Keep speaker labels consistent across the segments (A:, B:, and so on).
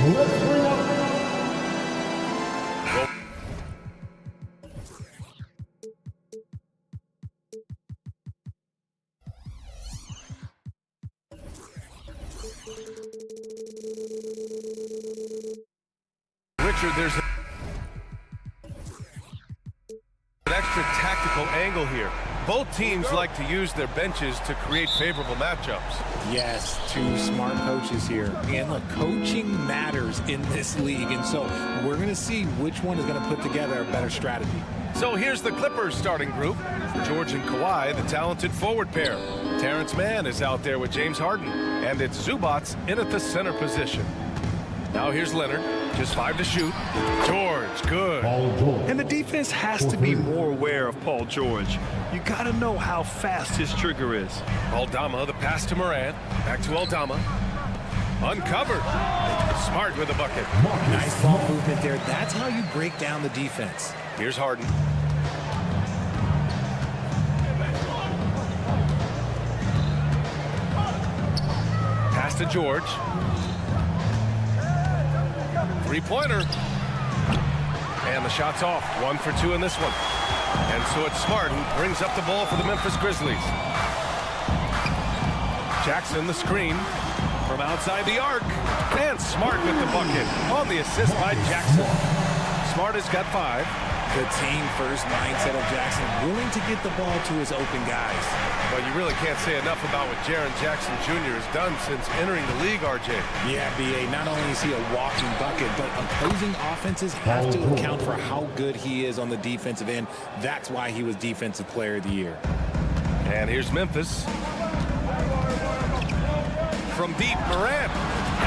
A: Richard, there's an extra tactical angle here. Both teams like to use their benches to create favorable matchups.
B: Yes, two smart coaches here. And look, coaching matters in this league, and so we're going to see which one is going to put together a better strategy.
A: So here's the Clippers starting group. George and Kawhi, the talented forward pair. Terrence Mann is out there with James Harden. And it's Zubats in at the center position. Now here's Leonard, just 5 to shoot. George, good.
C: And the defense has to be more aware of Paul George. You got to know how fast his trigger is.
A: Aldama, the pass to Morant. Back to Aldama. Uncovered. Smart with the bucket.
B: Nice ball movement there. That's how you break down the defense.
A: Here's Harden. Pass to George. Three-pointer. And the shot's off. 1 for 2 in this one. And so it's Smart who brings up the ball for the Memphis Grizzlies. Jackson, the screen from outside the arc. And Smart with the bucket on the assist by Jackson. Smart has got 5.
B: The team-first mindset of Jackson, willing to get the ball to his open guys.
A: Well, you really can't say enough about what Jaren Jackson Jr. has done since entering the league, RJ.
B: Yeah, B.A., not only is he a walking bucket, but opposing offenses have to account for how good he is on the defensive end. That's why he was Defensive Player of the Year.
A: And here's Memphis. From deep, Morant.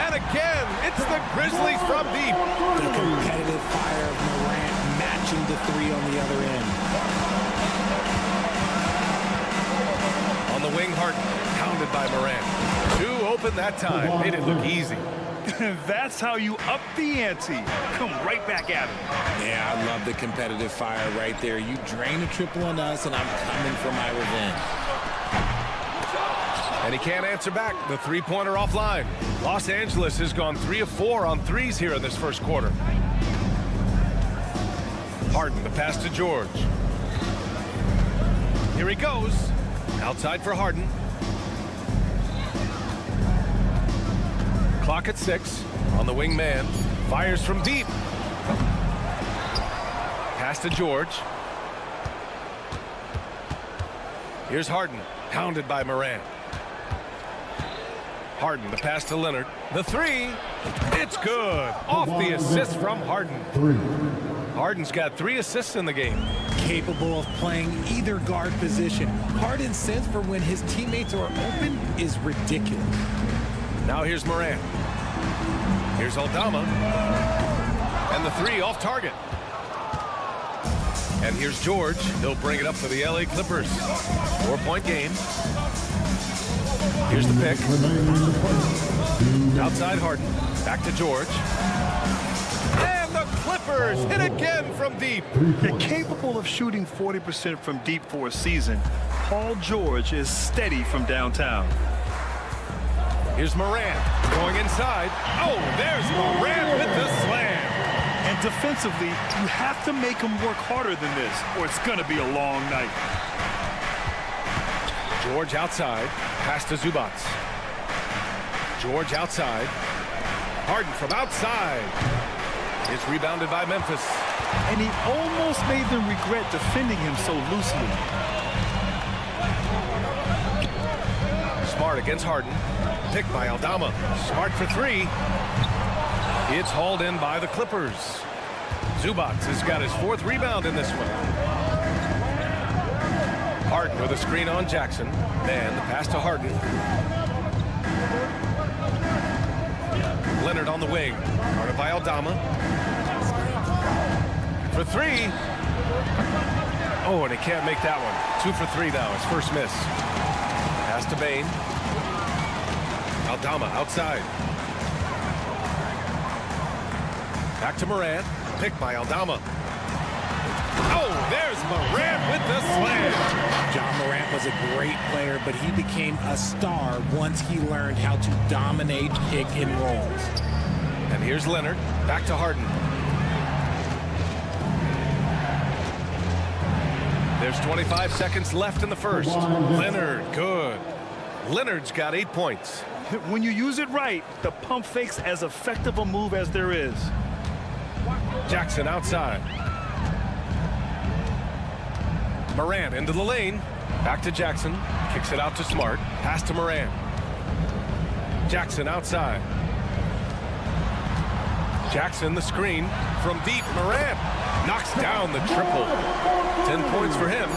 A: And again, it's the Grizzlies from deep.
B: The competitive fire of Morant matching the 3 on the other end.
A: On the wing, Harden, pounded by Morant. 2 open that time. Made it look easy.
C: That's how you up the ante. Come right back at him.
B: Yeah, I love the competitive fire right there. You drain a triple on us, and I'm coming for my revenge.
A: And he can't answer back. The three-pointer offline. Los Angeles has gone 3 of 4 on threes here in this first quarter. Harden, the pass to George. Here he goes. Outside for Harden. Clock at 6. On the wing man. Fires from deep. Pass to George. Here's Harden. Pounded by Morant. Harden, the pass to Leonard. The 3. It's good. Off the assist from Harden. Harden's got 3 assists in the game.
B: Capable of playing either guard position. Harden's sense for when his teammates are open is ridiculous.
A: Now here's Morant. Here's Aldama. And the 3 off target. And here's George. He'll bring it up for the LA Clippers. 4-point game. Here's the pick. Outside Harden. Back to George. And the Clippers hit again from deep.
C: You're capable of shooting 40% from deep for a season. Paul George is steady from downtown.
A: Here's Morant going inside. Oh, there's Morant with the slam.
C: And defensively, you have to make him work harder than this, or it's going to be a long night.
A: George outside. Pass to Zubats. George outside. Harden from outside. It's rebounded by Memphis.
C: And he almost made them regret defending him so loosely.
A: Smart against Harden. Picked by Aldama. Smart for 3. It's hauled in by the Clippers. Zubats has got his 4th rebound in this one. Harden with a screen on Jackson. Then the pass to Harden. Leonard on the wing. Guarded by Aldama. For 3. Oh, and he can't make that one. 2 for 3 now. His first miss. Pass to Bain. Aldama outside. Back to Morant. Picked by Aldama. Oh, there's Morant with the slam.
B: John Morant was a great player, but he became a star once he learned how to dominate pick and rolls.
A: And here's Leonard. Back to Harden. There's 25 seconds left in the first. Leonard, good. Leonard's got 8 points.
C: When you use it right, the pump fake's as effective a move as there is.
A: Jackson outside. Morant into the lane. Back to Jackson. Kicks it out to Smart. Pass to Morant. Jackson outside. Jackson the screen from deep. Morant knocks down the triple. 10 points for him.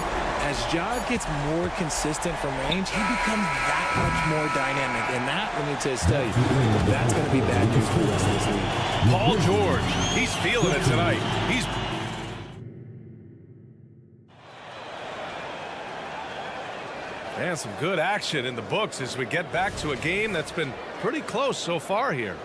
B: As Ja gets more consistent from range, he becomes that much more dynamic. And that, let me just tell you, that's going to be bad news for the rest of this league.
A: Paul George, he's feeling it tonight. And some good action in the books as we get back to a game that's been pretty close so far here.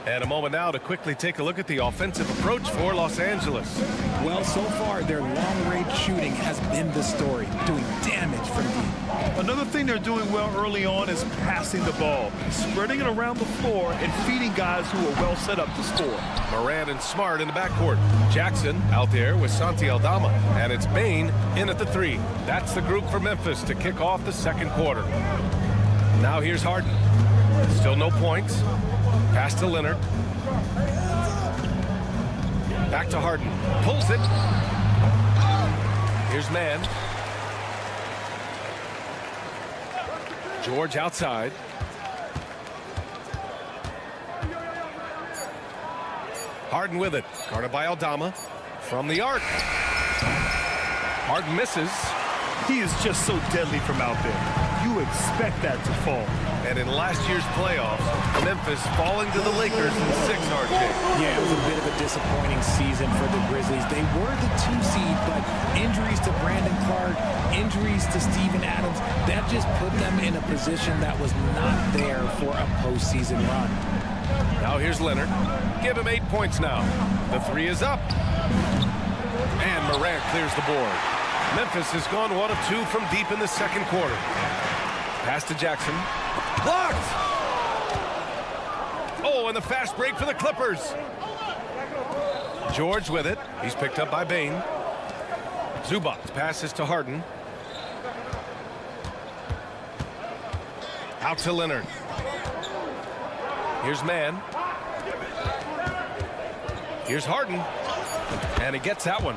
A: And a moment now to quickly take a look at the offensive approach for Los Angeles.
B: Well, so far, their long-range shooting has been the story, doing damage from deep.
C: Another thing they're doing well early on is passing the ball, spreading it around the floor and feeding guys who are well set up to score.
A: Morant and Smart in the backcourt. Jackson out there with Santi Aldama. And it's Bane in at the 3. That's the group for Memphis to kick off the second quarter. Now here's Harden. Still no points. Pass to Leonard. Back to Harden. Pulls it. Here's Mann. George outside. Harden with it. Guarded by Aldama. From the arc. Harden misses.
C: He is just so deadly from out there. You expect that to fall.
A: And in last year's playoffs, Memphis falling to the Lakers in 6, RJ.
B: Yeah, it was a bit of a disappointing season for the Grizzlies. They were the 2 seed, but injuries to Brandon Clark, injuries to Steven Adams, that just put them in a position that was not there for a postseason run.
A: Now here's Leonard. Give him 8 points now. The 3 is up. And Morant clears the board. Memphis has gone 1 of 2 from deep in the second quarter. Pass to Jackson. Blocked! Oh, and the fast break for the Clippers. George with it. He's picked up by Bane. Zubac passes to Harden. Out to Leonard. Here's Mann. Here's Harden. And he gets that one.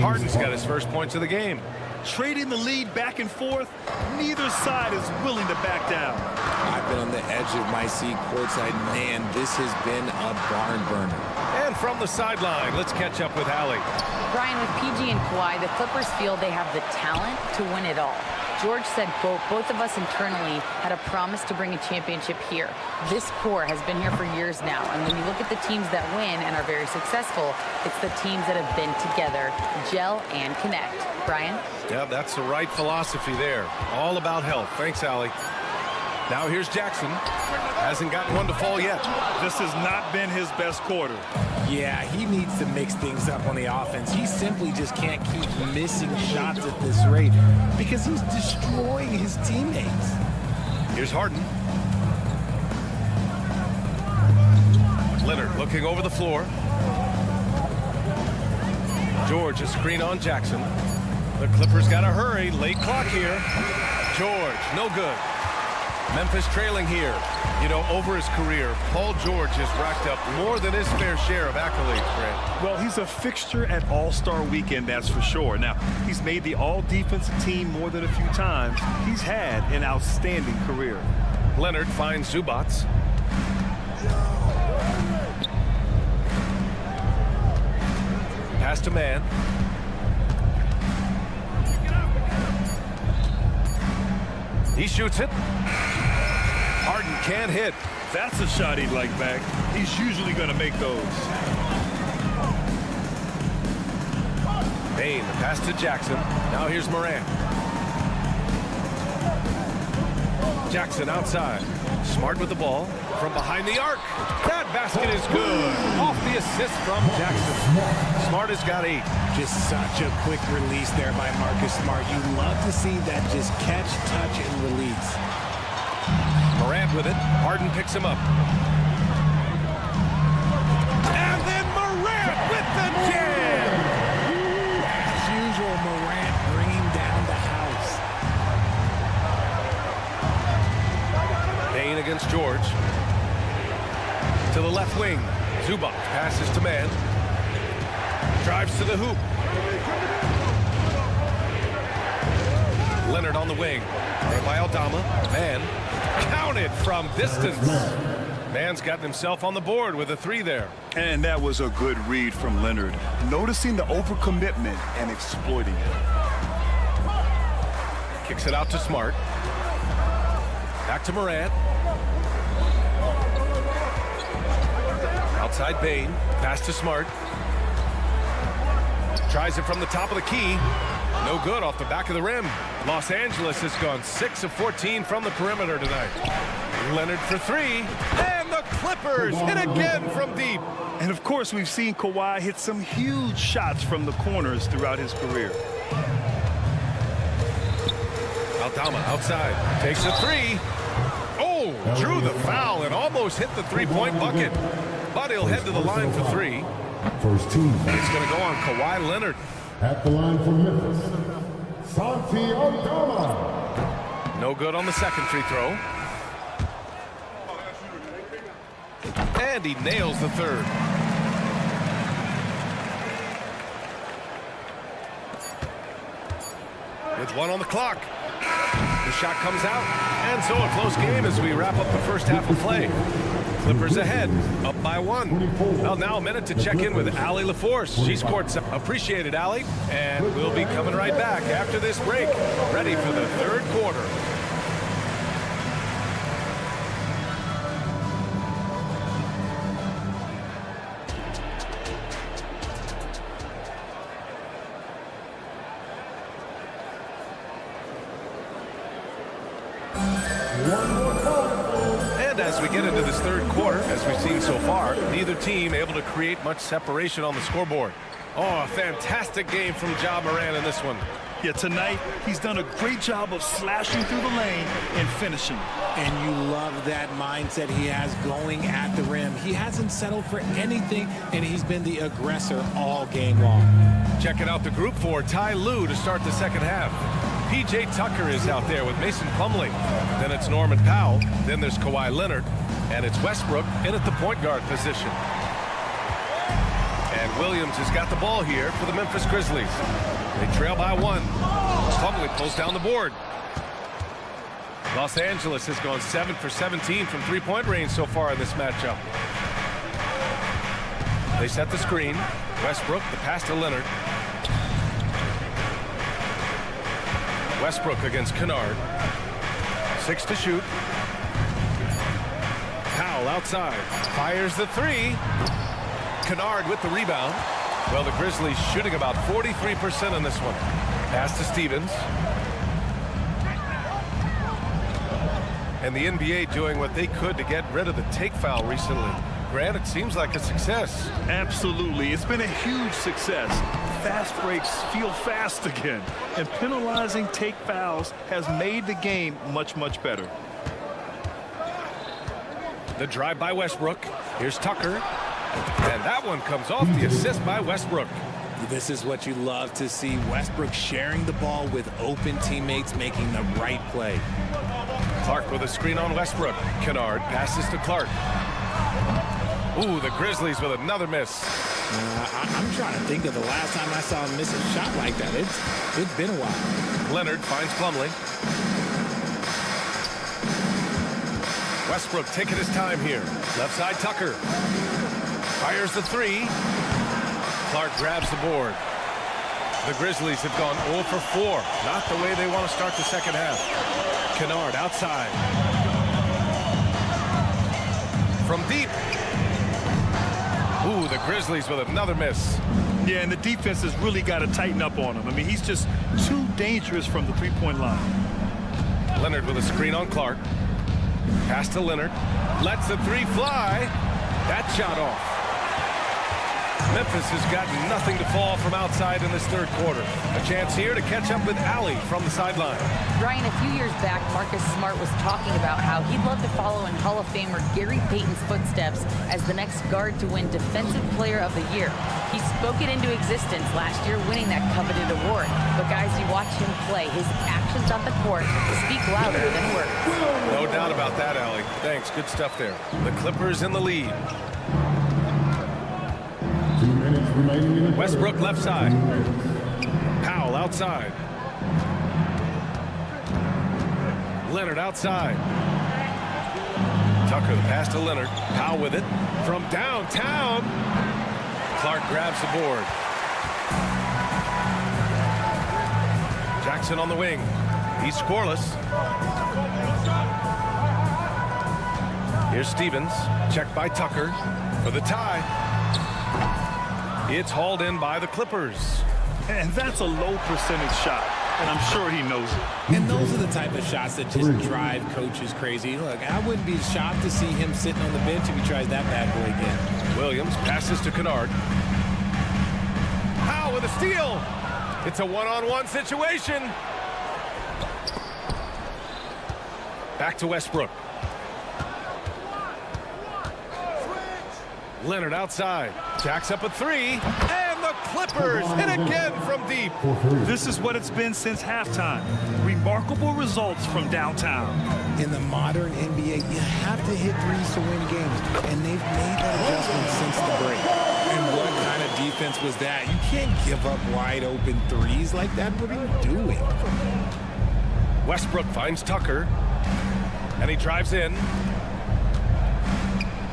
A: Harden's got his first points of the game.
C: Trading the lead back and forth, neither side is willing to back down.
B: I've been on the edge of my seat courtside. Man, this has been a barn burner.
A: And from the sideline, let's catch up with Allie.
D: Brian, with PG and Kawhi, the Clippers feel they have the talent to win it all. George said, quote, both of us internally had a promise to bring a championship here. This core has been here for years now, and when you look at the teams that win and are very successful, it's the teams that have been together, gel and connect. Brian?
A: Yeah, that's the right philosophy there. All about health. Thanks, Allie. Now here's Jackson. Hasn't gotten one to fall yet.
C: This has not been his best quarter.
B: Yeah, he needs to mix things up on the offense. He simply just can't keep missing shots at this rate because he's destroying his teammates.
A: Here's Harden. Leonard looking over the floor. George, a screen on Jackson. The Clippers got to hurry. Late clock here. George, no good. Memphis trailing here. You know, over his career, Paul George has racked up more than his fair share of accolades, Grant.
C: Well, he's a fixture at All-Star Weekend, that's for sure. Now, he's made the All-Defensive team more than a few times. He's had an outstanding career.
A: Leonard finds Zubac. Pass to Mann. He shoots it. Harden can't hit.
C: That's a shot he'd like back. He's usually going to make those.
A: Bane, the pass to Jackson. Now here's Morant. Jackson outside. Smart with the ball from behind the arc. That basket is good. Off the assist from Jackson. Smart has got 8.
B: Just such a quick release there by Marcus Smart. You love to see that just catch, touch, and release.
A: Morant with it. Harden picks him up. against George. To the left wing. Zubac passes to man. Drives to the hoop. Leonard on the wing. Right by Aldama. Man. Counted from distance. Man's gotten himself on the board with a 3 there.
C: And that was a good read from Leonard. Noticing the overcommitment and exploiting it.
A: Kicks it out to Smart. Back to Morant. Outside Bain. Pass to Smart. Tries it from the top of the key. No good off the back of the rim. Los Angeles has gone 6 of 14 from the perimeter tonight. Leonard for 3. And the Clippers hit again from deep.
C: And of course, we've seen Kawhi hit some huge shots from the corners throughout his career.
A: Aldama outside. Takes a 3. Oh, drew the foul and almost hit the three-point bucket. But he'll head to the line for 3.
E: First team.
A: It's going to go on Kawhi Leonard.
E: At the line for Memphis, Santi Aldama.
A: No good on the second free throw. And he nails the third. With 1 on the clock. The shot comes out. And so a close game as we wrap up the first half of play. Clippers ahead, up by 1. Well, now a minute to check in with Allie LaForce. She's courtside. Appreciate it, Allie. And we'll be coming right back after this break, ready for the third quarter. As we get into this third quarter, as we've seen so far, neither team able to create much separation on the scoreboard. Oh, a fantastic game from Ja Morant in this one.
C: Yeah, tonight he's done a great job of slashing through the lane and finishing.
B: And you love that mindset he has going at the rim. He hasn't settled for anything, and he's been the aggressor all game long.
A: Checking out the group for Ty Lue to start the second half. P.J. Tucker is out there with Mason Plumlee. Then it's Norman Powell. Then there's Kawhi Leonard. And it's Westbrook in at the point guard position. And Williams has got the ball here for the Memphis Grizzlies. They trail by 1. Plumlee pulls down the board. Los Angeles has gone 7 for 17 from three-point range so far in this matchup. They set the screen. Westbrook, the pass to Leonard. Westbrook against Kennard. 6 to shoot. Powell outside. Fires the 3. Kennard with the rebound. Well, the Grizzlies shooting about 43% in this one. Pass to Stevens. And the NBA doing what they could to get rid of the take foul recently. Grant, it seems like a success.
C: Absolutely. It's been a huge success. Fast breaks feel fast again. And penalizing take fouls has made the game much, much better.
A: The drive by Westbrook. Here's Tucker. And that one comes off the assist by Westbrook.
B: This is what you love to see. Westbrook sharing the ball with open teammates, making the right play.
A: Clark with a screen on Westbrook. Kennard passes to Clark. Ooh, the Grizzlies with another miss.
B: I'm trying to think of the last time I saw him miss a shot like that. It's been a while.
A: Leonard finds Plumlee. Westbrook taking his time here. Left side Tucker. Fires the 3. Clark grabs the board. The Grizzlies have gone 0 for 4. Not the way they want to start the second half. Kennard outside. From deep. Ooh, the Grizzlies with another miss.
C: Yeah, and the defense has really got to tighten up on him. I mean, he's just too dangerous from the three-point line.
A: Leonard with a screen on Clark. Pass to Leonard. Lets the 3 fly. That shot off. Memphis has got nothing to fall from outside in this third quarter. A chance here to catch up with Allie from the sideline.
D: Ryan, a few years back, Marcus Smart was talking about how he'd love to follow in Hall of Famer Gary Payton's footsteps as the next guard to win Defensive Player of the Year. He spoke it into existence last year, winning that coveted award. But guys, you watch him play, his actions on the court speak louder than words.
A: No doubt about that, Allie. Thanks, good stuff there. The Clippers in the lead.
E: 2 minutes remaining in the
A: Westbrook left side. Powell outside. Leonard outside. Tucker the pass to Leonard. Powell with it from downtown. Clark grabs the board. Jackson on the wing. He's scoreless. Here's Stevens. Checked by Tucker for the tie. It's hauled in by the Clippers.
C: And that's a low percentage shot, and I'm sure he knows it.
B: And those are the type of shots that just drive coaches crazy. Look, I wouldn't be shocked to see him sitting on the bench if he tries that bad boy again.
A: Williams passes to Kennard. Powell with a steal. It's a one-on-one situation. Back to Westbrook. Leonard outside. Jacks up a three. And the Clippers hit again from deep.
C: This is what it's been since halftime. Remarkable results from downtown.
B: In the modern NBA, you have to hit threes to win games, and they've made that adjustment since the break. And what kind of defense was that? You can't give up wide open threes like that. What are you doing?
A: Westbrook finds Tucker. And he drives in.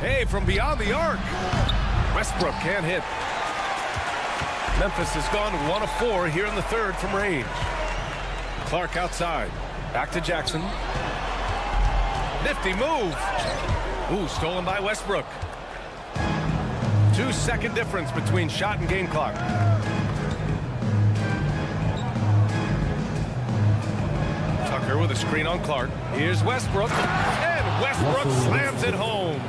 A: Hey, from beyond the arc. Westbrook can't hit. Memphis has gone 1 of 4 here in the third from range. Clark outside. Back to Jackson. Nifty move. Ooh, stolen by Westbrook. 2-second difference between shot and game clock. Tucker with a screen on Clark. Here's Westbrook. And Westbrook slams it home.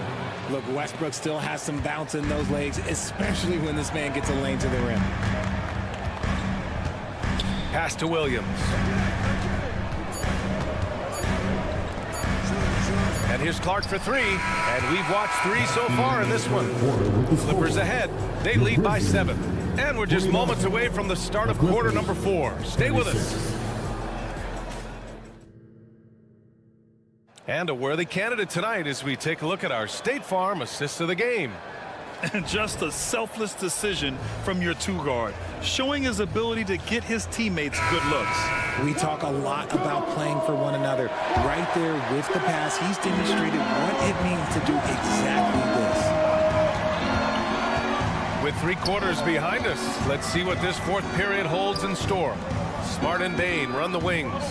B: Look, Westbrook still has some bounce in those legs, especially when this man gets a lane to the rim.
A: Pass to Williams. And here's Clark for 3. And we've watched 3 so far in this one. Clippers ahead. They lead by 7. And we're just moments away from the start of quarter number 4. Stay with us. And a worthy candidate tonight as we take a look at our State Farm assist of the game.
C: And just a selfless decision from your two-guard, showing his ability to get his teammates good looks.
B: We talk a lot about playing for one another. Right there with the pass, he's demonstrated what it means to do exactly this.
A: With 3 quarters behind us, let's see what this 4th period holds in store. Smart and Bain run the wings.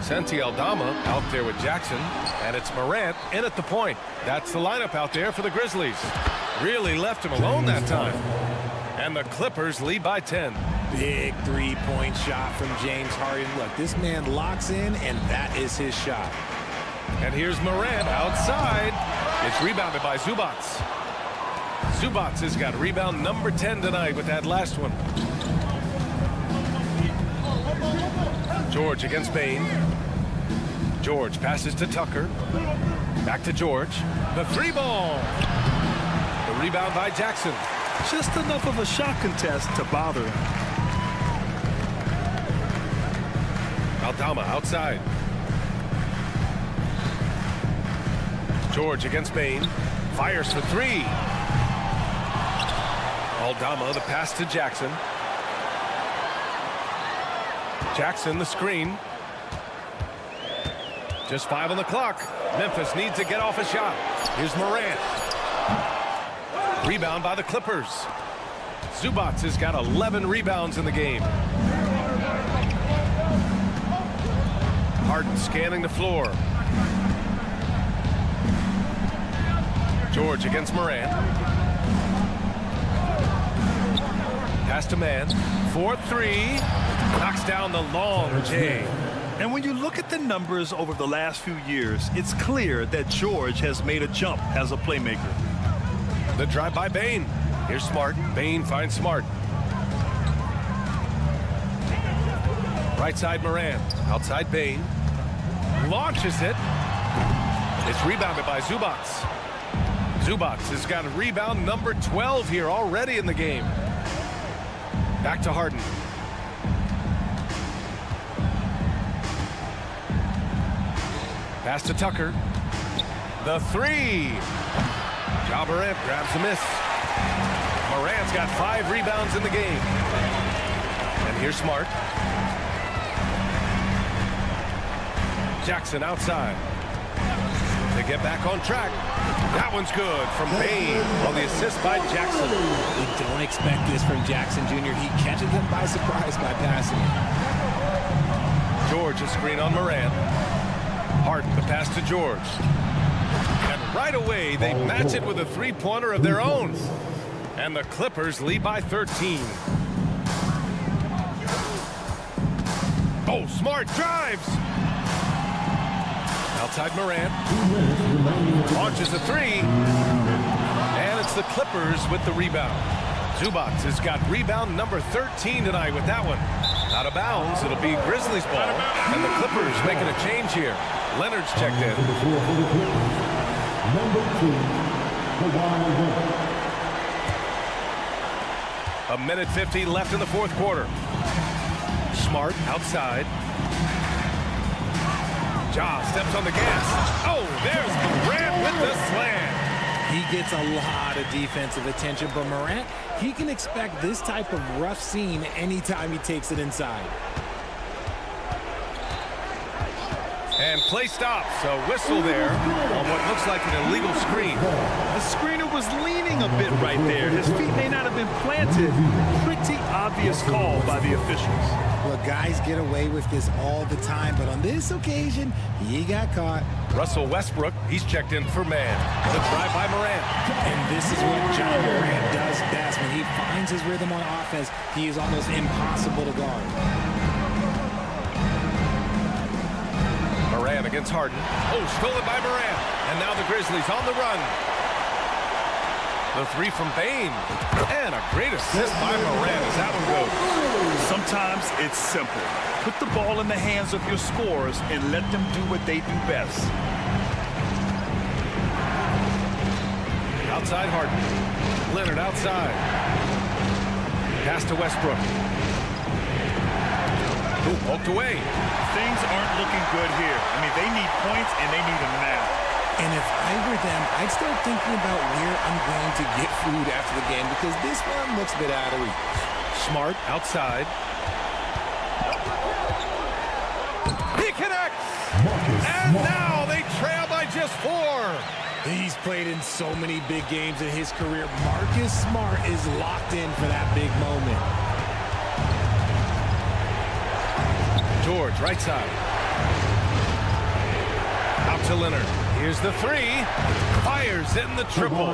A: Santi Aldama out there with Jackson. And it's Morant in at the point. That's the lineup out there for the Grizzlies. Really left him alone that time. And the Clippers lead by 10.
B: Big three-point shot from James Harden. Look, this man locks in, and that is his shot.
A: And here's Morant outside. It's rebounded by Zubats. Zubats has got rebound number 10 tonight with that last one. George against Bain. George passes to Tucker. Back to George. The 3-ball. The rebound by Jackson.
C: Just enough of a shot contest to bother him.
A: Aldama outside. George against Bain. Fires for 3. Aldama the pass to Jackson. Jackson the screen. Just 5 on the clock. Memphis needs to get off a shot. Here's Morant. Rebound by the Clippers. Zubats has got 11 rebounds in the game. Harden scanning the floor. George against Morant. Pass to Man. 4-3. Knocks down the long J.
C: And when you look at the numbers over the last few years, it's clear that George has made a jump as a playmaker.
A: The drive by Bain. Here's Smart. Bain finds Smart. Right side Morant. Outside Bain. Launches it. It's rebounded by Zubats. Zubats has got a rebound number 12 here already in the game. Back to Harden. Pass to Tucker. The three. Ja Morant grabs the miss. Morant's got 5 rebounds in the game. And here's Smart. Jackson outside. They get back on track. That one's good from Bain on the assist by Jackson.
B: You don't expect this from Jackson Jr. He catches them by surprise by passing.
A: George a screen on Morant. Harden the pass to George. And right away they match it with a three-pointer of their own. And the Clippers lead by 13. Oh, Smart drives. Outside Morant. Launches a three. And it's the Clippers with the rebound. Zubac has got rebound number 13 tonight with that one. Out of bounds, it'll be Grizzlies ball. And the Clippers making a change here. Leonard's checked in.
E: Number 2, Kawhi Leonard.
A: A minute 50 left in the fourth quarter. Smart outside. Ja steps on the gas. Oh, there's Morant with the slam.
B: He gets a lot of defensive attention, but Morant, he can expect this type of rough scene anytime he takes it inside.
A: And play stops. A whistle there on what looks like an illegal screen.
C: The screener was leaning a bit right there. His feet may not have been planted. Pretty obvious call by the officials.
B: Well, guys get away with this all the time, but on this occasion, he got caught.
A: Russell Westbrook, he's checked in for man. The drive by Morant.
B: And this is what John Morant does best. When he finds his rhythm on offense, he is almost impossible to guard.
A: Morant against Harden. Oh, stolen by Morant. And now the Grizzlies on the run. The three from Bain. And a great assist by Morant as that one goes.
C: Sometimes it's simple. Put the ball in the hands of your scorers and let them do what they do best.
A: Outside Harden. Leonard outside. Pass to Westbrook. Ooh, poked away.
C: Things aren't looking good here. I mean, they need points, and they need them now.
B: And if I were them, I'd start thinking about where I'm going to get food after the game because this one looks a bit out of reach.
A: Smart outside. He connects! And now they trail by just 4.
B: He's played in so many big games in his career. Marcus Smart is locked in for that big moment.
A: George, right side. Out to Leonard. Here's the three. Fires in the triple.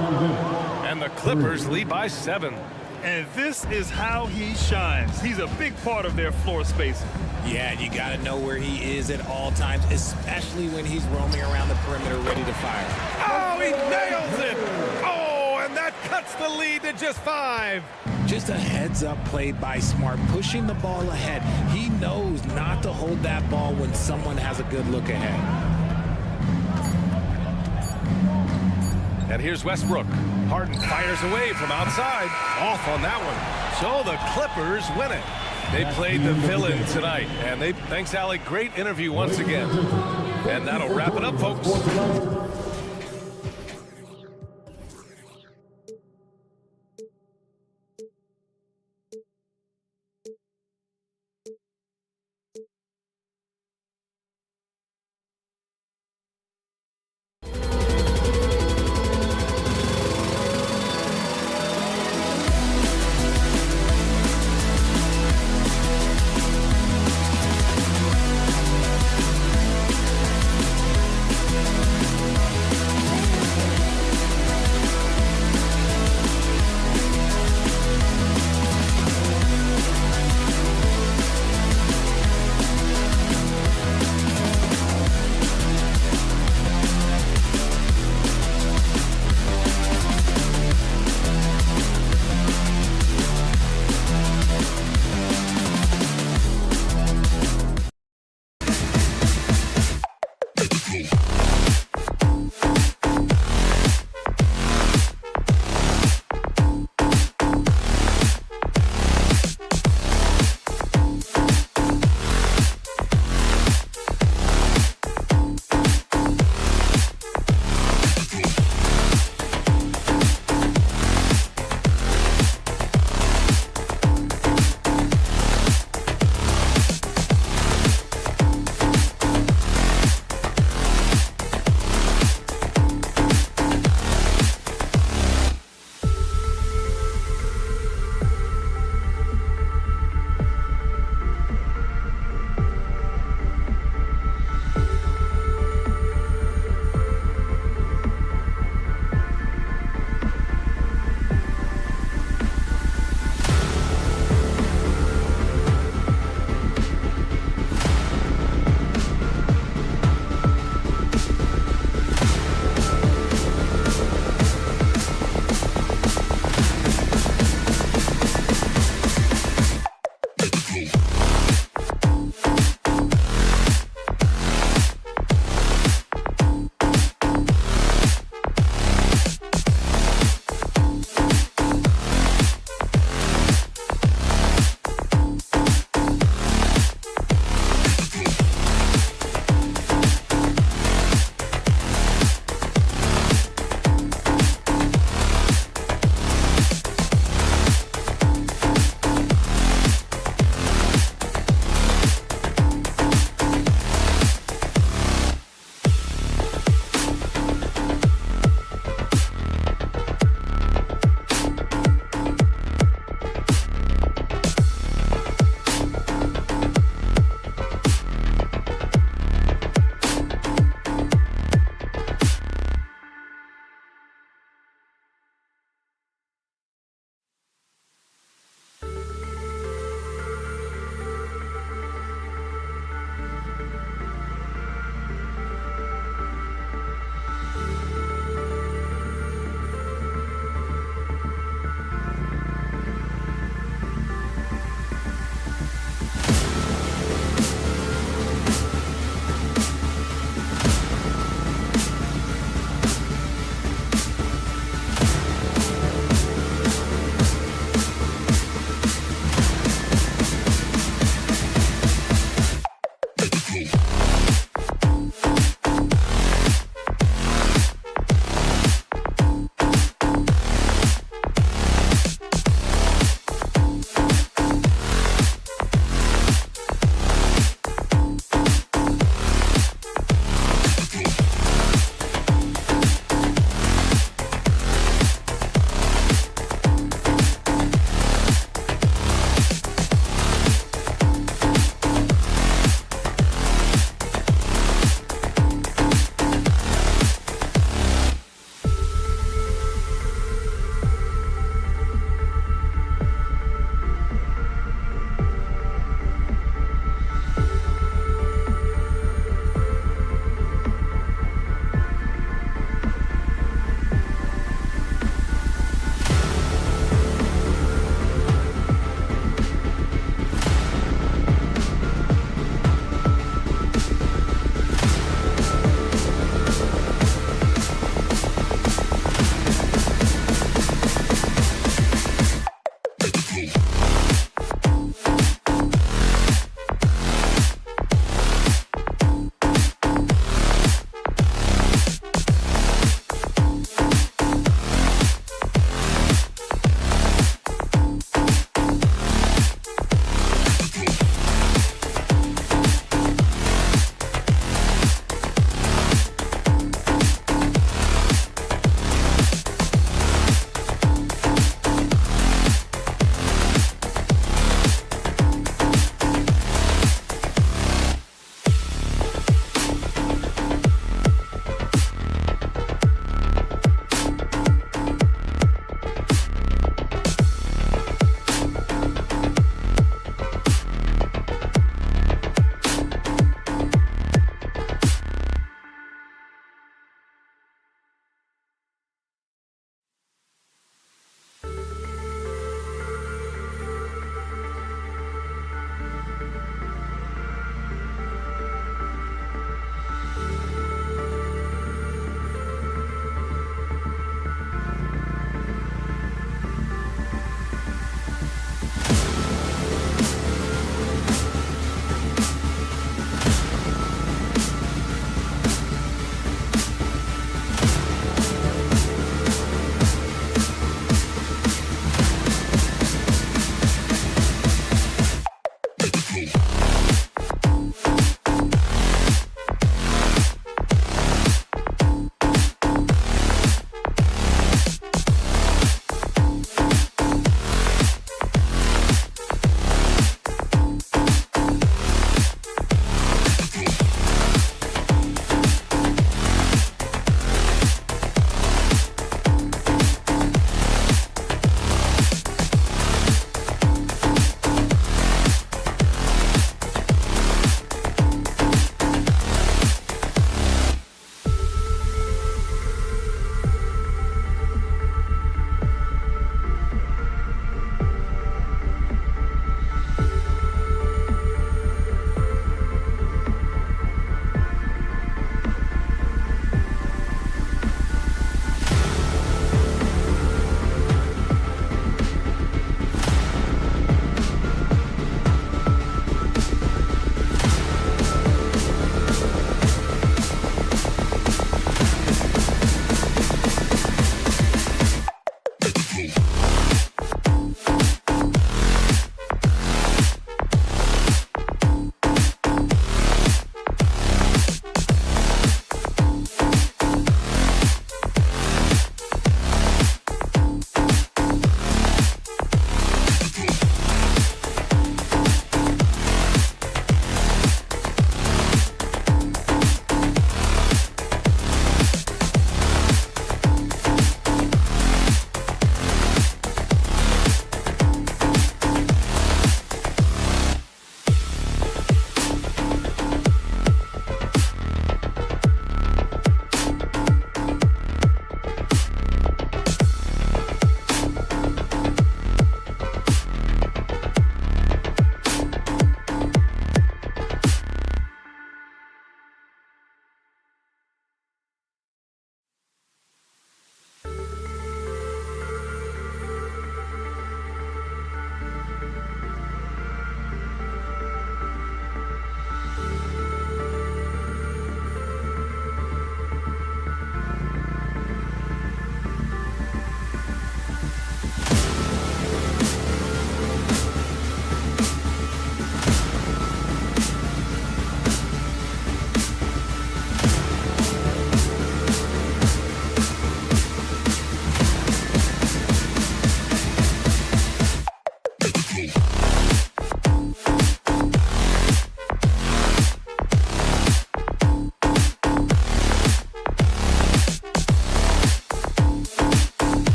A: And the Clippers lead by 7.
C: And this is how he shines. He's a big part of their floor spacing.
B: Yeah, you got to know where he is at all times, especially when he's roaming around the perimeter ready to fire.
A: Oh, he nails it! Oh, and that cuts the lead to just 5.
B: Just a heads-up play by Smart, pushing the ball ahead. He knows not to hold that ball when someone has a good look ahead.
A: And here's Westbrook. Harden fires away from outside. Off on that one. So the Clippers win it. They played the villain tonight. And thanks, Alec. Great interview once again. And that'll wrap it up, folks.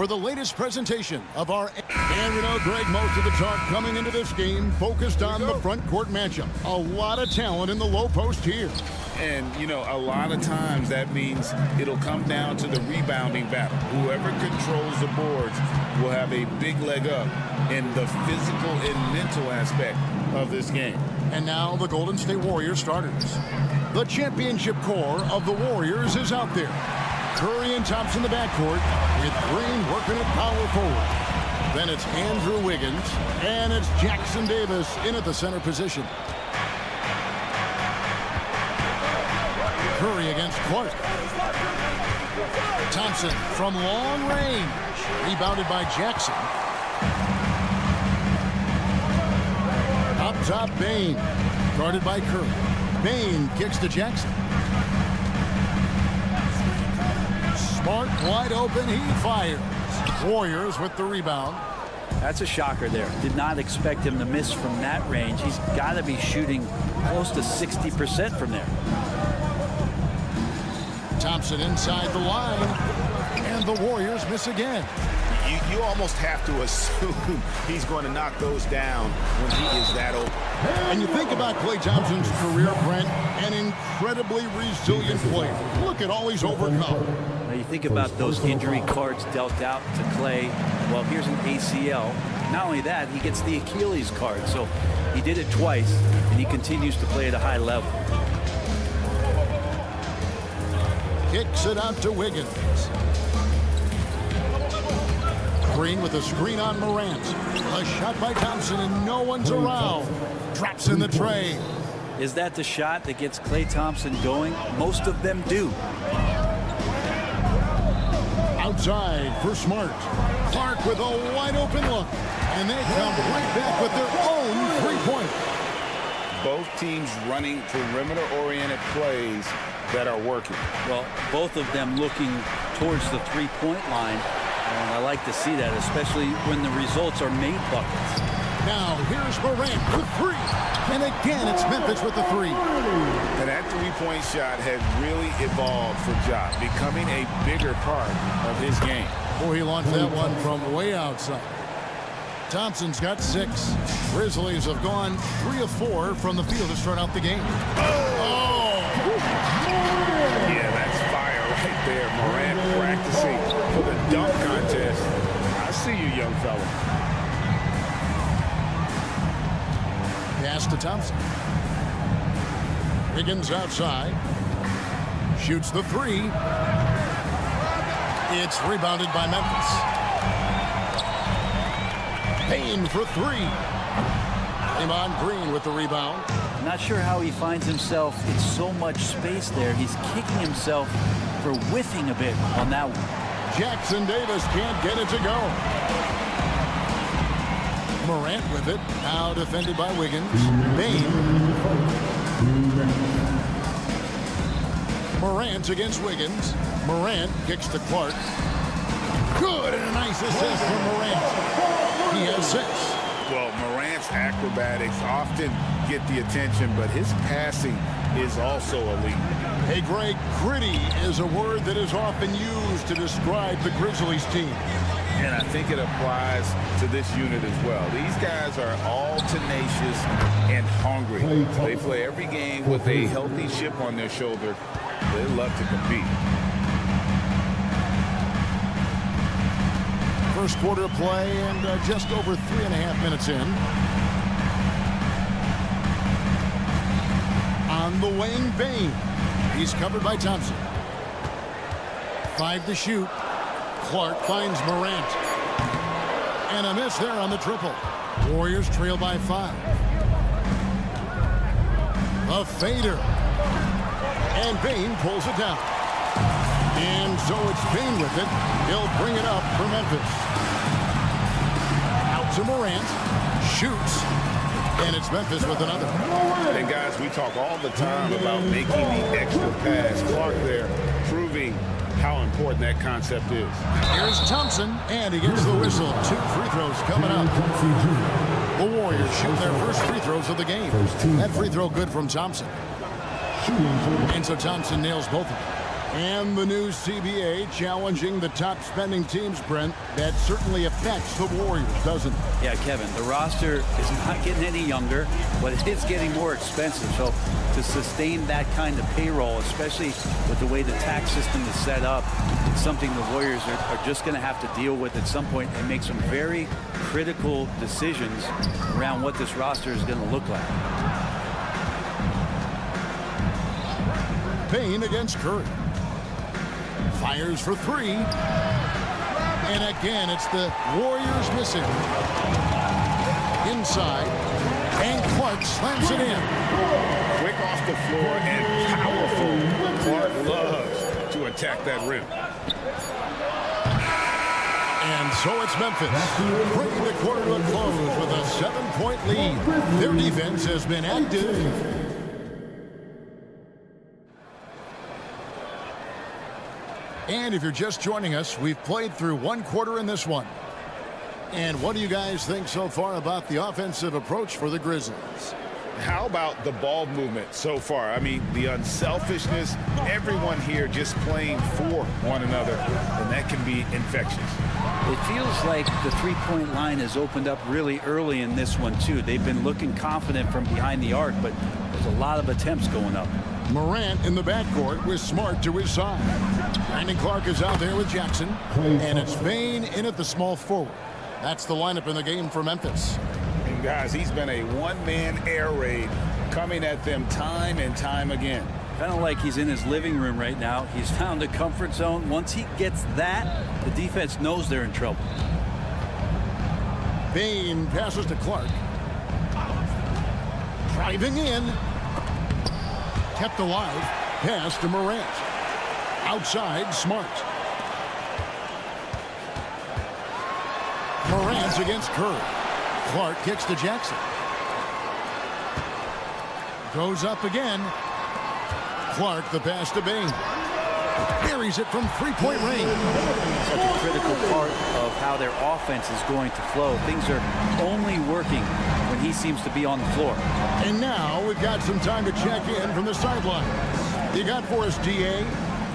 F: for the latest presentation of our... And we know, Greg, most of the talk coming into this game focused on the front court matchup. A lot of talent in the low post here.
G: And, you know, a lot of times that means it'll come down to the rebounding battle. Whoever controls the boards will have a big leg up in the physical and mental aspect of this game.
F: And now the Golden State Warriors starters. The championship core of the Warriors is out there. Curry and Thompson in the backcourt, with Green working at power forward. Then it's Andrew Wiggins, and it's Jackson Davis in at the center position. Curry against Clark. Thompson from long range. Rebounded by Jackson. Up top, Bain. Guarded by Curry. Bain kicks to Jackson. Smart wide open. He fires. Warriors with the rebound.
H: That's a shocker there. Did not expect him to miss from that range. He's got to be shooting close to 60% from there. Thompson inside the line, and the Warriors miss again.
G: You almost have to assume he's going to knock those down when he is that open.
F: And you think about Klay Thompson's career, Brent, an incredibly resilient player. Look at all he's overcome.
H: Now you think about those injury cards dealt out to Klay. Well, here's an ACL. Not only that, he gets the Achilles card. So he did it twice, and he continues to play at a high level.
F: Kicks it out to Wiggins. Green with a screen on Morant. A shot by Thompson, and no one's around. Drops in the tray.
H: Is that the shot that gets Klay Thompson going? Most of them do.
F: Outside for Smart. Clark with a wide open look. And they come right back with their own three-pointer.
G: Both teams running perimeter-oriented plays that are working.
H: Well, both of them looking towards the three-point line. And I like to see that, especially when the results are made buckets.
F: Now here's Morant with three. And again, it's Memphis with the three.
G: And that three-point shot has really evolved for Ja, becoming a bigger part of his game.
F: Boy, he launched that one from way outside. Thompson's got 6. Grizzlies have gone 3 of 4 from the field to start out the game. Oh!
G: Yeah, that's fire right there. Morant practicing for the dunk contest. I see you, young fella.
F: Pass to Thompson. Wiggins outside. Shoots the 3. It's rebounded by Memphis. Payne for 3. Draymond Green with the rebound.
H: Not sure how he finds himself in so much space there. He's kicking himself for whiffing a bit on that one.
F: Jackson Davis can't get it to go. Morant with it. Now defended by Wiggins. Bain. Morant against Wiggins. Morant kicks to Clark. Good, and a nice assist from Morant. He has 6.
G: Well, Morant's acrobatics often get the attention, but his passing is also elite.
F: Hey, Greg, gritty is a word that is often used to describe the Grizzlies team.
G: And I think it applies to this unit as well. These guys are all tenacious and hungry. They play every game with a healthy chip on their shoulder. They love to compete.
F: First quarter play, and just over 3.5 minutes in. On the wing, Bain. He's covered by Thompson. 5 to shoot. Clark finds Morant. And a miss there on the triple. Warriors trail by 5. A fader. And Bain pulls it down. And so it's Bain with it. He'll bring it up for Memphis. Out to Morant. Shoots. And it's Memphis with another.
G: And guys, we talk all the time about making the extra pass. Clark there proving how important that concept is.
F: Here's Thompson, and he gets the whistle. 2 free throws coming up. The Warriors shoot their first free throws of the game. That free throw good from Thompson. And so Thompson nails both of them. And the new CBA challenging the top spending teams, Brent. That certainly affects the Warriors, doesn't it?
H: Yeah, Kevin, the roster is not getting any younger, but it is getting more expensive. So to sustain that kind of payroll, especially with the way the tax system is set up, it's something the Warriors are just going to have to deal with at some point and make some very critical decisions around what this roster is going to look like.
F: Payne against Curry. Fires for three. And again, it's the Warriors missing. Inside. And Clark slams it in.
G: Quick off the floor and powerful. Clark loves to attack that rim.
F: And so it's Memphis, bringing the quarter to a close with a 7-point lead. Their defense has been active. And if you're just joining us, we've played through one quarter in this one. And what do you guys think so far about the offensive approach for the Grizzlies?
G: How about the ball movement so far? I mean, the unselfishness, everyone here just playing for one another, and that can be infectious.
H: It feels like the three-point line has opened up really early in this one, too. They've been looking confident from behind the arc, but there's a lot of attempts going up.
F: Morant in the backcourt with Smart to his side. Brandon Clark is out there with Jackson. And it's Payne in at the small forward. That's the lineup in the game for Memphis.
G: And guys, he's been a one-man air raid coming at them time and time again.
H: Kind of like he's in his living room right now. He's found a comfort zone. Once he gets that, the defense knows they're in trouble.
F: Payne passes to Clark. Driving in. Kept alive. Pass to Morant. Outside, Smart. Morant's against Curry. Clark kicks to Jackson. Goes up again. Clark the pass to Payne. Buries it from three-point range.
H: Such a critical part of how their offense is going to flow. Things are only working when he seems to be on the floor.
F: And now we've got some time to check in from the sideline. You got for us, DA?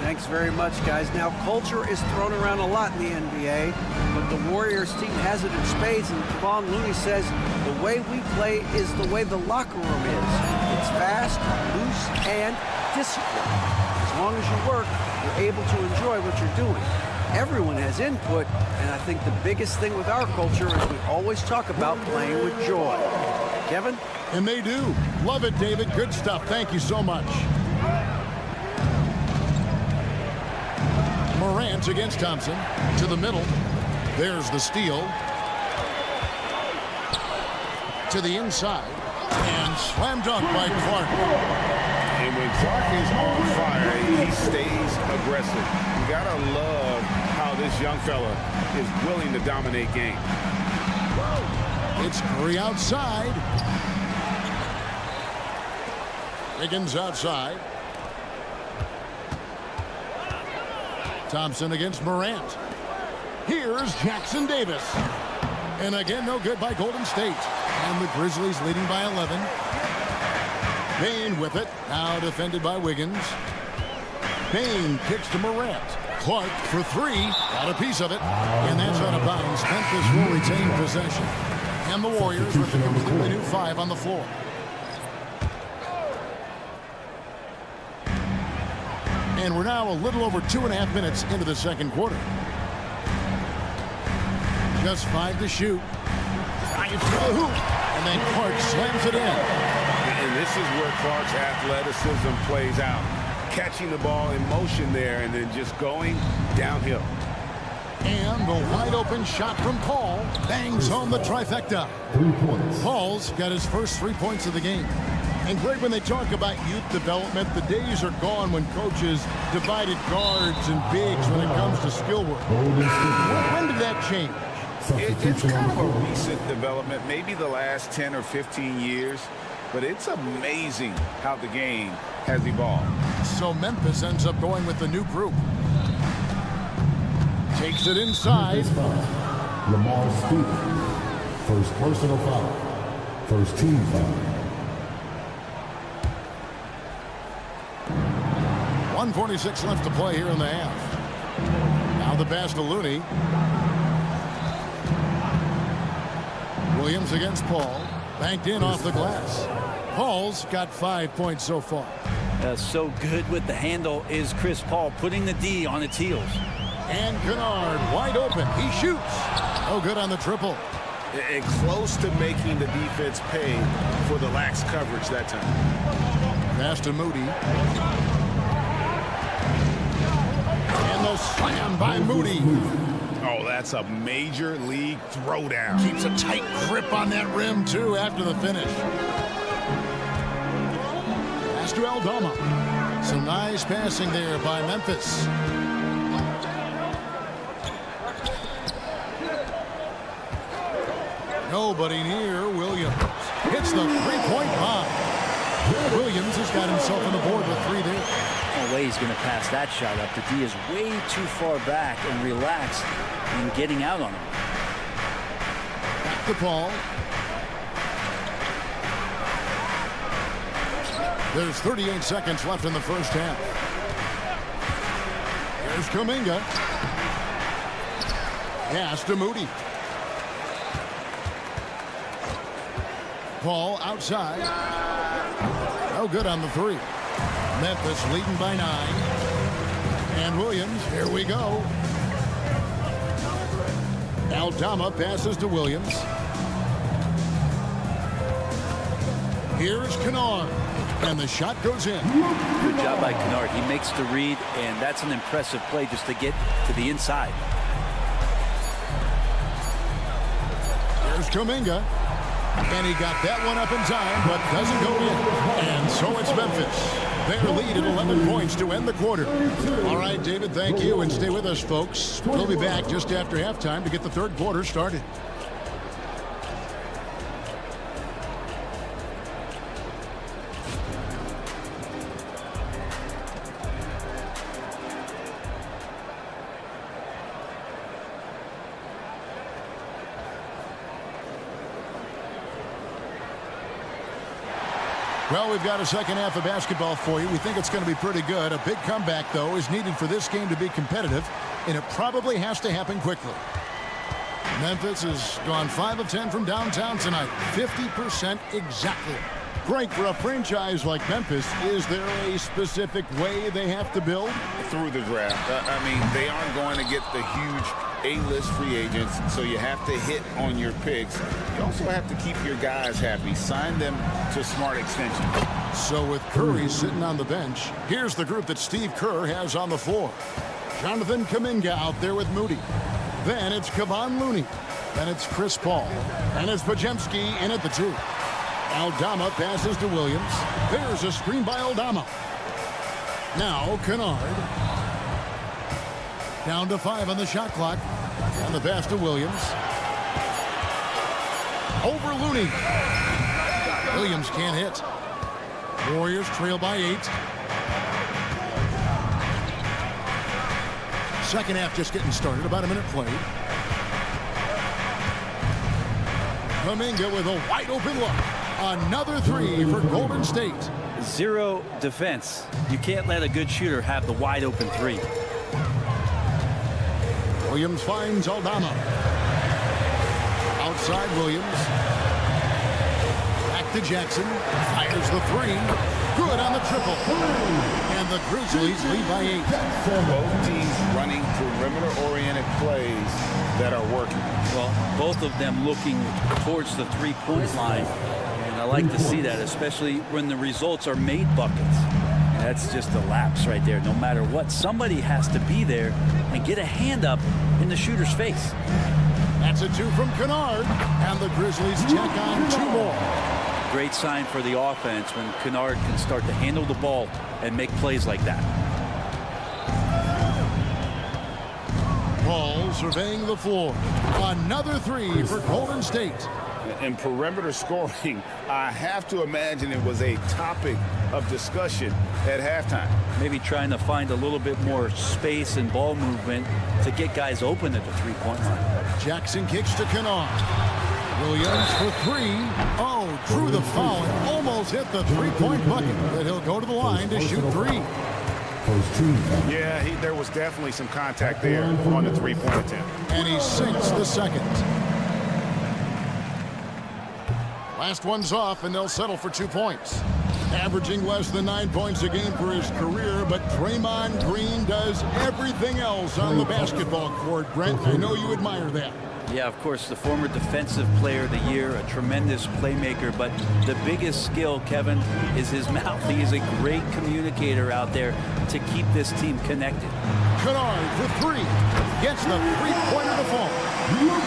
I: Thanks very much, guys. Now, culture is thrown around a lot in the NBA, but the Warriors team has it in spades, and Kevon Looney says the way we play is the way the locker room is. It's fast, loose, and disciplined. As long as you work, you're able to enjoy what you're doing. Everyone has input, and I think the biggest thing with our culture is we always talk about playing with joy. Kevin?
F: And they do. Love it, David. Good stuff. Thank you so much. Morant against Thompson. To the middle. There's the steal. To the inside. And slam dunk by Clark.
G: And when Clark is on fire, he stays aggressive. You gotta love how this young fella is willing to dominate games.
F: It's Curry outside. Higgins outside. Thompson against Morant. Here's Jackson Davis. And again, no good by Golden State. And the Grizzlies leading by 11. Payne with it. Now defended by Wiggins. Payne kicks to Morant. Clark for three. Got a piece of it. And that's out of bounds. Memphis will retain possession. And the Warriors with a completely new 5 on the floor. And we're now a little over 2.5 minutes into the second quarter. Just 5 to shoot. Drives to the hoop. And then Clark slams it in.
G: And this is where Clark's athleticism plays out. Catching the ball in motion there and then just going downhill.
F: And the wide open shot from Paul bangs home the trifecta.
E: 3 points.
F: Paul's got his first 3 points of the game. And Greg, when they talk about youth development, the days are gone when coaches divided guards and bigs when it comes to skill work. When did that change?
G: It's kind of a recent development, maybe the last 10 or 15 years, but it's amazing how the game has evolved.
F: So Memphis ends up going with the new group. Takes it inside.
E: Lamar Stevens. First personal foul. First team foul.
F: 1:46 left to play here in the half. Now the pass to Looney. Williams against Paul. Banked in off the glass. Paul's got 5 points so far.
H: So good with the handle is Chris Paul, putting the D on its heels.
F: And Kennard wide open. He shoots. No good on the triple.
G: And close to making the defense pay for the lax coverage that time.
F: Pass to Moody. And the slam by Moody.
G: Oh, that's a major league throwdown.
F: Keeps a tight grip on that rim, too, after the finish. Pass to Aldama. Some nice passing there by Memphis. Nobody near Williams. Hits the three-point bomb. Williams has got himself on the board with 3 there.
H: No way he's going to pass that shot up. The D is way too far back and relaxed in getting out on him.
F: Back to Paul. There's 38 seconds left in the first half. Here's Kuminga. Pass to Moody. Paul outside. No good on the 3. Memphis leading by 9. And Williams, here we go. Aldama passes to Williams. Here's Kennard. And the shot goes in.
H: Good job by Kennard. He makes the read, and that's an impressive play just to get to the inside.
F: Here's Kuminga. And he got that one up in time, but doesn't go in. And so it's Memphis. Their lead at 11 points to end the quarter. All right, David, thank you. And stay with us, folks. We'll be back just after halftime to get the third quarter started. Well, we've got a second half of basketball for you. We think it's going to be pretty good. A big comeback, though, is needed for this game to be competitive, and it probably has to happen quickly. Memphis has gone 5 of 10 from downtown tonight. 50% exactly. Frank, for a franchise like Memphis, is there a specific way they have to build?
G: Through the draft. I mean, they aren't going to get the huge A-list free agents, so you have to hit on your picks. You also have to keep your guys happy. Sign them to smart extensions.
F: So with Curry sitting on the bench, here's the group that Steve Kerr has on the floor. Jonathan Kuminga out there with Moody. Then it's Kevon Looney. Then it's Chris Paul. And it's Podziemski in at the 2. Aldama passes to Williams. There's a screen by Aldama. Now Kennard. Down to 5 on the shot clock. And the pass to Williams. Over Looney. Williams can't hit. Warriors trail by 8. Second half just getting started. About a minute played. Kuminga with a wide open look. Another 3 for Golden State.
H: Zero defense. You can't let a good shooter have the wide open 3.
F: Williams finds Aldama. Outside Williams. Back to Jackson. Fires the 3. Good on the triple. And the Grizzlies lead by 8.
G: Both teams running perimeter-oriented plays that are working.
H: Well, both of them looking towards the three-point line. And I like to see that, especially when the results are made buckets. And that's just a lapse right there. No matter what, somebody has to be there and get a hand up in the shooter's face.
F: That's a 2 from Kennard. And the Grizzlies check on 2 more.
H: Great sign for the offense when Kennard can start to handle the ball and make plays like that.
F: Paul surveying the floor. Another 3 for Golden State.
G: In perimeter scoring, I have to imagine it was a topic of discussion at halftime.
H: Maybe trying to find a little bit more space and ball movement to get guys open at the three-point line.
F: Jackson kicks to Kennard. Williams for 3. Oh, drew the foul and almost hit the three-point bucket. But he'll go to the line to shoot 3.
E: First team.
G: Yeah, there was definitely some contact there on the three-point attempt.
F: And he sinks the second. Last one's off, and they'll settle for 2 points. Averaging less than 9 points a game for his career, but Draymond Green does everything else on the basketball court. Brent, I know you admire that.
H: Yeah, of course, the former Defensive Player of the Year, a tremendous playmaker, but the biggest skill, Kevin, is his mouth. He is a great communicator out there to keep this team connected.
F: Kennard for three. Gets the three-pointer to fall.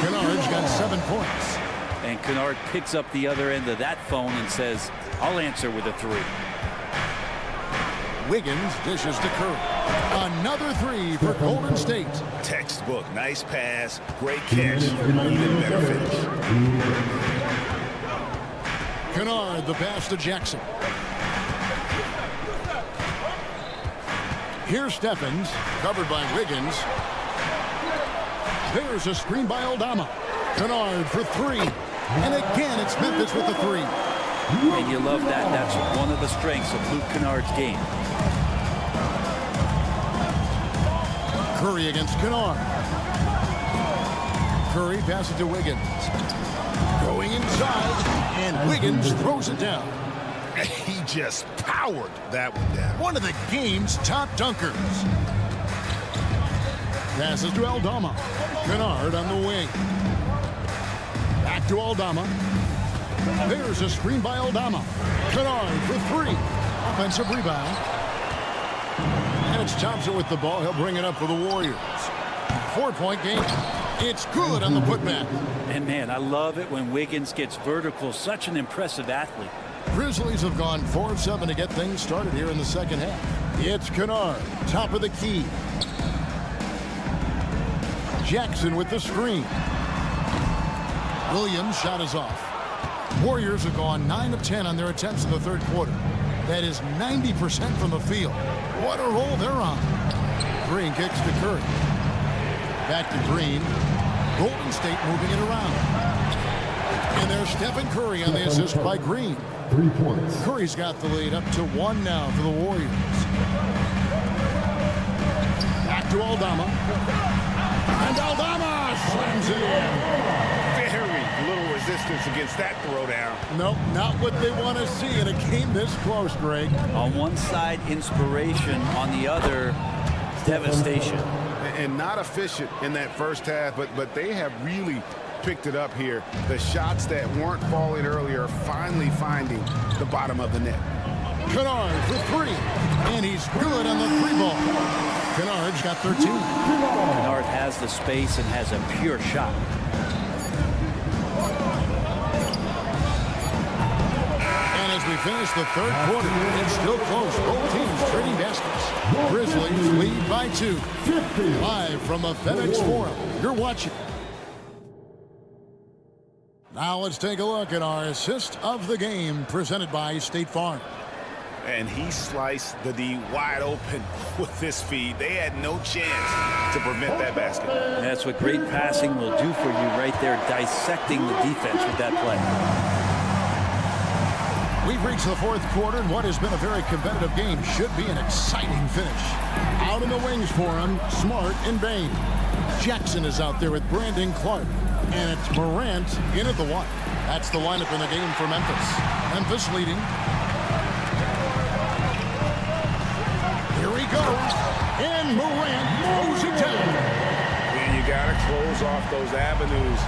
F: Kennard's got 7 points.
H: And Kennard picks up the other end of that phone and says, I'll answer with a 3.
F: Wiggins dishes to Curry. Another 3 for Golden State.
G: Textbook, nice pass, great catch, even better finish.
F: Kennard, the pass to Jackson. Here's Stephens, covered by Wiggins. There's a screen by Aldama. Kennard for 3. And again, it's Memphis with the 3.
H: And you love that. That's one of the strengths of Luke Kennard's game.
F: Curry against Kennard. Curry passes to Wiggins. Going inside, and Wiggins throws it down.
G: He just powered that one down.
F: One of the game's top dunkers. Passes to Aldama. Kennard on the wing. Back to Aldama. There's a screen by Aldama. Kennard for 3. Offensive rebound. And it's Thompson with the ball. He'll bring it up for the Warriors. 4-point game. It's good on the putback.
H: And man, I love it when Wiggins gets vertical. Such an impressive athlete.
F: Grizzlies have gone 4 of 7 to get things started here in the second half. It's Kennard, top of the key. Jackson with the screen. Williams' shot is off. Warriors have gone 9 of 10 on their attempts in the third quarter. That is 90% from the field. What a roll they're on. Green kicks to Curry. Back to Green. Golden State moving it around. And there's Stephen Curry on the assist by Green.
E: 3 points.
F: Curry's got the lead up to 1 now for the Warriors. Back to Aldama. And Aldama slams it in.
G: Very little resistance against that throwdown.
F: Nope, not what they want to see in a game this close, Greg.
H: On one side, inspiration. On the other, devastation.
G: And not efficient in that first half, but they have really picked it up here. The shots that weren't falling earlier are finally finding the bottom of the net.
F: Kennard for 3. And he's good on the 3 ball. Kennard's got 13.
H: Kennard has the space and has a pure shot.
F: And as we finish the third quarter, it's still close. Both teams trading baskets. Grizzlies lead by 2. Live from the FedEx Forum. You're watching. Now let's take a look at our assist of the game presented by State Farm.
G: And he sliced the D wide open with this feed. They had no chance to prevent that basket.
H: And that's what great passing will do for you right there, dissecting the defense with that play.
F: We've reached the fourth quarter, and what has been a very competitive game should be an exciting finish. Out in the wings for him, Smart and Bain. Jackson is out there with Brandon Clark. And it's Morant in at the 1. That's the lineup in the game for Memphis. Memphis leading. Here he goes. And Morant throws it down.
G: And you got to close off those avenues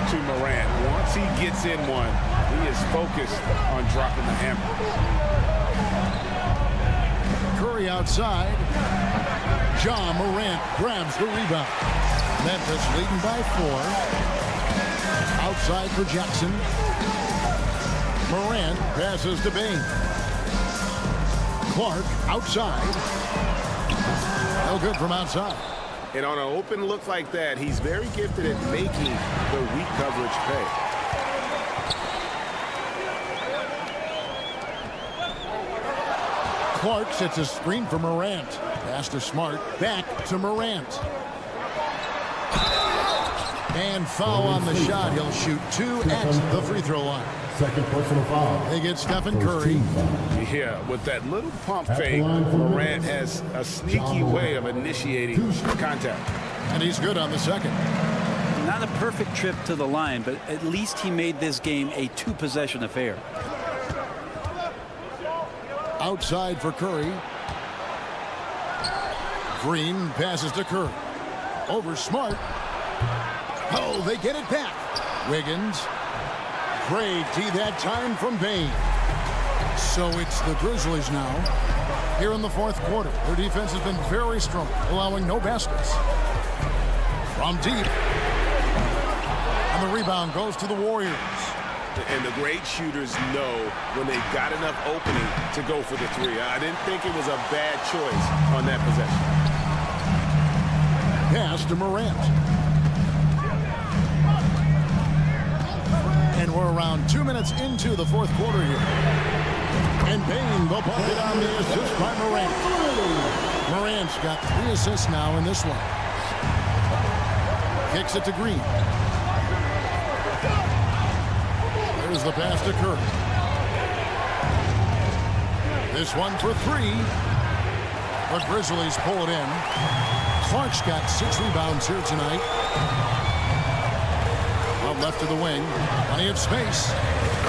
G: to Morant. Once he gets in one, he is focused on dropping the hammer.
F: Curry outside. John Morant grabs the rebound. Memphis leading by 4. Outside for Jackson. Morant passes to Bain. Clark outside. No good from outside.
G: And on an open look like that, he's very gifted at making the weak coverage pay.
F: Clark sets a screen for Morant. Pass to Smart. Back to Morant. And foul on the shot. He'll shoot 2 at the free throw line.
E: Second personal foul.
F: They get Stephen Curry.
G: Yeah, with that little pump fake, Morant has a sneaky way of initiating contact.
F: And he's good on the second.
H: Not a perfect trip to the line, but at least he made this game a 2-possession affair.
F: Outside for Curry. Green passes to Curry. Over Smart. Oh, they get it back. Wiggins. Great D that time from Bain. So it's the Grizzlies now. Here in the fourth quarter, their defense has been very strong, allowing no baskets. From deep. And the rebound goes to the Warriors.
G: And the great shooters know when they've got enough opening to go for the three. I didn't think it was a bad choice on that possession.
F: Pass to Morant. And we're around 2 minutes into the fourth quarter here. And Bain will bucket on the assist by Morant. Morant's got 3 assists now in this one. Kicks it to Green. There's the pass to Curry. This one for 3. The Grizzlies pull it in. Clark's got 6 rebounds here tonight. Out left of the wing. Plenty of space.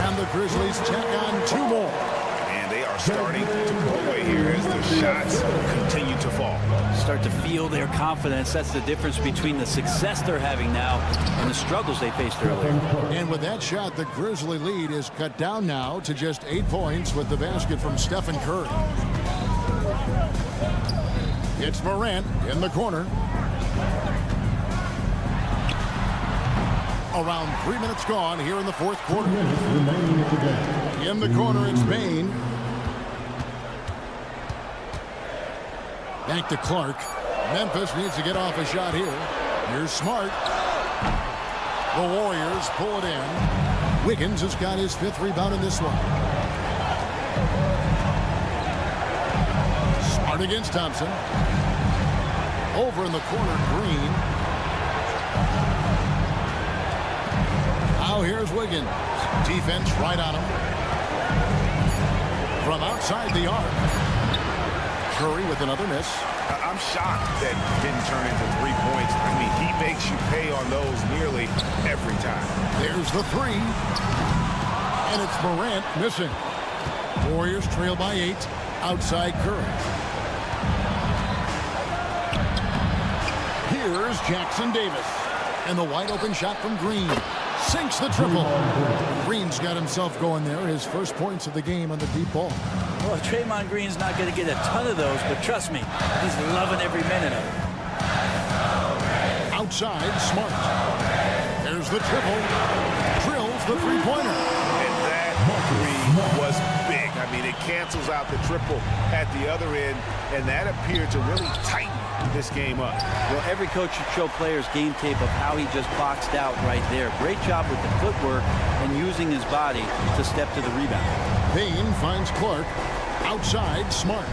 F: And the Grizzlies tack on 2 more.
G: And they are starting to pull away here as the shots continue to fall.
H: Start to feel their confidence. That's the difference between the success they're having now and the struggles they faced earlier.
F: And with that shot, the Grizzly lead is cut down now to just 8 points with the basket from Stephen Curry. It's Morant in the corner. Around 3 minutes gone here in the fourth quarter. In the corner, it's Bain. Back to Clark. Memphis needs to get off a shot here. Here's Smart. The Warriors pull it in. Wiggins has got his 5th rebound in this one. Smart against Thompson. Over in the corner, Green. Now here's Wiggins. Defense right on him. From outside the arc. Curry with another miss.
G: I'm shocked that didn't turn into 3 points. I mean, he makes you pay on those nearly every time.
F: There's the 3. And it's Morant missing. Warriors trail by 8. Outside Curry. Here's Jackson Davis. And the wide open shot from Green. Sinks the triple. Green's got himself going there. His first points of the game on the deep ball.
H: Well, Draymond Green's not going to get a ton of those, but trust me, he's loving every minute of it.
F: Outside, Smart. There's the triple. Drills the three-pointer.
G: And that three was big. I mean, it cancels out the triple at the other end, and that appeared to really tighten this game up.
H: Well, every coach should show players game tape of how he just boxed out right there. Great job with the footwork and using his body to step to the rebound.
F: Bain finds Clark. Outside, Smart.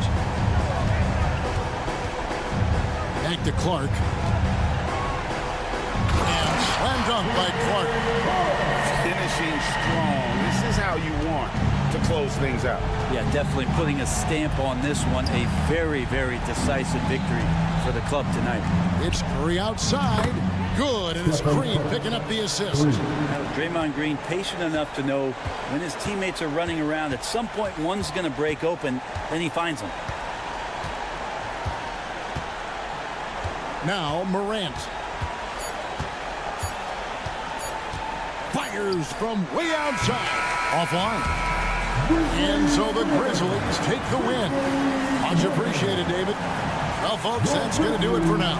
F: Back to Clark. And slam dunk by Clark.
G: Finishing strong. This is how you want to close things out.
H: Yeah, definitely putting a stamp on this one. A very, very decisive victory for the club tonight.
F: It's Curry outside. Good, and it's Green picking up the assist.
H: Draymond Green patient enough to know when his teammates are running around, at some point one's going to break open, then he finds them.
F: Now Morant. Fires from way outside. Offline. And so the Grizzlies take the win. Much appreciated, David. Well, folks, that's going to do it for now.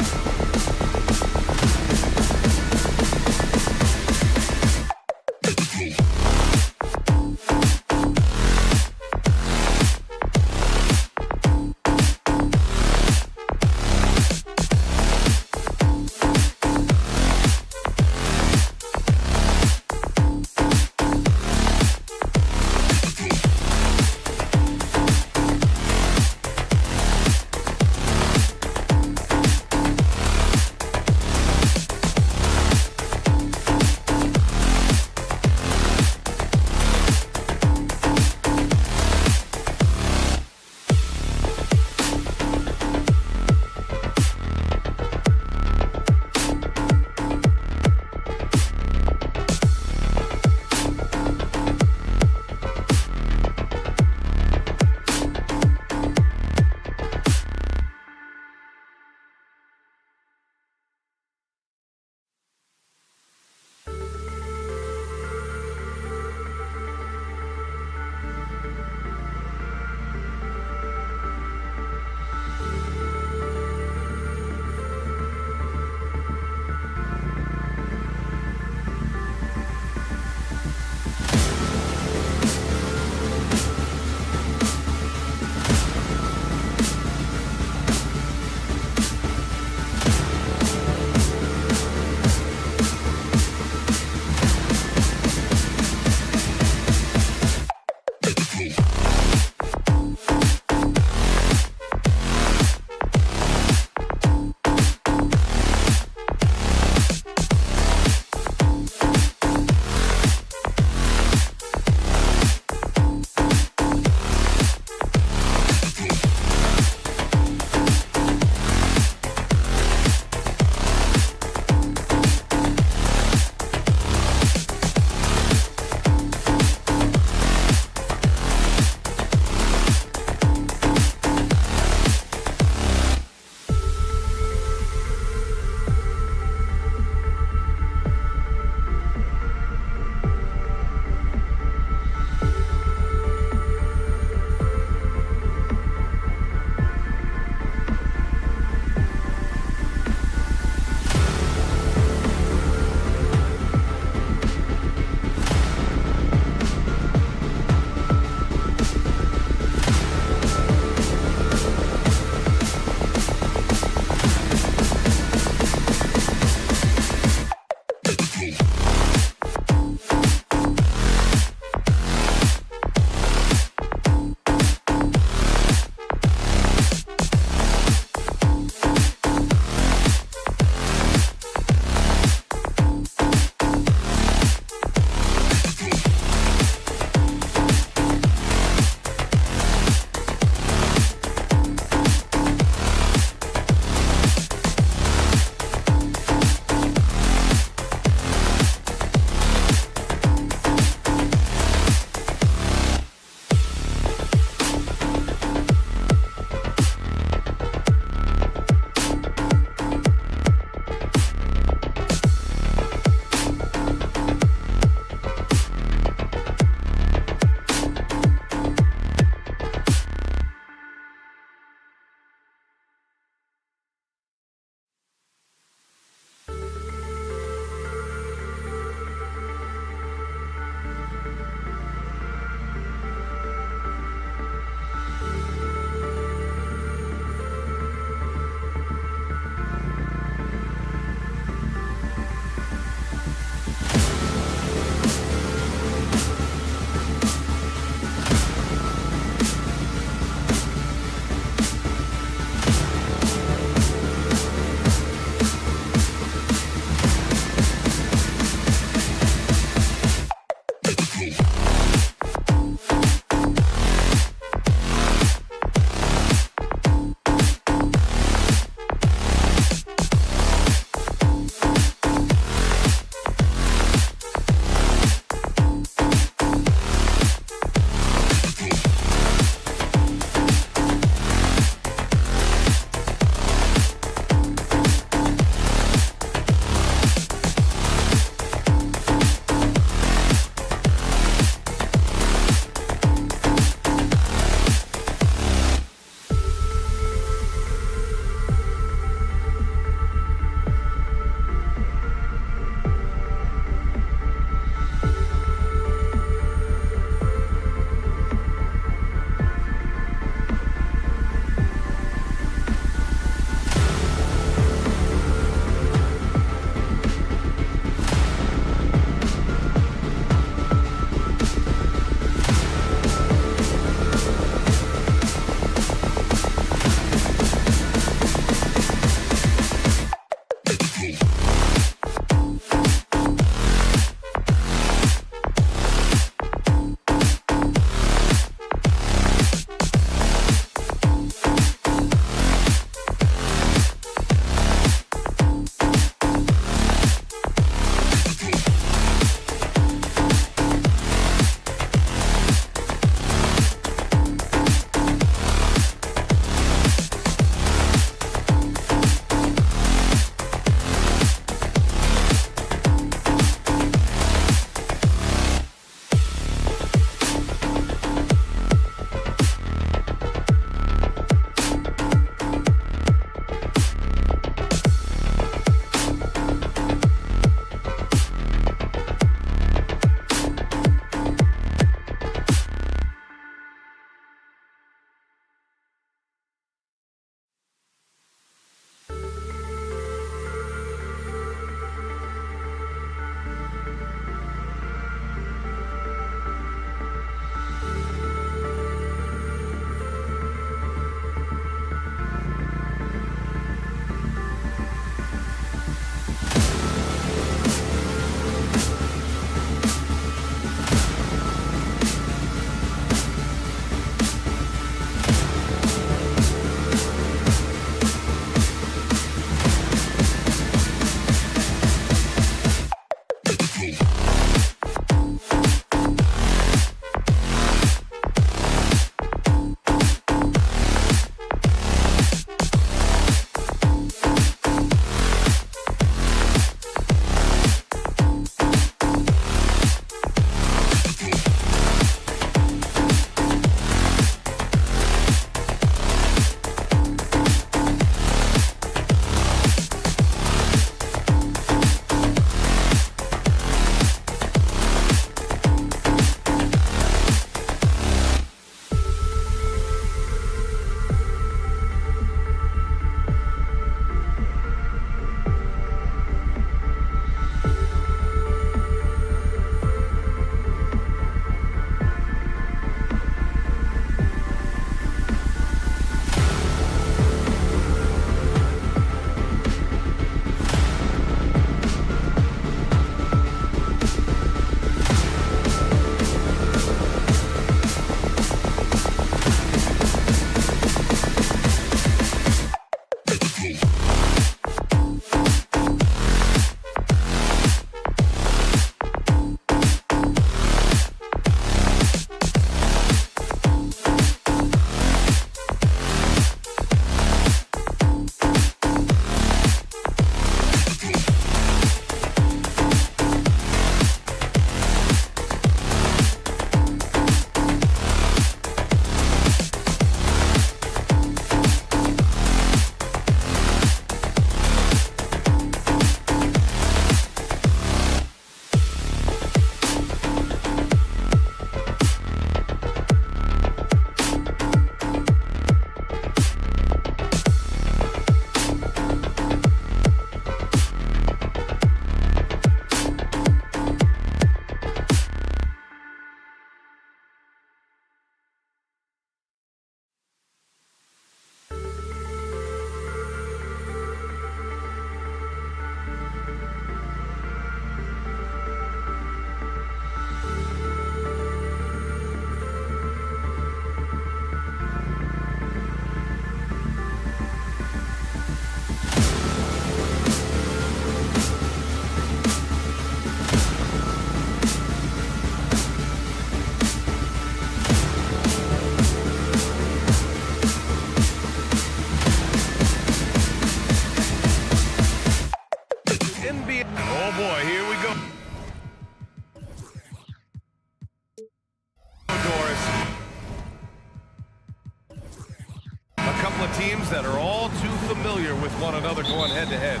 A: teams that are all too familiar with one another going head-to-head.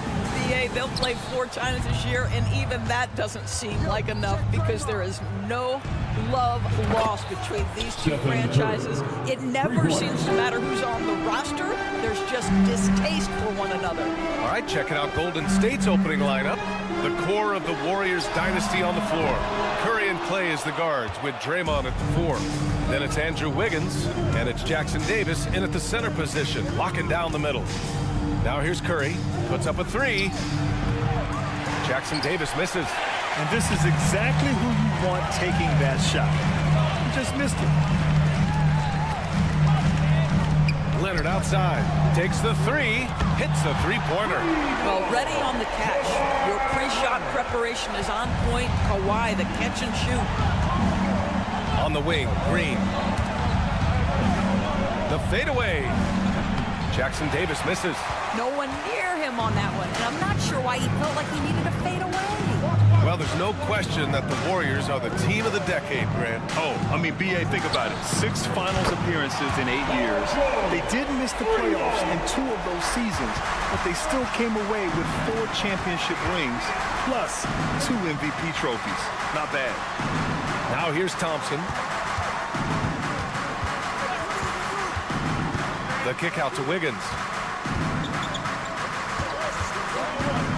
J: They'll play 4 times this year, and even that doesn't seem like enough because there is no love lost between these two franchises. It never seems to matter who's on the roster. There's just distaste for one another.
A: All right, checking out Golden State's opening lineup. The core of the Warriors dynasty on the floor. Curry and Clay as the guards with Draymond at the 4. Then it's Andrew Wiggins, and it's Jackson Davis in at the center position, locking down the middle. Now here's Curry, puts up a 3. Jackson Davis misses.
C: And this is exactly who you want taking that shot. He just missed it.
A: Leonard outside, takes the 3, hits the 3-pointer.
J: Well, ready on the catch. Your pre-shot preparation is on point. Kawhi, the catch and shoot.
A: On the wing, Green. The fadeaway. Jackson Davis misses.
J: No one near him on that one, and I'm not sure why he felt like he needed a fadeaway.
A: Well, there's no question that the Warriors are the team of the decade, Grant.
C: Oh, I mean, B.A., think about it. 6 finals appearances in 8 years. They did miss the playoffs in 2 of those seasons, but they still came away with 4 championship rings, plus 2 MVP trophies. Not bad.
A: Now here's Thompson. The kick out to Wiggins.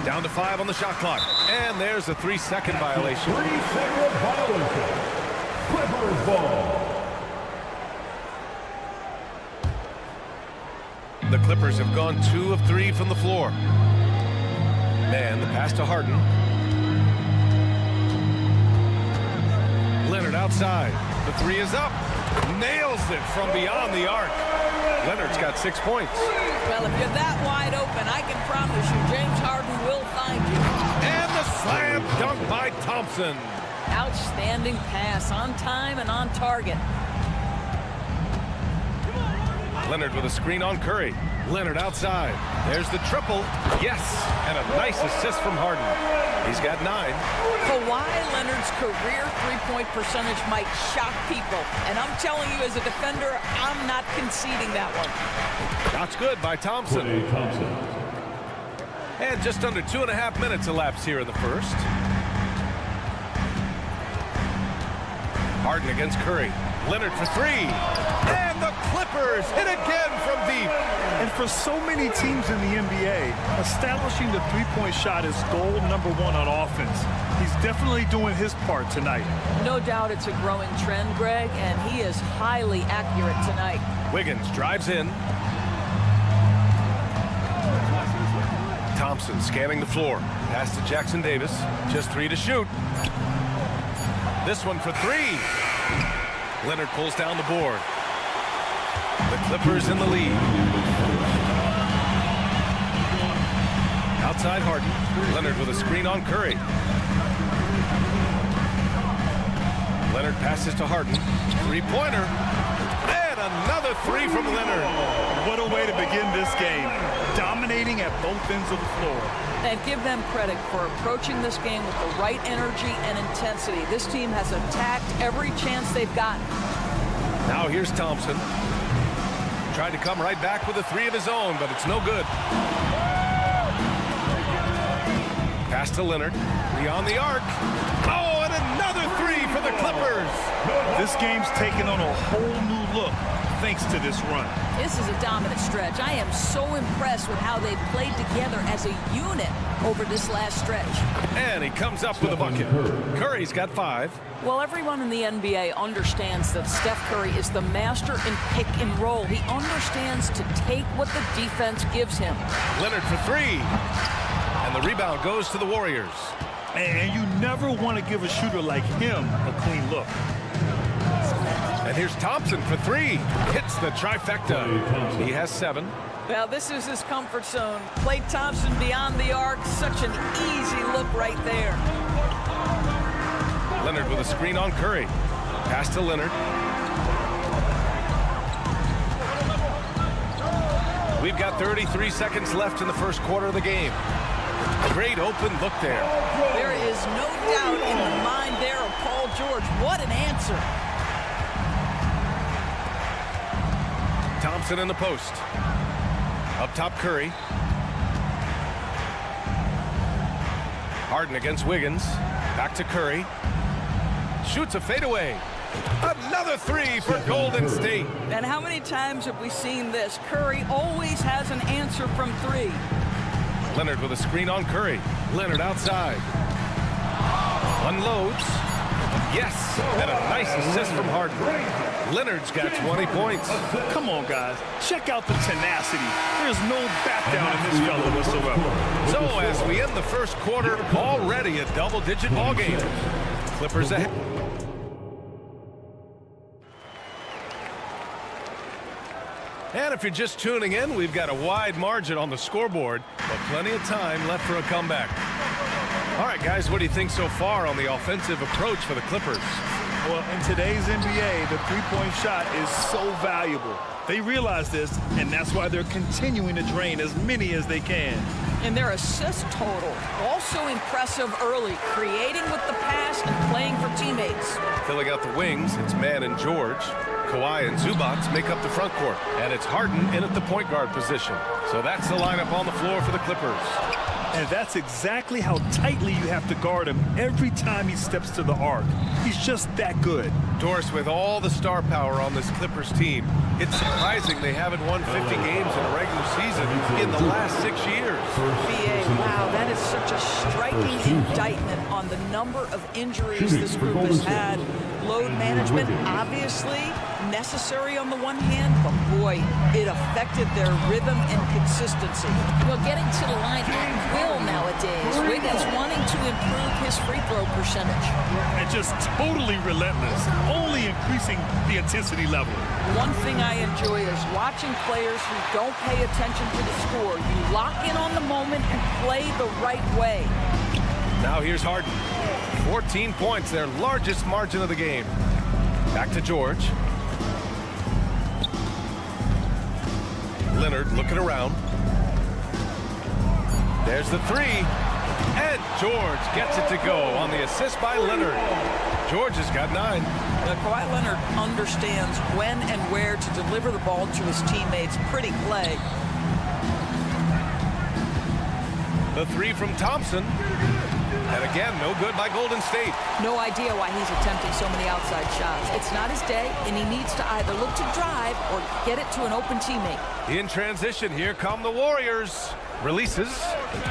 A: Down to 5 on the shot clock. And there's a 3-second violation.
E: 3-second violation. Clippers ball.
A: The Clippers have gone 2 of 3 from the floor. Man, the pass to Harden. Leonard outside. The 3 is up. Nails it from beyond the arc. Leonard's got 6 points.
J: Well, if you're that wide open, I can promise you James Harden will find you.
A: And the slam dunk by Thompson.
J: Outstanding pass, on time and on target.
A: Leonard with a screen on Curry. Leonard outside. There's the triple. Yes, and a nice assist from Harden. He's got 9.
J: Kawhi Leonard's career three-point percentage might shock people. And I'm telling you, as a defender, I'm not conceding that one.
A: Shot's good by Thompson. And just under 2.5 minutes elapsed here in the first. Harden against Curry. Leonard for 3. And the Clippers hit again from deep.
C: And for so many teams in the NBA, establishing the three-point shot is goal number 1 on offense. He's definitely doing his part tonight.
J: No doubt it's a growing trend, Greg, and he is highly accurate tonight.
A: Wiggins drives in. Thompson scanning the floor. Pass to Jackson Davis. Just 3 to shoot. This one for 3. Leonard pulls down the board. The Clippers in the lead. Outside Harden. Leonard with a screen on Curry. Leonard passes to Harden. 3-pointer. And another 3 from Leonard.
C: What a way to begin this game. Dominating at both ends of the floor.
J: And give them credit for approaching this game with the right energy and intensity. This team has attacked every chance they've gotten.
A: Now here's Thompson. Tried to come right back with a 3 of his own, but it's no good. Pass to Leonard. Beyond the arc. Oh, and another 3 for the Clippers.
C: This game's taken on a whole new look thanks to this run.
J: This is a dominant stretch. I am so impressed with how they've played together as a unit over this last stretch.
A: And he comes up with a bucket. Curry's got 5.
J: Well, everyone in the NBA understands that Steph Curry is the master in pick and roll. He understands to take what the defense gives him.
A: Leonard for 3. And the rebound goes to the Warriors.
C: And you never want to give a shooter like him a clean look.
A: And here's Thompson for 3. Hits the trifecta. He has 7.
J: Well, this is his comfort zone. Klay Thompson beyond the arc. Such an easy look right there.
A: Leonard with a screen on Curry. Pass to Leonard. We've got 33 seconds left in the first quarter of the game. Great open look there.
J: There is no doubt in the mind there of Paul George. What an answer.
A: Thompson in the post. Up top, Curry. Harden against Wiggins. Back to Curry. Shoots a fadeaway. Another three for Golden State.
J: And how many times have we seen this? Curry always has an answer from three.
A: Leonard with a screen on Curry. Leonard outside. Unloads. Yes, and a nice assist from Harden. Leonard's got 20 points.
C: Come on, guys. Check out the tenacity. There's no back down in this fella whatsoever.
A: So as we end the first quarter, already a double-digit ball game. Clippers ahead. And if you're just tuning in, we've got a wide margin on the scoreboard, but plenty of time left for a comeback. All right, guys, what do you think so far on the offensive approach for the Clippers?
C: Well, in today's NBA, the three-point shot is so valuable. They realize this, and that's why they're continuing to drain as many as they can.
J: And their assist total, also impressive early, creating with the pass and playing for teammates.
A: Filling out the wings, it's Mann and George. Kawhi and Zubac make up the front court. And it's Harden in at the point guard position. So that's the lineup on the floor for the Clippers.
C: And that's exactly how tightly you have to guard him every time he steps to the arc. He's just that good.
A: Doris, with all the star power on this Clippers team, it's surprising they haven't won 50 games in a regular season in the last 6 years.
J: BA, wow, that is such a striking indictment on the number of injuries this group has had. Load management, obviously necessary on the one hand, but boy, it affected their rhythm and consistency.
D: Well, getting to the line at will nowadays. Wiggins wanting to improve his free throw percentage.
C: And just totally relentless, only increasing the intensity level.
J: One thing I enjoy is watching players who don't pay attention to the score. You lock in on the moment and play the right way.
A: Now here's Harden. 14 points, their largest margin of the game. Back to George. Leonard looking around. There's the three. And George gets it to go on the assist by Leonard. George has got 9.
J: Kawhi Leonard understands when and where to deliver the ball to his teammates. Pretty play.
A: The three from Thompson. And again, no good by Golden State.
J: No idea why he's attempting so many outside shots. It's not his day, and he needs to either look to drive or get it to an open teammate.
A: In transition, here come the Warriors. Releases.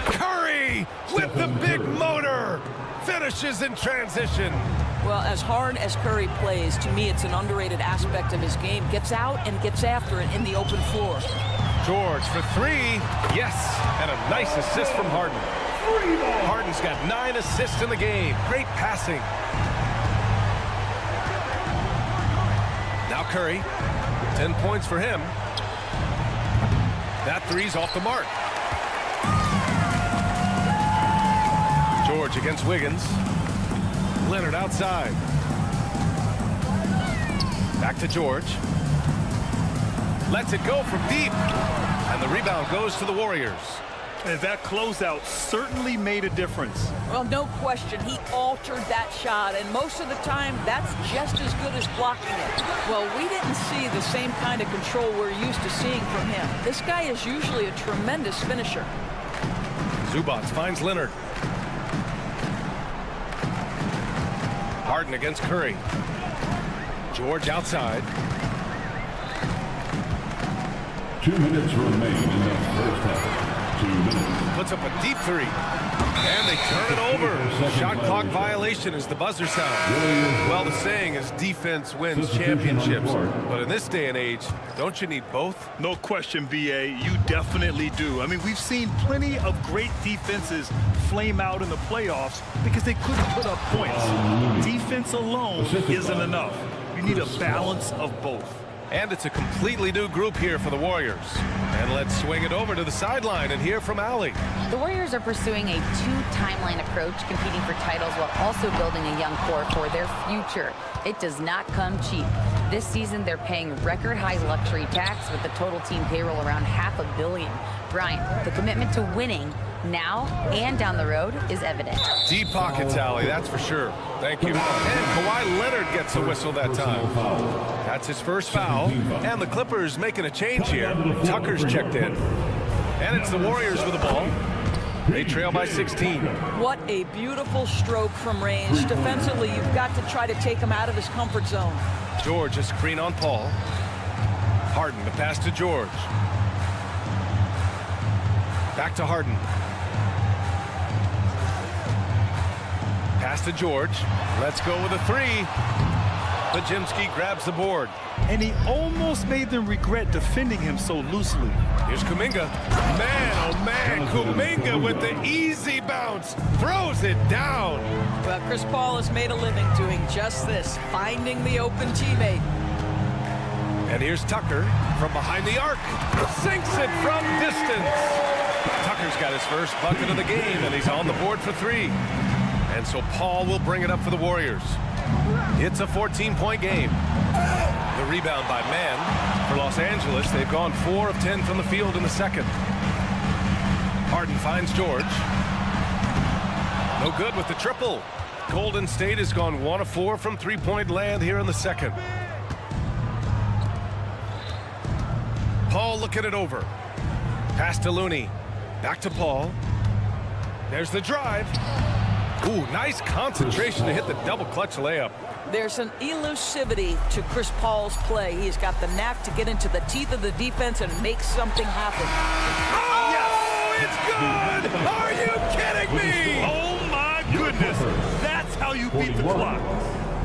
A: Curry with the big motor. Finishes in transition.
J: Well, as hard as Curry plays, to me it's an underrated aspect of his game. Gets out and gets after it in the open floor.
A: George for 3. Yes, and a nice assist from Harden. Harden's got 9 assists in the game. Great passing. Now Curry. 10 points for him. That three's off the mark. George against Wiggins. Leonard outside. Back to George. Lets it go from deep. And the rebound goes to the Warriors.
C: And that closeout certainly made a difference.
J: Well, no question, he altered that shot, and most of the time, that's just as good as blocking it. Well, we didn't see the same kind of control we're used to seeing from him. This guy is usually a tremendous finisher.
A: Zubac finds Leonard. Harden against Curry. George outside.
E: 2 minutes remain in the first half. 2 minutes.
A: Puts up a deep three. And they turn it over. Shot clock violation as the buzzer sounds. Well, the saying is defense wins championships. But in this day and age, don't you need both?
C: No question, BA. You definitely do. I mean, we've seen plenty of great defenses flame out in the playoffs because they couldn't put up points. Defense alone isn't enough. You need a balance of both.
A: And it's a completely new group here for the Warriors. And let's swing it over to the sideline and hear from Allie.
D: The Warriors are pursuing a 2-timeline approach, competing for titles while also building a young core for their future. It does not come cheap. This season, they're paying record-high luxury tax with the total team payroll around $500 million. Brian, the commitment to winning now and down the road is evident.
A: Deep pockets, Allie, that's for sure. Thank you. And Kawhi Leonard gets a whistle that time. That's his first foul. And the Clippers making a change here. Tucker's checked in. And it's the Warriors with the ball. They trail by 16.
J: What a beautiful stroke from range. Defensively, you've got to try to take him out of his comfort zone.
A: George, a screen on Paul. Harden, the pass to George. Back to Harden. Pass to George. Let's go with a three. Pajemski grabs the board.
C: And he almost made them regret defending him so loosely.
A: Here's Kuminga. Man, oh man, Kuminga with the easy bounce. Throws it down.
J: Well, Chris Paul has made a living doing just this, finding the open teammate.
A: And here's Tucker from behind the arc. Sinks it from distance. Tucker's got his first bucket of the game, and he's on the board for three. And so Paul will bring it up for the Warriors. It's a 14-point game. The rebound by Mann for Los Angeles. They've gone 4 of 10 from the field in the second. Harden finds George. No good with the triple. Golden State has gone 1 of 4 from three-point land here in the second. Paul looking it over. Pass to Looney. Back to Paul. There's the drive. Ooh, nice concentration to hit the double clutch layup.
J: There's an elusivity to Chris Paul's play. He's got the knack to get into the teeth of the defense and make something happen.
A: Oh, it's good! Are you kidding me?
C: Oh, my goodness. That's how you beat the clock.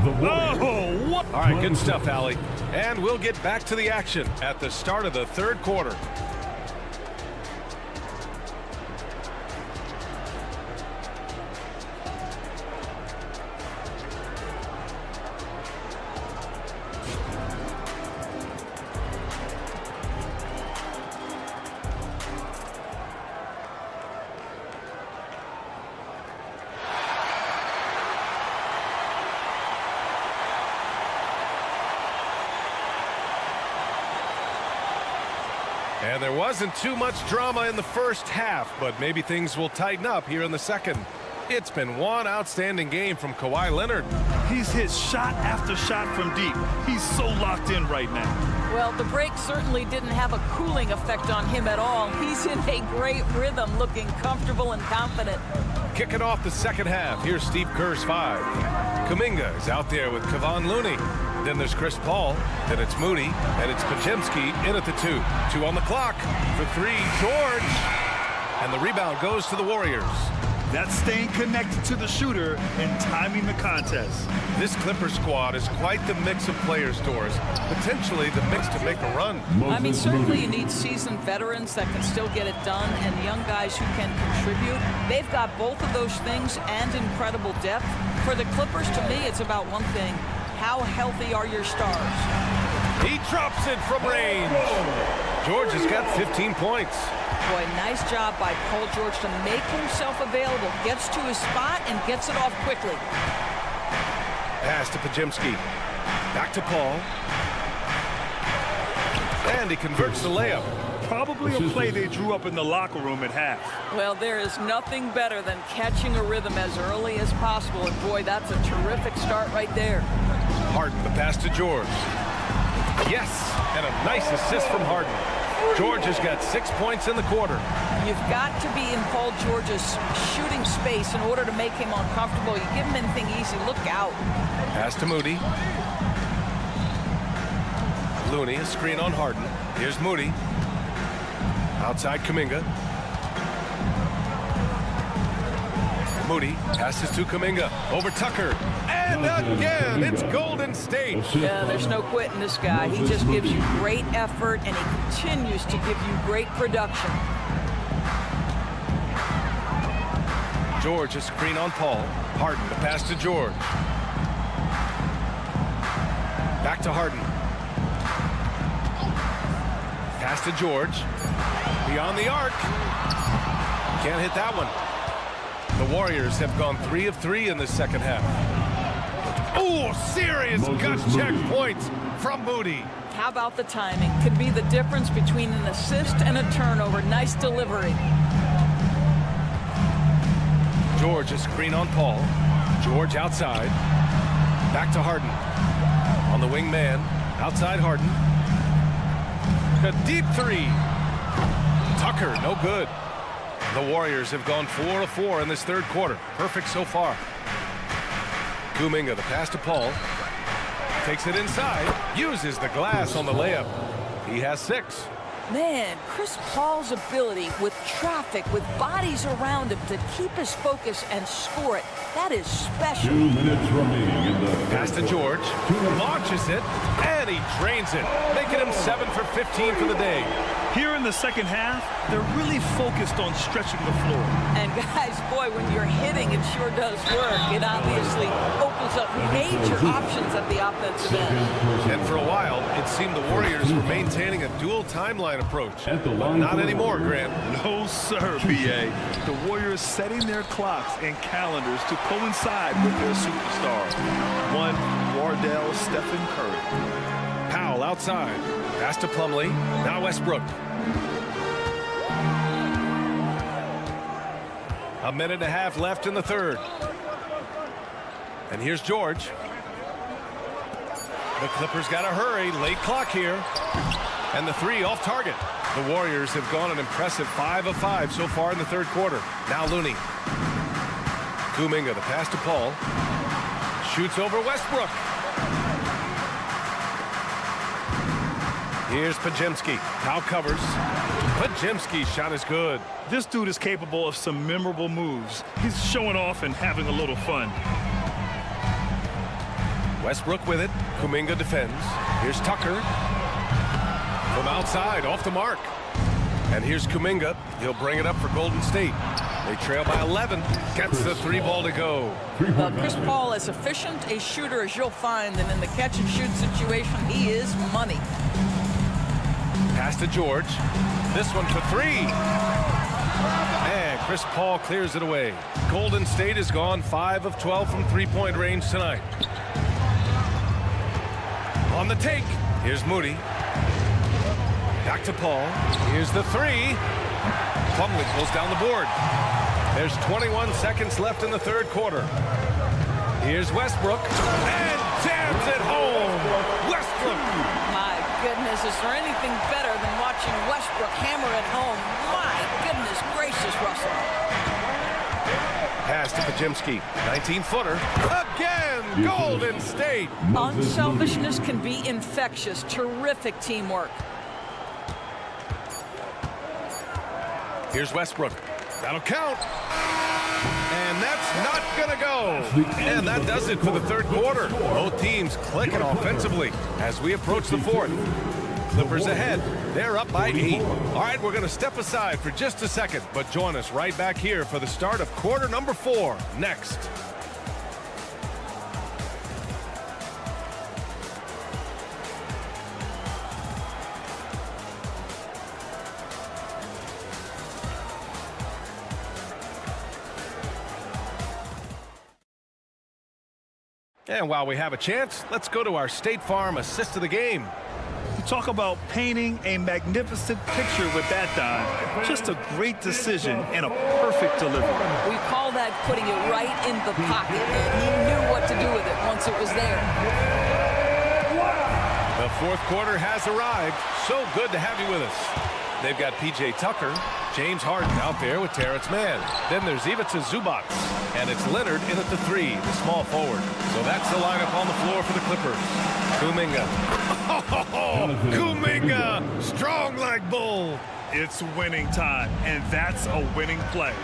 C: Oh, what?
A: All right, good stuff, Allie. And we'll get back to the action at the start of the third quarter. And there wasn't too much drama in the first half, but maybe things will tighten up here in the second. It's been one outstanding game from Kawhi Leonard.
C: He's hit shot after shot from deep. He's so locked in right now.
J: Well, the break certainly didn't have a cooling effect on him at all. He's in a great rhythm, looking comfortable and confident.
A: Kicking off the second half, here's Steve Kerr's 5. Kuminga is out there with Kevon Looney. Then there's Chris Paul, then it's Moody, and it's Pajemski in at the 2. 2 on the clock for 3, George. And the rebound goes to the Warriors.
C: That's staying connected to the shooter and timing the contest.
A: This Clippers squad is quite the mix of players, Doris. Potentially the mix to make a run.
J: I mean, certainly you need seasoned veterans that can still get it done and young guys who can contribute. They've got both of those things and incredible depth. For the Clippers, to me, it's about one thing. How healthy are your stars?
A: He drops it from range. George has got 15 points.
J: Boy, nice job by Paul George to make himself available. Gets to his spot and gets it off quickly.
A: Pass to Pajemski. Back to Paul. And he converts the layup.
C: Probably a play they drew up in the locker room at half.
J: Well, there is nothing better than catching a rhythm as early as possible. And boy, that's a terrific start right there.
A: Harden, the pass to George. Yes, and a nice assist from Harden. George has got 6 points in the quarter.
J: You've got to be in Paul George's shooting space in order to make him uncomfortable. You give him anything easy, look out.
A: Pass to Moody. Looney, a screen on Harden. Here's Moody. Outside Kuminga. Moody passes to Kuminga. Over Tucker. And again, it's Golden State.
J: Yeah, there's no quitting this guy. He just gives you great effort, and he continues to give you great production.
A: George, a screen on Paul. Harden, the pass to George. Back to Harden. Pass to George. Beyond the arc. Can't hit that one. The Warriors have gone 3 of 3 in the second half. Oh, serious gut check points from Moody.
J: How about the timing? Could be the difference between an assist and a turnover. Nice delivery.
A: George, a screen on Paul. George outside. Back to Harden. On the wing man. Outside Harden. A deep 3. Tucker, no good. The Warriors have gone 4 of 4 in this third quarter. Perfect so far. Kuminga, the pass to Paul. Takes it inside. Uses the glass on the layup. He has 6.
J: Man, Chris Paul's ability with traffic, with bodies around him to keep his focus and score it, that is special.
E: 2 minutes remaining in the
A: Pass to George. Launches it, and he drains it, making him 7 for 15 for the day.
C: Here in the second half, they're really focused on stretching the floor.
J: And guys, boy, when you're hitting, it sure does work. It obviously opens up major options at the offensive end.
A: And for a while, it seemed the Warriors were maintaining a dual timeline approach. But not anymore, Grant.
C: No, sir, B.A. The Warriors setting their clocks and calendars to coincide with their superstar. One, Wardell Stephen Curry.
A: Powell outside. Pass to Plumlee. Now Westbrook. A minute and a half left in the third. And here's George. The Clippers got to hurry. Late clock here. And the 3 off target. The Warriors have gone an impressive 5 of 5 so far in the third quarter. Now Looney. Kuminga, the pass to Paul. Shoots over Westbrook. Here's Podziemski. Powell covers. Podziemski's shot is good.
C: This dude is capable of some memorable moves. He's showing off and having a little fun.
A: Westbrook with it. Kuminga defends. Here's Tucker. From outside, off the mark. And here's Kuminga. He'll bring it up for Golden State. They trail by 11. Gets the 3 ball to go.
J: Chris Paul, as efficient a shooter as you'll find, and in the catch-and-shoot situation, he is money.
A: Pass to George. This one for 3. And Chris Paul clears it away. Golden State has gone 5 of 12 from three-point range tonight. On the take. Here's Moody. Back to Paul. Here's the 3. Plumlee pulls down the board. There's 21 seconds left in the third quarter. Here's Westbrook. And jams it home. Westbrook.
J: My goodness, is there anything better than watching Westbrook hammer it home? My goodness gracious, Russell.
A: Pass to Podziemski. 19-footer. Again, Golden State.
J: Unselfishness can be infectious. Terrific teamwork.
A: Here's Westbrook. That'll count. And that's not going to go. And that does it for the third quarter. Both teams clicking offensively as we approach the fourth. Clippers ahead. They're up by 8. All right, we're going to step aside for just a second, but join us right back here for the start of quarter number 4 next. And while we have a chance, let's go to our State Farm assist of the game.
C: You talk about painting a magnificent picture with that dime. Just a great decision and a perfect delivery.
J: We call that putting it right in the pocket. He knew what to do with it once it was there.
A: The fourth quarter has arrived. So good to have you with us. They've got P.J. Tucker, James Harden out there with Terrence Mann. Then there's Ivica Zubac, and it's Leonard in at the 3, the small forward. So that's the lineup on the floor for the Clippers. Kuminga. Oh, Kuminga, strong like bull.
C: It's winning time, and that's a winning play.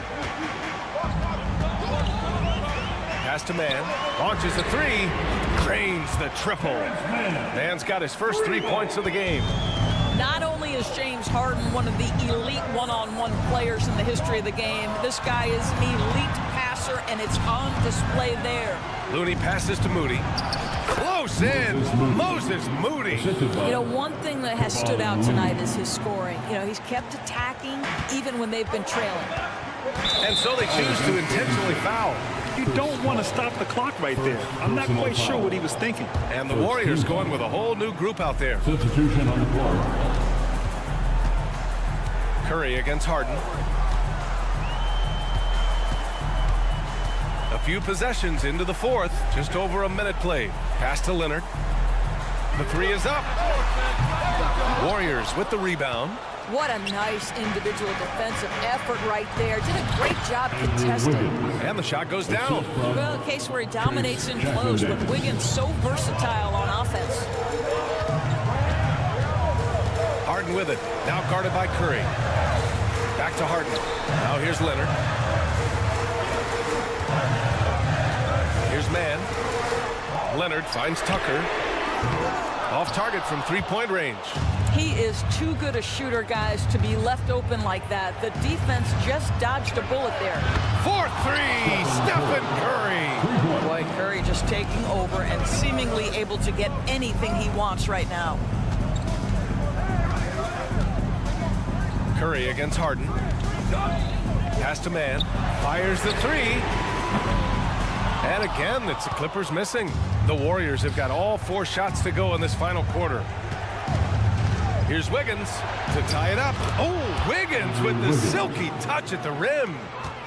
A: Pass to Mann, launches a 3, drains the triple. Mann's got his first 3 points of the game.
J: Not only is James Harden one of the elite one-on-one players in the history of the game, this guy is an elite passer, and it's on display there.
A: Looney passes to Moody. Close in. Moses Moody.
J: You know, one thing that has stood out tonight is his scoring. You know, he's kept attacking even when they've been trailing.
A: And so they choose to intentionally foul.
C: You don't want to stop the clock right there. I'm not quite sure what he was thinking.
A: And the Warriors going with a whole new group out there.
E: Substitution on the floor.
A: Curry against Harden. A few possessions into the fourth. Just over a minute played. Pass to Leonard. The three is up. Warriors with the rebound.
J: What a nice individual defensive effort right there. Did a great job contesting.
A: And the shot goes down.
J: Well, a case where he dominates in close, but Wiggins so versatile on offense.
A: Harden with it. Now guarded by Curry. Back to Harden. Now here's Leonard. Here's Mann. Leonard finds Tucker. Off target from three-point range.
J: He is too good a shooter, guys, to be left open like that. The defense just dodged a bullet there.
A: 4-3, Stephen Curry.
J: Boy, Curry just taking over and seemingly able to get anything he wants right now.
A: Curry against Harden. Pass to Mann. Fires the three. And again, it's the Clippers missing. The Warriors have got all 4 shots to go in this final quarter. Here's Wiggins to tie it up. Oh, Wiggins with the silky touch at the rim.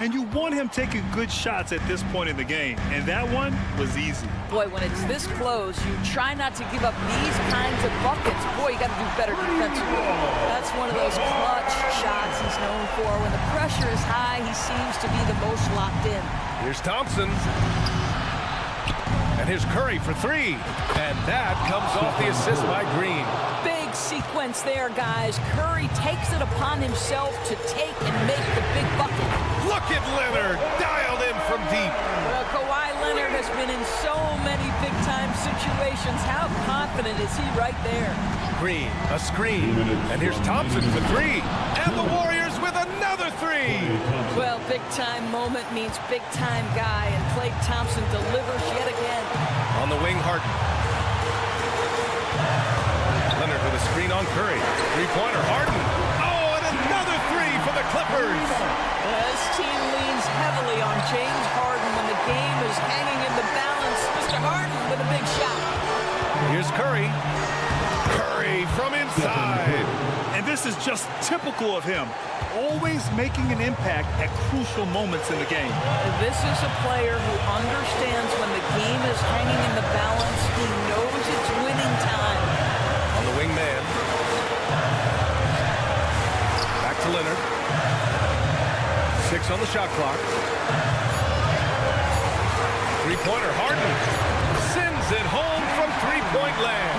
C: And you want him taking good shots at this point in the game. And that one was easy.
J: Boy, when it's this close, you try not to give up these kinds of buckets. Boy, you got to do better defensively. That's one of those clutch shots he's known for. When the pressure is high, he seems to be the most locked in.
A: Here's Thompson. And here's Curry for 3. And that comes off the assist by Green.
J: Big sequence there, guys. Curry takes it upon himself to take and make the big bucket.
A: Look at Leonard, dialed in from deep.
J: Well, Kawhi Leonard has been in so many big-time situations. How confident is he right there?
A: Green, a screen. And here's Thompson for 3. And the Warriors with another 3.
J: Well, big-time moment means big-time guy, and Klay Thompson delivers yet again.
A: On the wing, Harden. Leonard with a screen on Curry. Three-pointer, Harden. Oh, and another 3 for the Clippers.
J: This team leans heavily on James Harden when the game is hanging in the balance. Mr. Harden with a big shot.
A: Here's Curry. Curry from inside.
C: And this is just typical of him. Always making an impact at crucial moments in the game.
J: This is a player who understands when the game is hanging in the balance. He knows it's winning time.
A: On the wing man. Back to Leonard. 6 on the shot clock. Three-pointer, Harden sends it home from three-point land.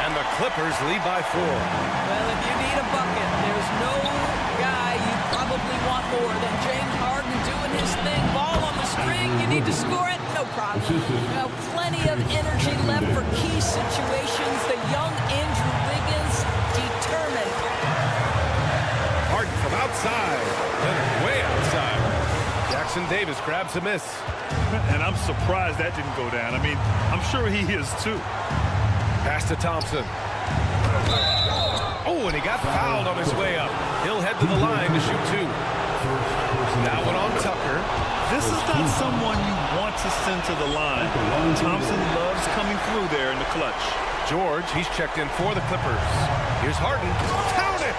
A: And the Clippers lead by 4.
J: Well, if you need a bucket, there's no guy you probably want more than James Harden doing his thing. Ball on the string, you need to score it, no problem. Well, plenty of energy left for key situations. The young Andrew Wiggins determined.
A: Harden from outside. Leonard way outside. Jackson Davis grabs a miss.
C: And I'm surprised that didn't go down. I mean, I'm sure he is too.
A: Pass to Thompson. Oh, and he got fouled on his way up. He'll head to the line to shoot 2. That one on Tucker.
C: This is not someone you want to send to the line. Thompson loves coming through there in the clutch.
A: George, he's checked in for the Clippers. Here's Harden. Count it!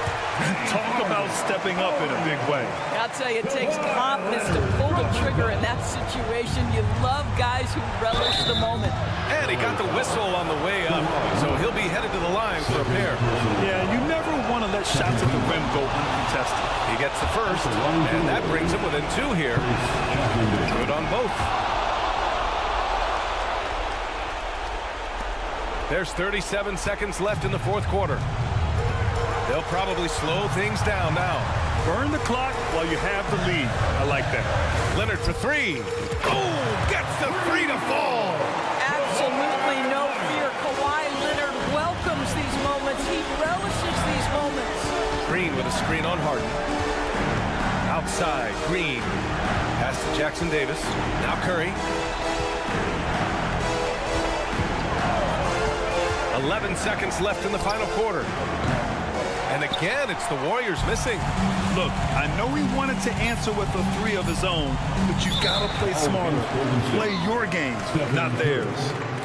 C: Talk about stepping up in a big way.
J: I'll tell you, it takes confidence to pull the trigger in that situation. You love guys who relish the moment.
A: And he got the whistle on the way up, so he'll be headed to the line for a pair.
C: Yeah, you never want to let shots at the rim go uncontested.
A: He gets the first, and that brings him within 2 here. Good on both. There's 37 seconds left in the 4th quarter. They'll probably slow things down now.
C: Burn the clock while you have the lead. I like that.
A: Leonard for 3. Oh, gets the 3 to fall.
J: Absolutely no fear. Kawhi Leonard welcomes these moments. He relishes these moments.
A: Green with a screen on Harden. Outside, Green. Pass to Jackson Davis. Now Curry. 11 seconds left in the final quarter. And again, it's the Warriors missing.
C: Look, I know he wanted to answer with a 3 of his own, but you gotta play smarter. Play your game, not theirs.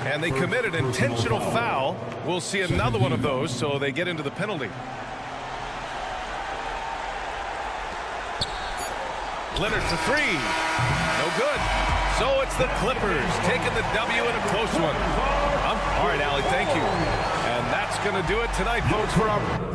A: And they committed intentional foul. We'll see another one of those, so they get into the penalty. Leonard for 3. No good. So it's the Clippers taking the W in a close one. All right, Allie, thank you. going to do it tonight, folks, for our...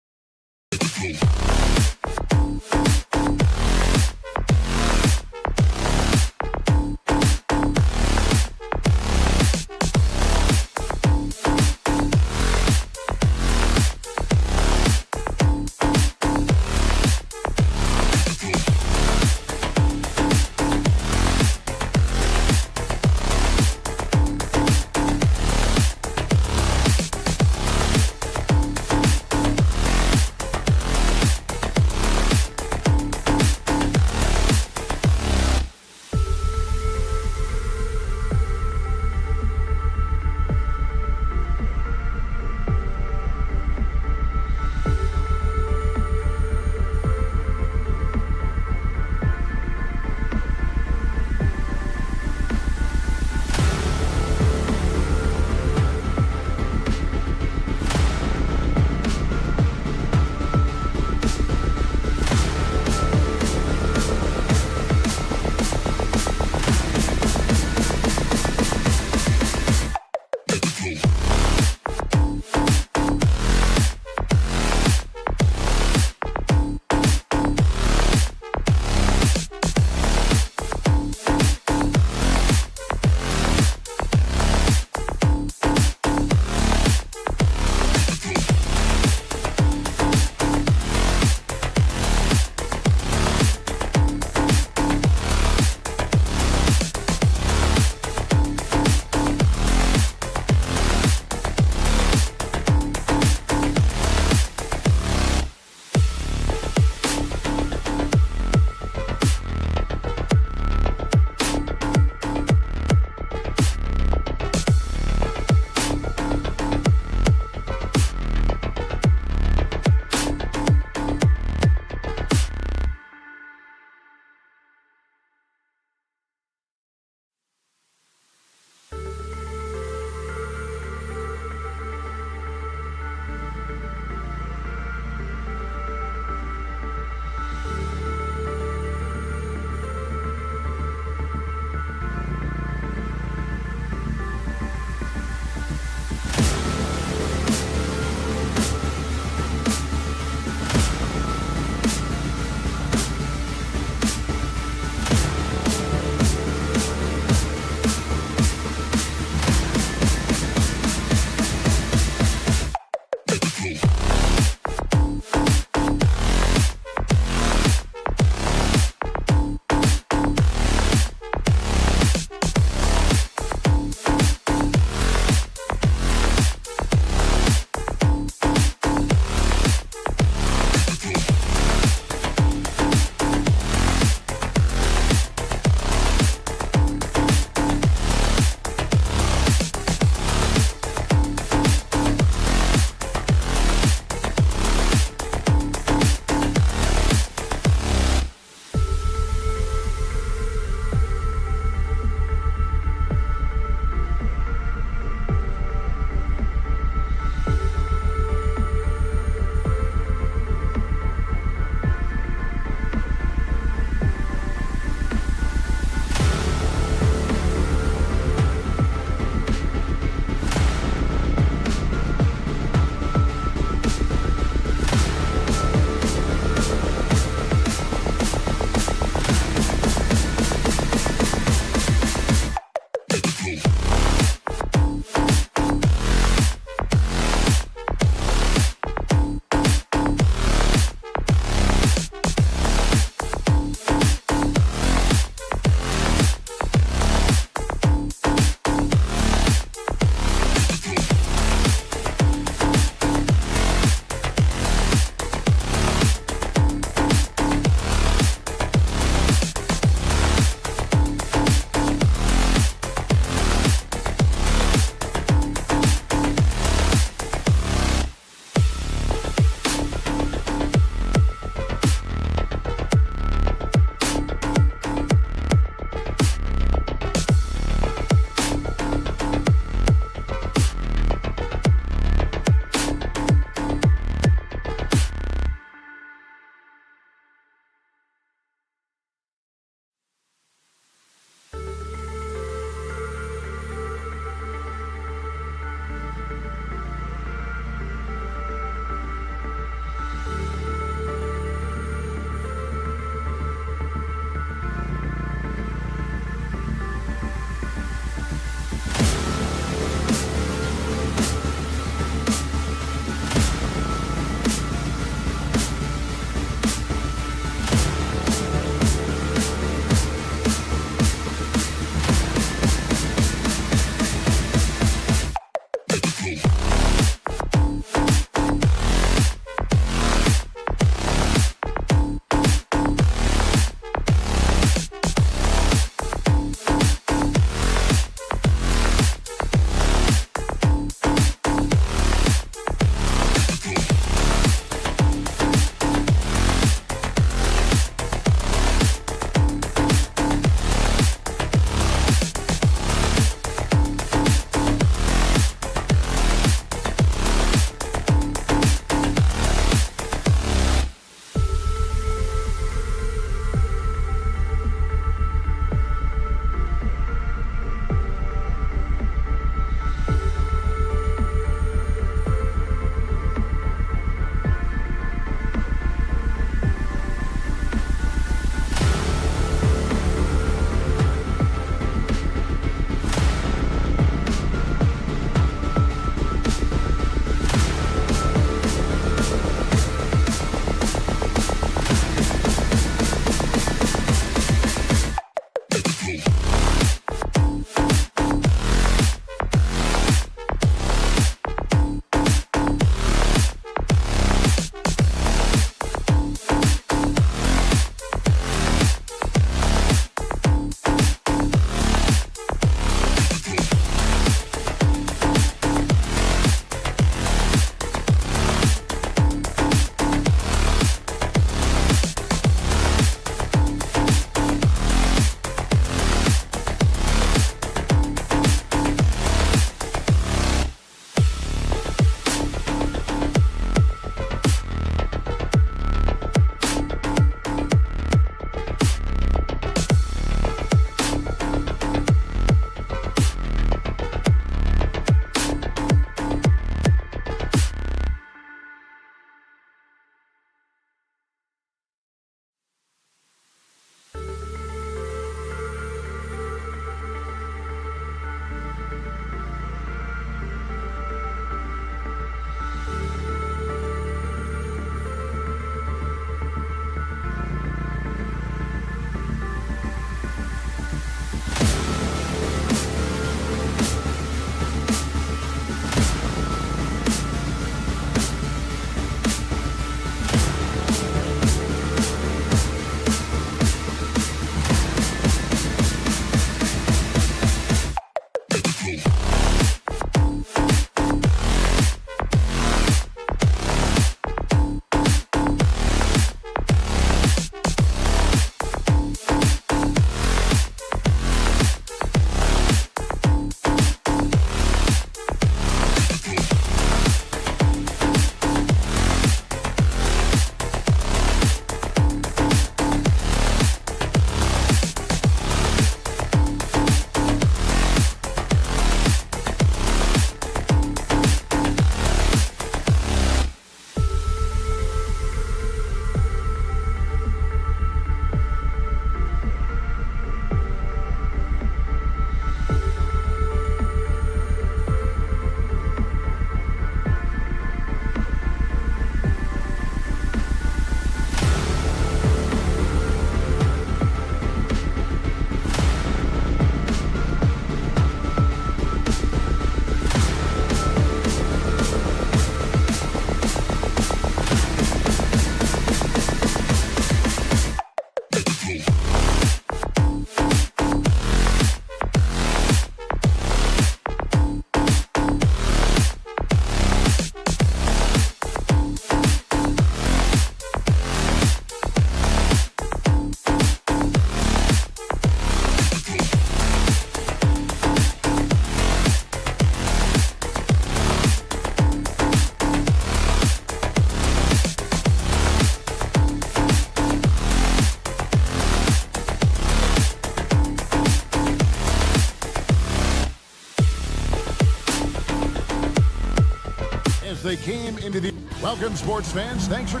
F: they came into the... Welcome, sports fans. Thanks for...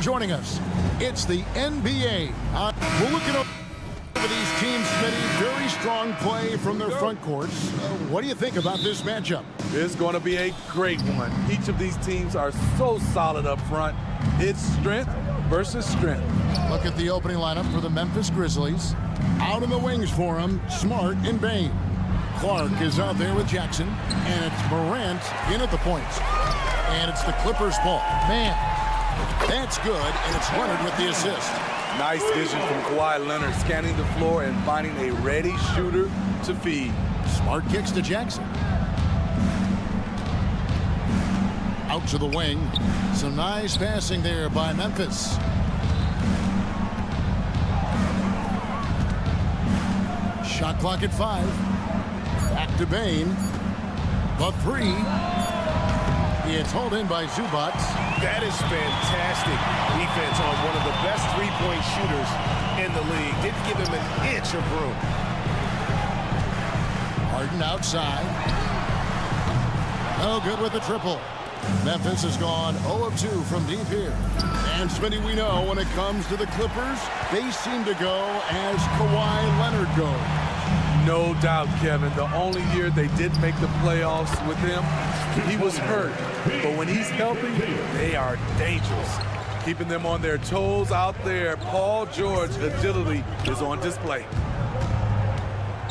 F: Joining us, it's the NBA. We're looking over these teams, Smitty. Very strong play from their front courts. What do you think about this matchup?
K: It's going to be a great one. Each of these teams are so solid up front. It's strength versus strength.
F: Look at the opening lineup for the Memphis Grizzlies. Out in the wings for them, Smart and Bain. Clark is out there with Jackson, and it's Morant in at the points. And it's the Clippers' ball. Man, that's good, and it's Leonard with the assist.
K: Nice vision from Kawhi Leonard, scanning the floor and finding a ready shooter to feed.
F: Smart kicks to Jackson. Out to the wing. Some nice passing there by Memphis. Shot clock at 5. Back to Bain. The 3. It's hauled in by Zubac.
A: That is fantastic defense on one of the best three-point shooters in the league. Didn't give him an inch of room.
F: Harden outside. No good with the triple. Memphis has gone 0 of 2 from deep here. And Smitty, we know when it comes to the Clippers, they seem to go as Kawhi Leonard goes.
K: No doubt, Kevin. The only year they didn't make the playoffs with him, he was hurt. But when he's healthy, they are dangerous. Keeping them on their toes out there. Paul George agility is on display.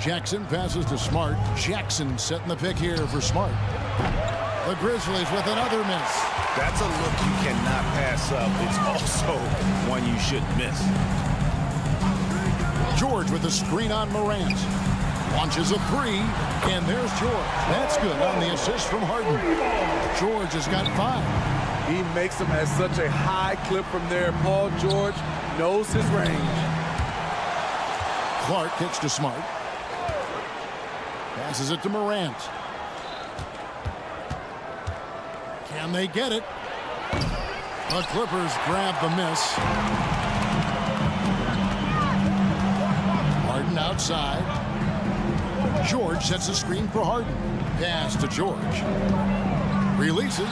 F: Jackson passes to Smart. Jackson setting the pick here for Smart. The Grizzlies with another miss.
A: That's a look you cannot pass up. It's also one you shouldn't miss.
F: George with a screen on Morant. Launches a 3, and there's George. That's good on the assist from Harden. George has got 5.
K: He makes them at such a high clip from there. Paul George knows his range.
F: Clark kicks to Smart. Passes it to Morant. Can they get it? The Clippers grab the miss. Harden outside. George sets a screen for Harden. Pass to George. Releases.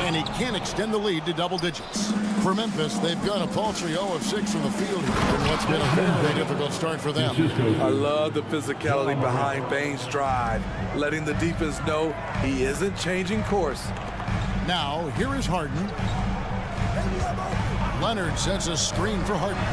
F: And he can extend the lead to double digits. For Memphis, they've got a paltry 0 of 6 from the field in what's been a very difficult start for them.
K: I love the physicality behind Bain's drive, letting the defense know he isn't changing course.
F: Now, here is Harden. Leonard sets a screen for Harden.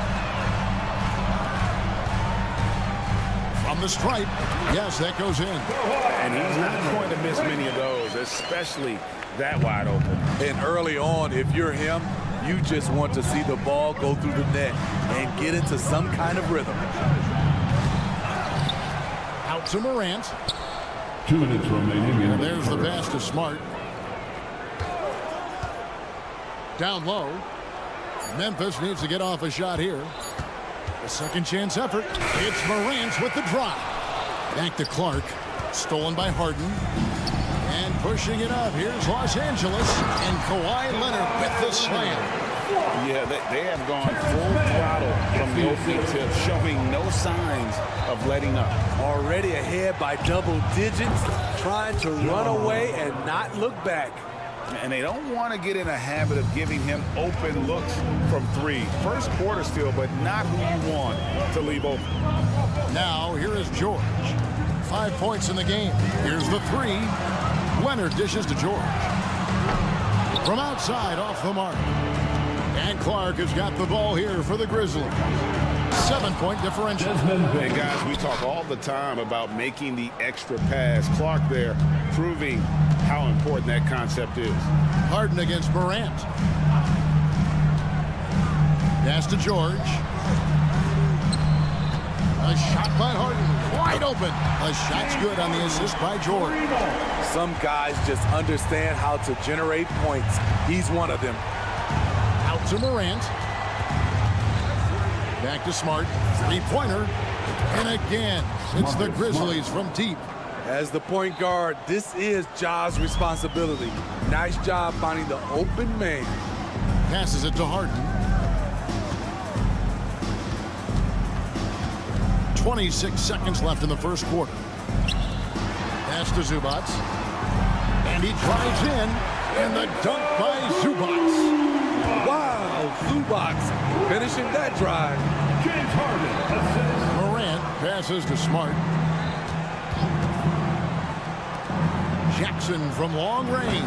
F: From the stripe. Yes, that goes in.
A: And he's not going to miss many of those, especially that wide open.
K: And early on, if you're him, you just want to see the ball go through the net and get into some kind of rhythm.
F: Out to Morant.
E: 2 minutes remaining.
F: And there's the pass to Smart. Down low. Memphis needs to get off a shot here. A second chance effort. It's Morant with the drive. Back to Clark. Stolen by Harden. And pushing it up. Here's Los Angeles. And Kawhi Leonard with the slam.
G: Yeah, they have gone full throttle from the opening tip, showing no signs of letting up.
K: Already ahead by double digits, trying to run away and not look back.
G: And they don't want to get in a habit of giving him open looks from 3. First quarter still, but not who you want to leave open.
F: Now, here is George. 5 points in the game. Here's the 3. Leonard dishes to George. From outside, off the mark. And Clark has got the ball here for the Grizzlies. 7-point differential.
G: And guys, we talk all the time about making the extra pass. Clark there proving how important that concept is.
F: Harden against Morant. Pass to George. A shot by Harden. Wide open. A shot's good on the assist by George.
K: Some guys just understand how to generate points. He's one of them.
F: Out to Morant. Back to Smart. Three-pointer. And again, it's the Grizzlies from deep.
K: As the point guard, this is Ja's responsibility. Nice job finding the open man.
F: Passes it to Harden. 26 seconds left in the first quarter. Pass to Zubac. And he drives in. And the dunk by Zubac.
K: Wow, Zubac finishing that drive.
E: James Harden.
F: Morant passes to Smart. Jackson from long range.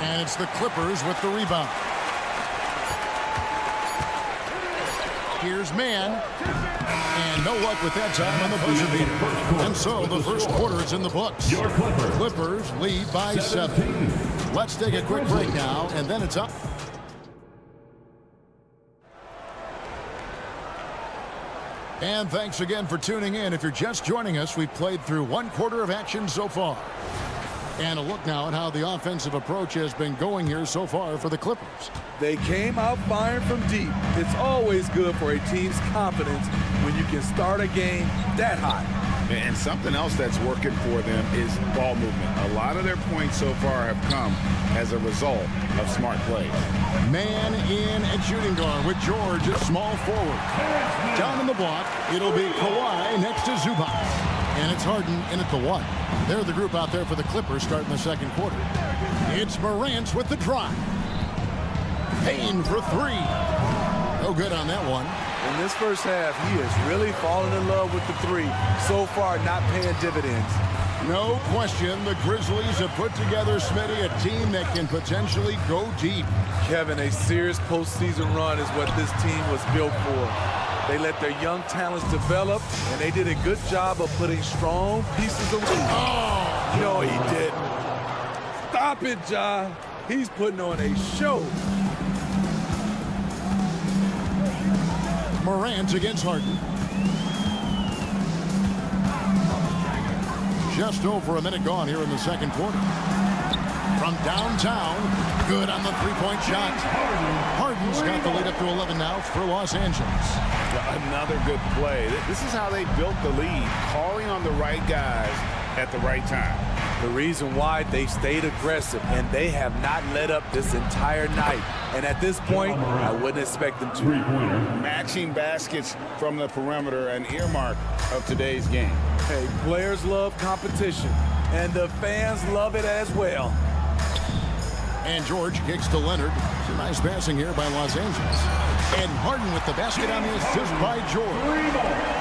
F: And it's the Clippers with the rebound. Here's Mann. And no luck with that time on the buzzer beater. And so the first quarter is in the books. Clippers lead by 7. Let's take a quick break now, and then it's up. And thanks again for tuning in. If you're just joining us, we've played through one quarter of action so far. And a look now at how the offensive approach has been going here so far for the Clippers.
K: They came out firing from deep. It's always good for a team's confidence when you can start a game that hot.
G: And something else that's working for them is ball movement. A lot of their points so far have come as a result of smart plays.
F: Man in at shooting guard with George at small forward. Down in the block, it'll be Kawhi next to Zubac. And it's Harden in at the 1. They're the group out there for the Clippers starting the second quarter. It's Morant with the drive. Payne for 3. No good on that one.
K: In this first half, he is really falling in love with the 3. So far, not paying dividends.
F: No question, the Grizzlies have put together, Smitty, a team that can potentially go deep.
K: Kevin, a serious postseason run is what this team was built for. They let their young talents develop, and they did a good job of putting strong pieces of... Oh! No, he didn't. Stop it, Ja. He's putting on a show.
F: Morant against Harden. Just over a minute gone here in the second quarter. From downtown, good on the three-point shot. Harden's got the lead up to 11 now for Los Angeles.
G: Another good play. This is how they built the lead, calling on the right guys at the right time.
K: The reason why they stayed aggressive, and they have not let up this entire night. And at this point, I wouldn't expect them to.
G: Matching baskets from the perimeter, an earmark of today's game.
K: Hey, players love competition, and the fans love it as well.
F: And George kicks to Leonard. Some nice passing here by Los Angeles. And Harden with the basket on the assist by George.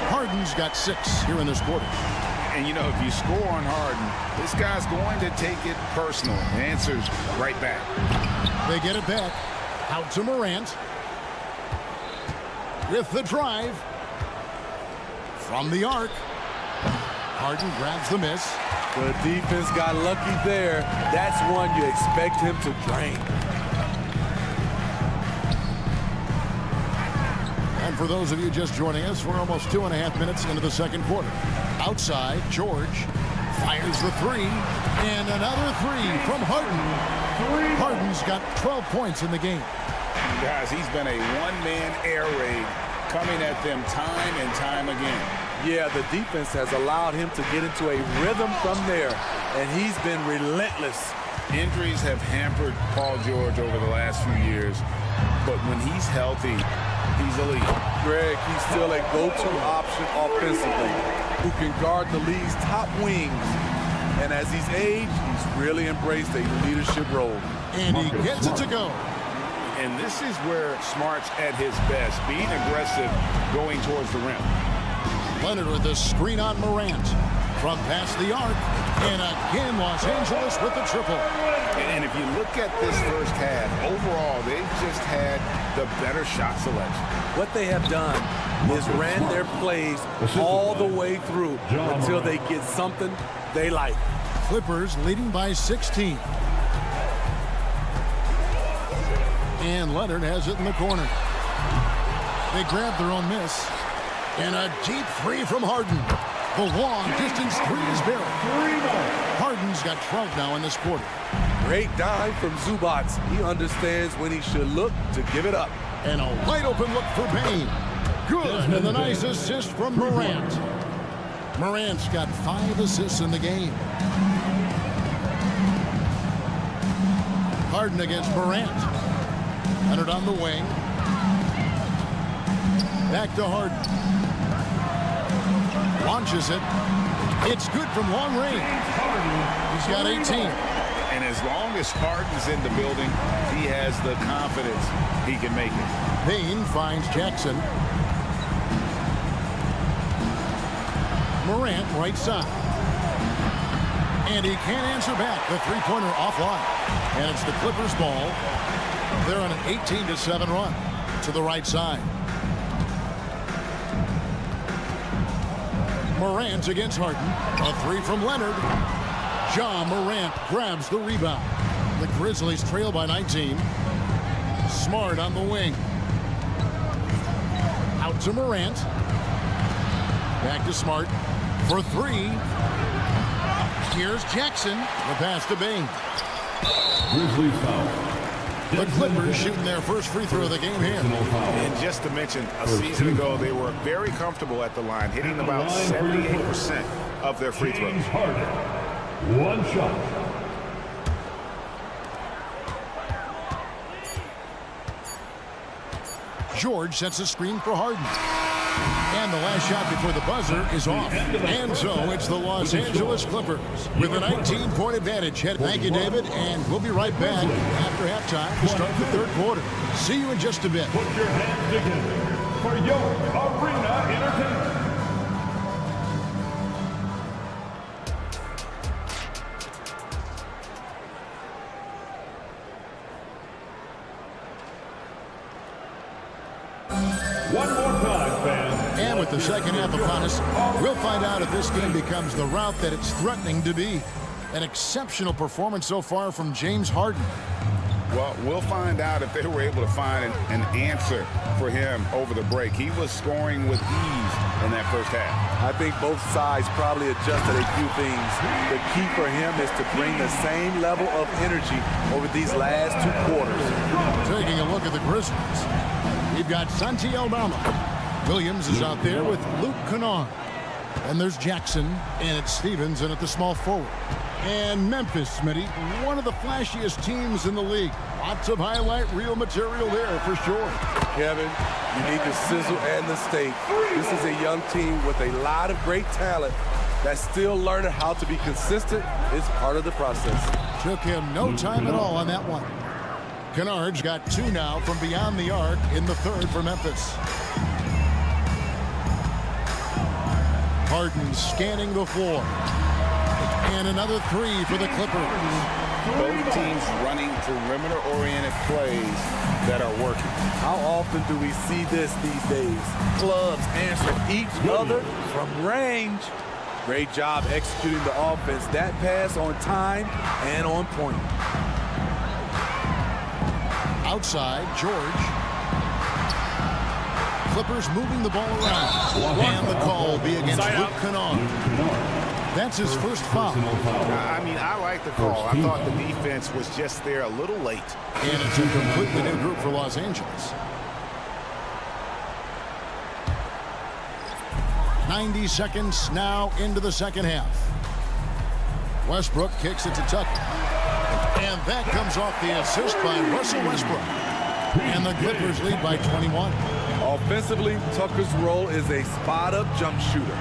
F: Harden's got 6 here in this quarter.
G: And, you know, if you score on Harden, this guy's going to take it personal. The answer's right back.
F: They get it back. Out to Morant. With the drive. From the arc. Harden grabs the miss.
K: The defense got lucky there. That's one you expect him to drain.
F: And for those of you just joining us, we're almost 2.5 minutes into the second quarter. Outside, George fires the 3. And another 3 from Harden. Harden's got 12 points in the game.
G: Guys, he's been a one-man air raid coming at them time and time again.
K: Yeah, the defense has allowed him to get into a rhythm from there, and he's been relentless.
G: Injuries have hampered Paul George over the last few years, but when he's healthy, he's elite.
K: Greg, he's still a go-to option offensively, who can guard the league's top wings. And as he's aged, he's really embraced a leadership role.
F: And he gets it to go.
G: And this is where Smart's at his best, being aggressive, going towards the rim.
F: Leonard with a screen on Morant. From past the arc. And again, Los Angeles with the triple.
G: And if you look at this first half, overall, they've just had the better shot selection.
K: What they have done is ran their plays all the way through until they get something they like.
F: Clippers leading by 16. And Leonard has it in the corner. They grab their own miss. And a deep 3 from Harden. The long distance 3 is buried. Harden's got 12 now in this quarter.
K: Great dive from Zubac. He understands when he should look to give it up.
F: And a wide open look for Payne. Good, and the nice assist from Morant. Morant's got 5 assists in the game. Harden against Morant. Leonard on the wing. Back to Harden. Launches it. It's good from long range. He's got 18.
G: And as long as Harden's in the building, he has the confidence he can make it.
F: Payne finds Jackson. Morant right side. And he can't answer back. The three-pointer offline. And it's the Clippers ball. They're on an 18-7 run to the right side. Morant against Harden. A 3 from Leonard. Ja Morant grabs the rebound. The Grizzlies trail by 19. Smart on the wing. Out to Morant. Back to Smart for 3. Here's Jackson. The pass to Bain.
E: Grizzlies foul.
F: The Clippers shooting their first free throw of the game here.
G: And just to mention, a season ago, they were very comfortable at the line, hitting about 78% of their free throws.
E: One shot.
F: George sets a screen for Harden. And the last shot before the buzzer is off. And so it's the Los Angeles Clippers with a 19-point advantage. Thank you, David, and we'll be right back after halftime to start the third quarter. See you in just a bit.
E: Put your hands together for your arena entertainment. One more time, fans.
F: And with the second half upon us, we'll find out if this game becomes the route that it's threatening to be. An exceptional performance so far from James Harden.
G: Well, we'll find out if they were able to find an answer for him over the break. He was scoring with ease in that first half.
K: I think both sides probably adjusted a few things. The key for him is to bring the same level of energy over these last 2 quarters.
F: Taking a look at the Grizzlies. You've got Santi Aldama. Williams is out there with Luke Kennard. And there's Jackson, and it's Stevens in at the small forward. And Memphis, Smitty, one of the flashiest teams in the league. Lots of highlight reel material there for sure.
K: Kevin, you need the sizzle and the steak. This is a young team with a lot of great talent that's still learning how to be consistent. It's part of the process.
F: Took him no time at all on that one. Kennard's got 2 now from beyond the arc in the third for Memphis. Harden scanning the floor. And another 3 for the Clippers.
G: Both teams running perimeter-oriented plays that are working.
K: How often do we see this these days? Clubs answer each other from range. Great job executing the offense. That pass on time and on point.
F: Outside, George. Clippers moving the ball around. And the call will be against Luke Kennard. That's his first foul.
G: I mean, I like the call. I thought the defense was just there a little late.
F: And it's a completely new group for Los Angeles. 90 seconds now into the second half. Westbrook kicks it to Tucker. And that comes off the assist by Russell Westbrook. And the Clippers lead by 21.
K: Offensively, Tucker's role is a spot-up jump shooter.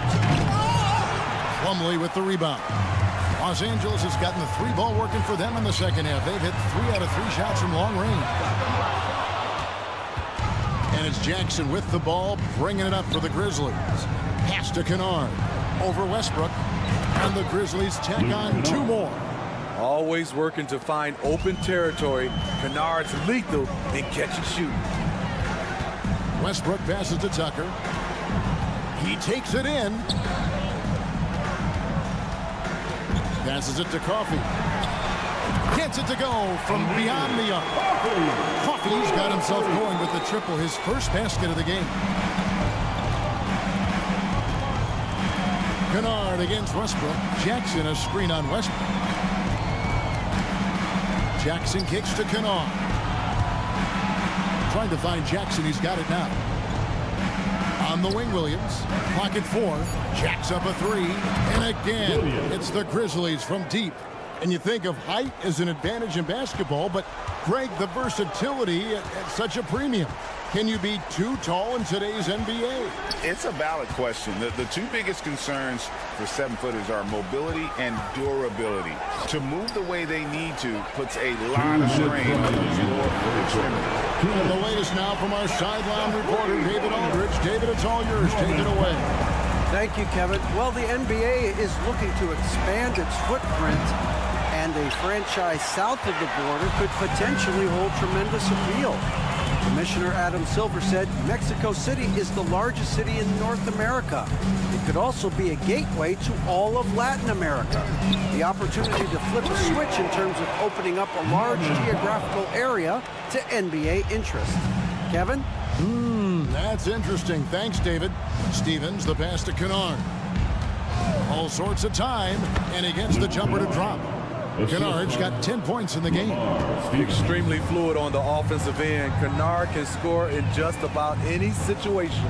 F: Plumlee with the rebound. Los Angeles has gotten the 3-ball working for them in the second half. They've hit 3 out of 3 shots from long range. And it's Jackson with the ball, bringing it up for the Grizzlies. Pass to Kennard. Over Westbrook. And the Grizzlies tack on 2 more.
K: Always working to find open territory. Kennard's lethal in catch and shoot.
F: Westbrook passes to Tucker. He takes it in. Passes it to Coffey. Gets it to go from beyond the arc. Coffey's got himself going with the triple, his first basket of the game. Kennard against Westbrook. Jackson a screen on Westbrook. Jackson kicks to Kennard. Trying to find Jackson. He's got it now. On the wing, Williams. Clock at 4. Jacks up a 3. And again, it's the Grizzlies from deep. And you think of height as an advantage in basketball, but Greg, the versatility at such a premium. Can you be too tall in today's NBA?
G: It's a valid question. The two biggest concerns for 7-footers are mobility and durability. To move the way they need to puts a lot of strain on those lower foot extremities.
F: And the latest now from our sideline reporter, David Aldridge. David, it's all yours. Take it away.
I: Thank you, Kevin. Well, the NBA is looking to expand its footprint, and a franchise south of the border could potentially hold tremendous appeal. Commissioner Adam Silver said Mexico City is the largest city in North America. It could also be a gateway to all of Latin America. The opportunity to flip a switch in terms of opening up a large geographical area to NBA interest. Kevin?
F: That's interesting. Thanks, David. Stevens, the pass to Kennard. All sorts of time, and he gets the jumper to drop. Kennard's got 10 points in the game.
K: Extremely fluid on the offensive end. Kennard can score in just about any situation.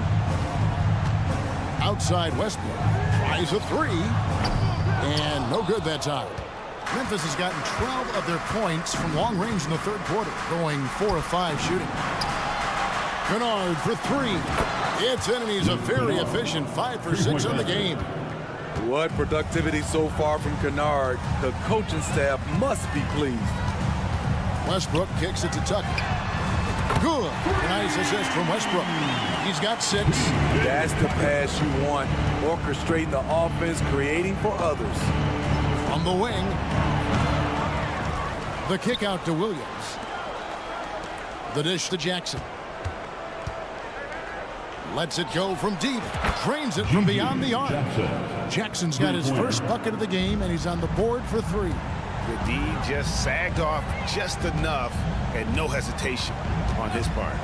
F: Outside Westbrook. Tries a 3. And no good that time. Memphis has gotten 12 of their points from long range in the third quarter, going 4 of 5 shooting. Kennard for 3. It's in, and he's a very efficient 5 for 6 on the game.
K: What productivity so far from Kennard. The coaching staff must be pleased.
F: Westbrook kicks it to Tucker. Good. Nice assist from Westbrook. He's got 6.
K: That's the pass you want. Orchestrating the offense, creating for others.
F: From the wing. The kick out to Williams. The dish to Jackson. Lets it go from deep. Drains it from beyond the arc. Jackson's got his first bucket of the game, and he's on the board for 3.
G: The D just sagged off just enough, and no hesitation on his part.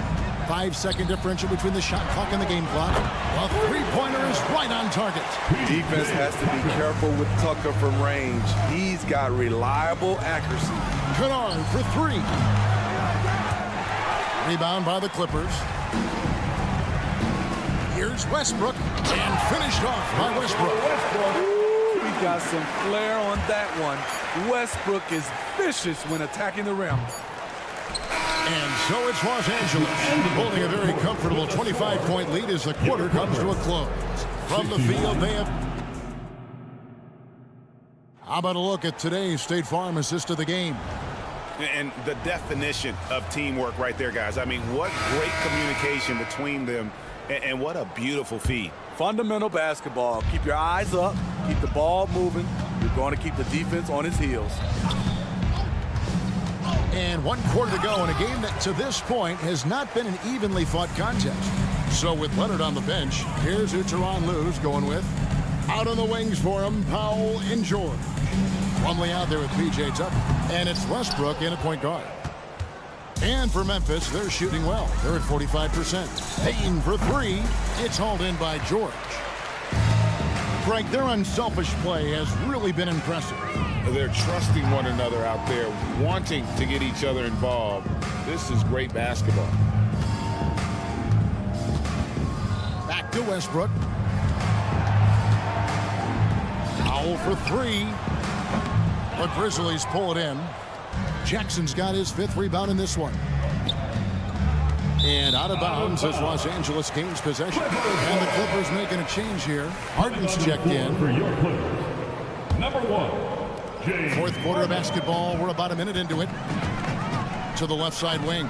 F: 5-second differential between the shot clock and the game clock. A 3-pointer is right on target.
K: Defense has to be careful with Tucker from range. He's got reliable accuracy.
F: Kennard for 3. Rebound by the Clippers. Here's Westbrook, and finished off by Westbrook.
K: He got some flair on that one. Westbrook is vicious when attacking the rim.
F: And so it's Los Angeles, holding a very comfortable 25-point lead as the quarter comes to a close. From the field, they have... How about a look at today's State Farm assist of the game?
G: And the definition of teamwork right there, guys. I mean, what great communication between them. And what a beautiful feed.
K: Fundamental basketball. Keep your eyes up. Keep the ball moving. You're going to keep the defense on its heels.
F: And 1 quarter to go in a game that to this point has not been an evenly fought contest. So with Leonard on the bench, here's who Tyronn Lue's going with. Out on the wings for him, Powell and George. Plumlee out there with P.J. Tucker. And it's Westbrook in at point guard. And for Memphis, they're shooting well. They're at 45%. Payton for 3. It's hauled in by George. Greg, their unselfish play has really been impressive.
G: They're trusting one another out there, wanting to get each other involved. This is great basketball.
F: Back to Westbrook. Powell for 3. The Grizzlies pull it in. Jackson's got his 5th rebound in this one. And out of bounds as Los Angeles gains possession. And the Clippers making a change here. Harden's checked in.
E: Number 1,
F: Fourth quarter of basketball. We're about a minute into it. To the left side wing.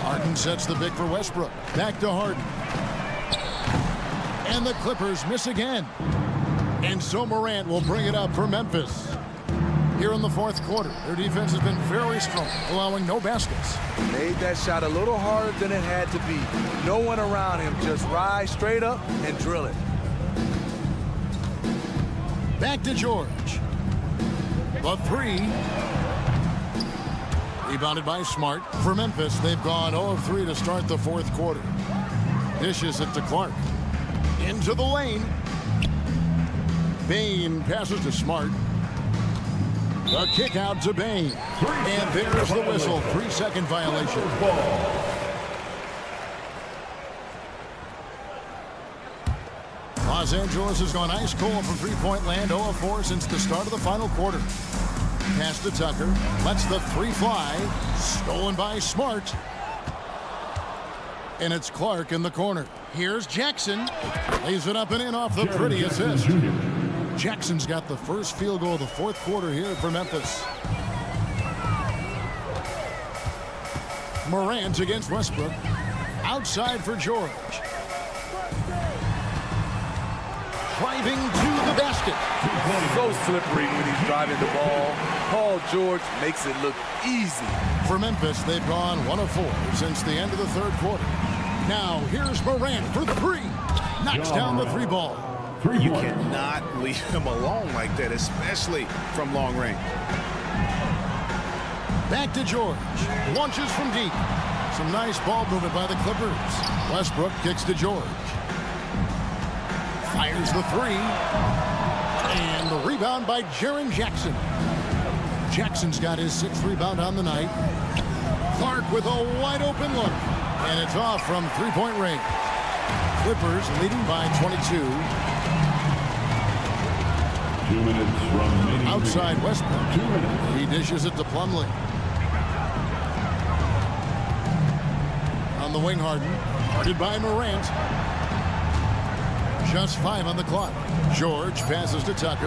F: Harden sets the big for Westbrook. Back to Harden. And the Clippers miss again. And so Morant will bring it up for Memphis. Here in the fourth quarter, their defense has been very strong, allowing no baskets.
K: Made that shot a little harder than it had to be. No one around him. Just rise straight up and drill it.
F: Back to George. The 3. Rebounded by Smart. For Memphis, they've gone 0 of 3 to start the fourth quarter. Dishes it to Clark. Into the lane. Bain passes to Smart. The kick out to Bain. And there's the whistle. 3-second violation. Los Angeles has gone ice cold from three-point land, 0 of 4 since the start of the final quarter. Pass to Tucker, lets the three fly, stolen by Smart. And it's Clark in the corner. Here's Jackson, lays it up and in off the pretty assist. Jackson's got the first field goal of the fourth quarter here for Memphis. Morant against Westbrook. Outside for George. Driving to the basket.
K: So slippery when he's driving the ball. Paul George makes it look easy.
F: For Memphis, they've gone 1 of 4 since the end of the third quarter. Now here's Morant for three. Knocks down the three ball.
G: You cannot leave him alone like that, especially from long range.
F: Back to George. Launches from deep. Some nice ball movement by the Clippers. Westbrook kicks to George. Fires the three. And the rebound by Jaren Jackson. Jackson's got his 6th rebound on the night. Clark with a wide open look. And it's off from three-point range. Clippers leading by 22.
E: 2 minutes remaining.
F: Outside Westbrook.
E: 2 minutes.
F: He dishes it to Plumlee. On the wing, Harden. Guarded by Morant. Just 5 on the clock. George passes to Tucker.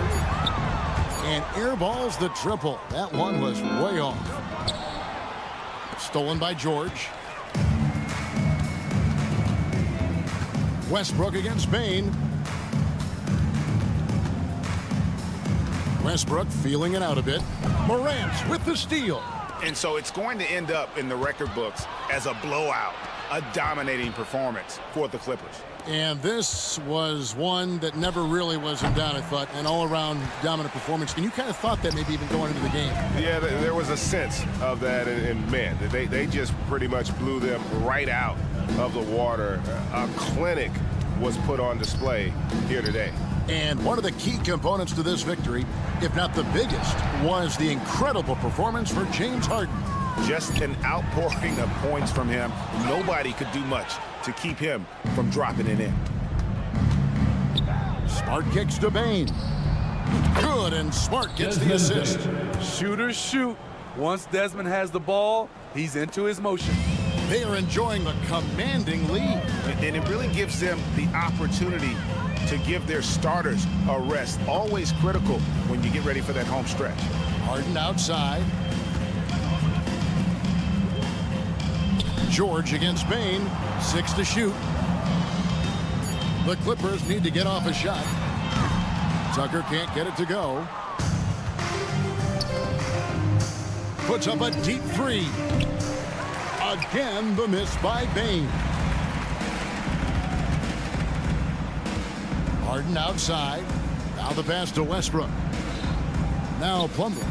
F: And airballs the triple. That one was way off. Stolen by George. Westbrook against Bane. Westbrook feeling it out a bit. Morant with the steal.
G: And so it's going to end up in the record books as a blowout, a dominating performance for the Clippers.
F: And this was one that never really was in doubt, I thought, an all-around dominant performance. And you kind of thought that maybe even going into the game.
A: Yeah, there was a sense of that, and man, they just pretty much blew them right out of the water. A clinic was put on display here today.
F: And one of the key components to this victory, if not the biggest, was the incredible performance for James Harden.
G: Just an outpouring of points from him. Nobody could do much to keep him from dropping it in.
F: Smart kicks to Bane. Good, and Smart gets the assist.
K: Shooters shoot. Once Desmond has the ball, he's into his motion.
F: They are enjoying the commanding lead.
G: And it really gives them the opportunity to give their starters a rest. Always critical when you get ready for that home stretch.
F: Harden outside. George against Bane. 6 to shoot. The Clippers need to get off a shot. Tucker can't get it to go. Puts up a deep three. Again, the miss by Bane. Harden outside. Now the pass to Westbrook. Now Plumlee.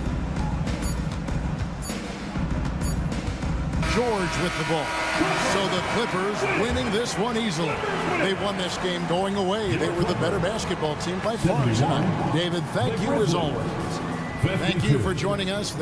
F: George with the ball. So the Clippers winning this one easily. They won this game going away. They were the better basketball team by far tonight. David, thank you as always. Thank you for joining us.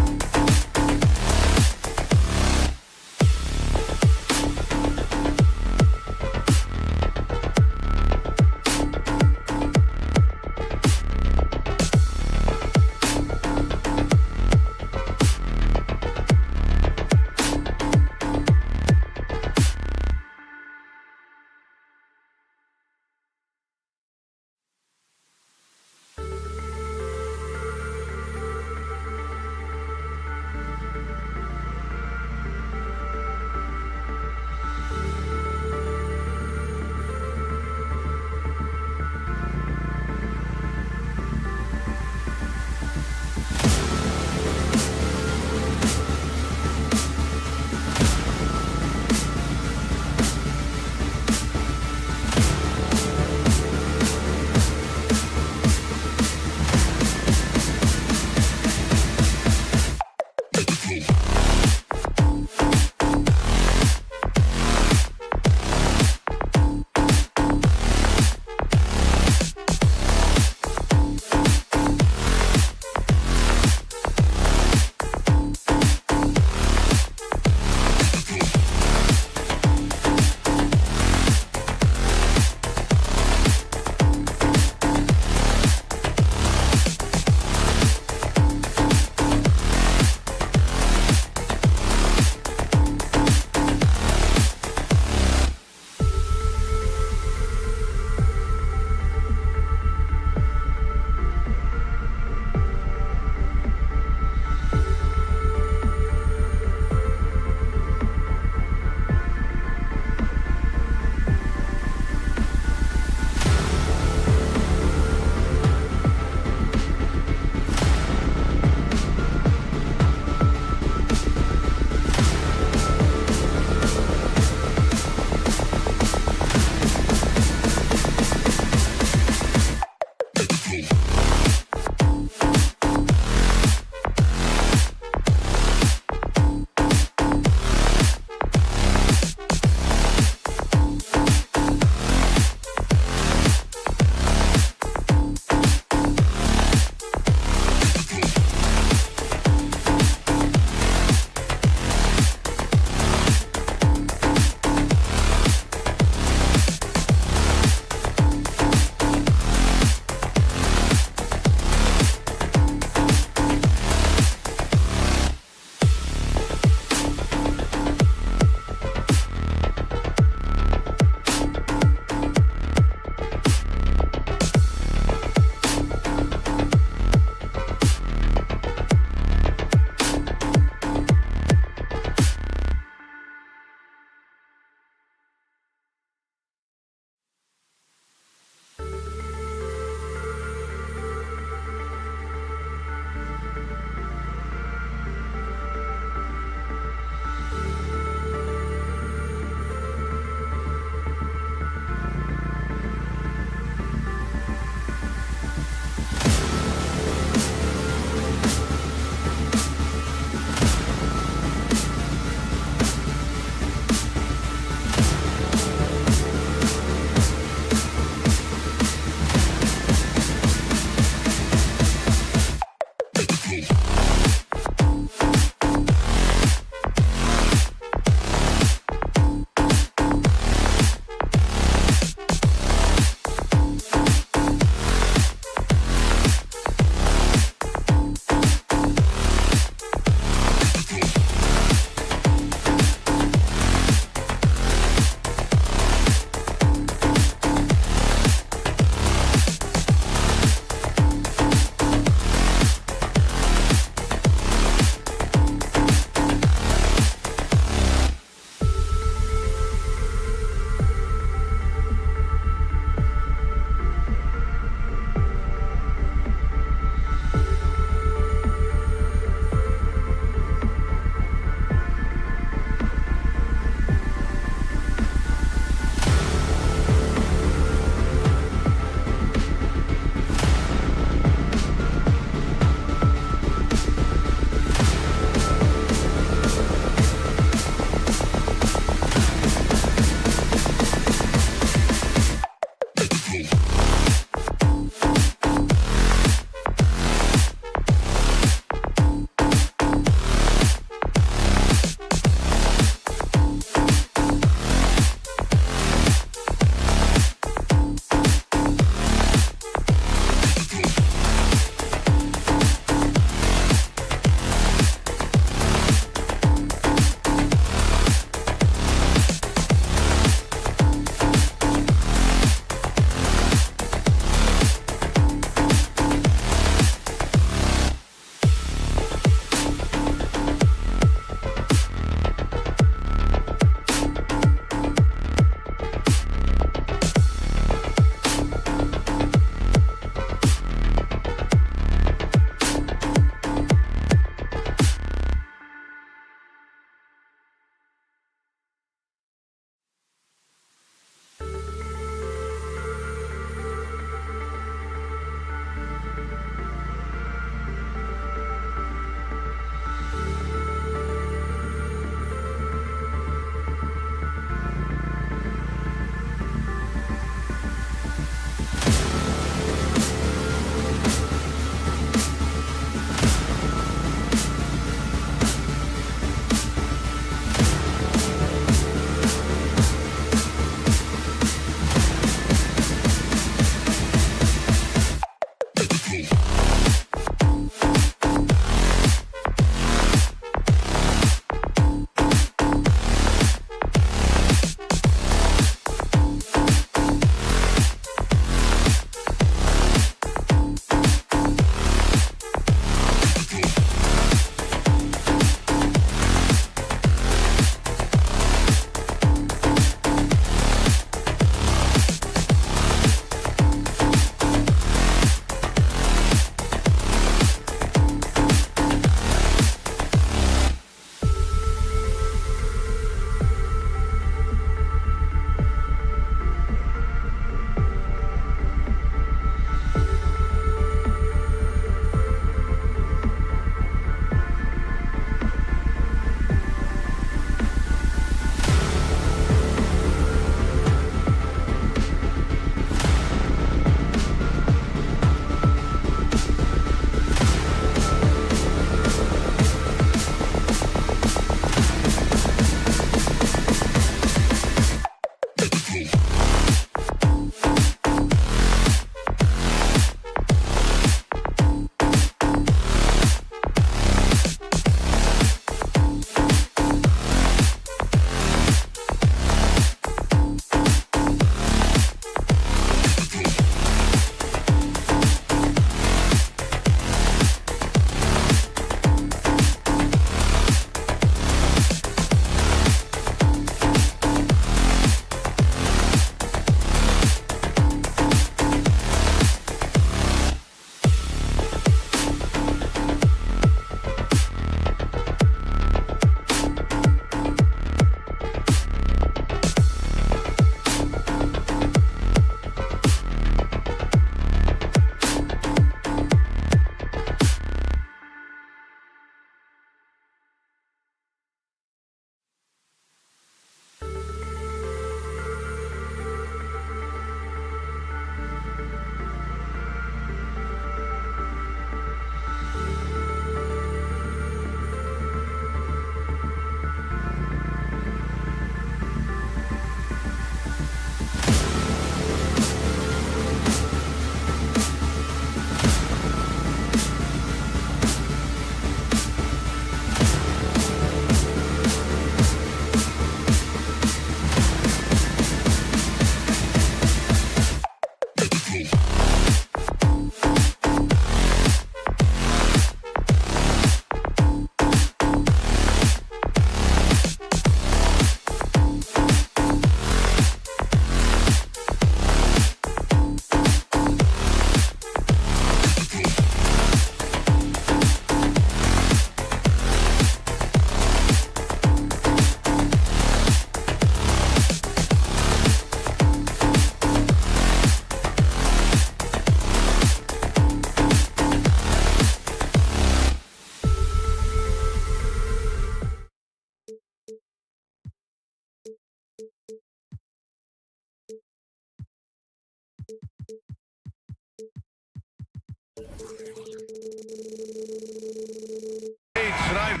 A: Tonight,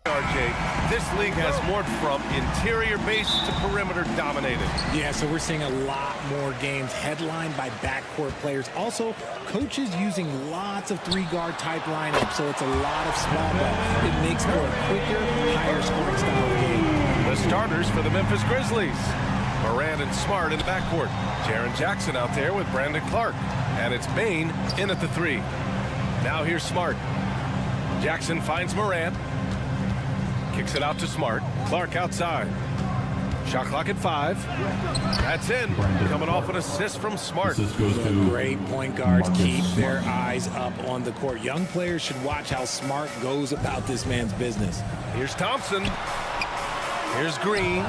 A: RJ, this league has morphed from interior base to perimeter dominated.
B: Yeah, so we're seeing a lot more games headlined by backcourt players. Also, coaches using lots of three-guard type lineups, so it's a lot of small ball. It makes for a quicker, higher scoring style of game.
A: The starters for the Memphis Grizzlies. Morant and Smart in the backcourt. Jaren Jackson out there with Brandon Clark. And it's Bane in at the three. Now here's Smart. Jackson finds Morant. Kicks it out to Smart. Clark outside. Shot clock at 5. That's in. Coming off an assist from Smart.
B: Great point guards keep their eyes up on the court. Young players should watch how Smart goes about this man's business.
A: Here's Thompson. Here's Green.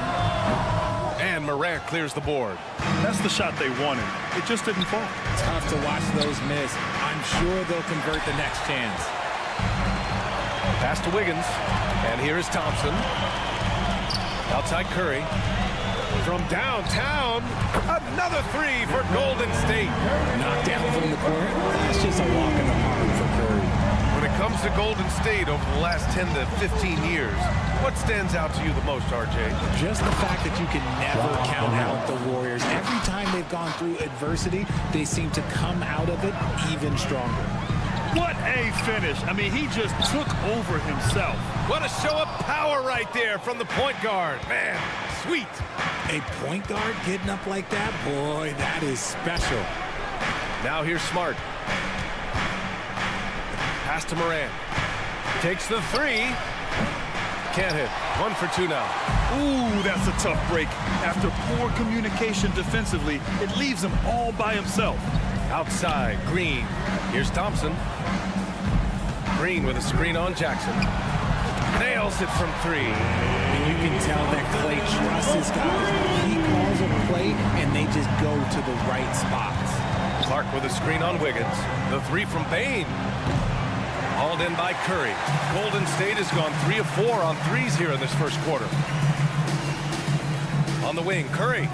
A: And Morant clears the board.
C: That's the shot they wanted. It just didn't fall.
B: Tough to watch those miss. I'm sure they'll convert the next chance.
A: Pass to Wiggins. And here is Thompson. Outside Curry. From downtown, another three for Golden State.
B: Knocked down from the court. That's just a walk in the park for Curry.
A: When it comes to Golden State over the last 10 to 15 years, what stands out to you the most, RJ?
B: Just the fact that you can never count out the Warriors. Every time they've gone through adversity, they seem to come out of it even stronger.
C: What a finish. I mean, he just took over himself.
A: What a show of power right there from the point guard. Man, sweet.
B: A point guard getting up like that? Boy, that is special.
A: Now here's Smart. Pass to Morant. Takes the three. Can't hit. 1 for 2 now.
C: Ooh, that's a tough break. After poor communication defensively, it leaves him all by himself.
A: Outside, Green. Here's Thompson. Green with a screen on Jackson. Nails it from 3.
B: And you can tell that Clay trusts his guys. He calls a play, and they just go to the right spots.
A: Clark with a screen on Wiggins. The 3 from Bane. Hauled in by Curry. Golden State has gone 3 of 4 on threes here in this first quarter. On the wing, Curry.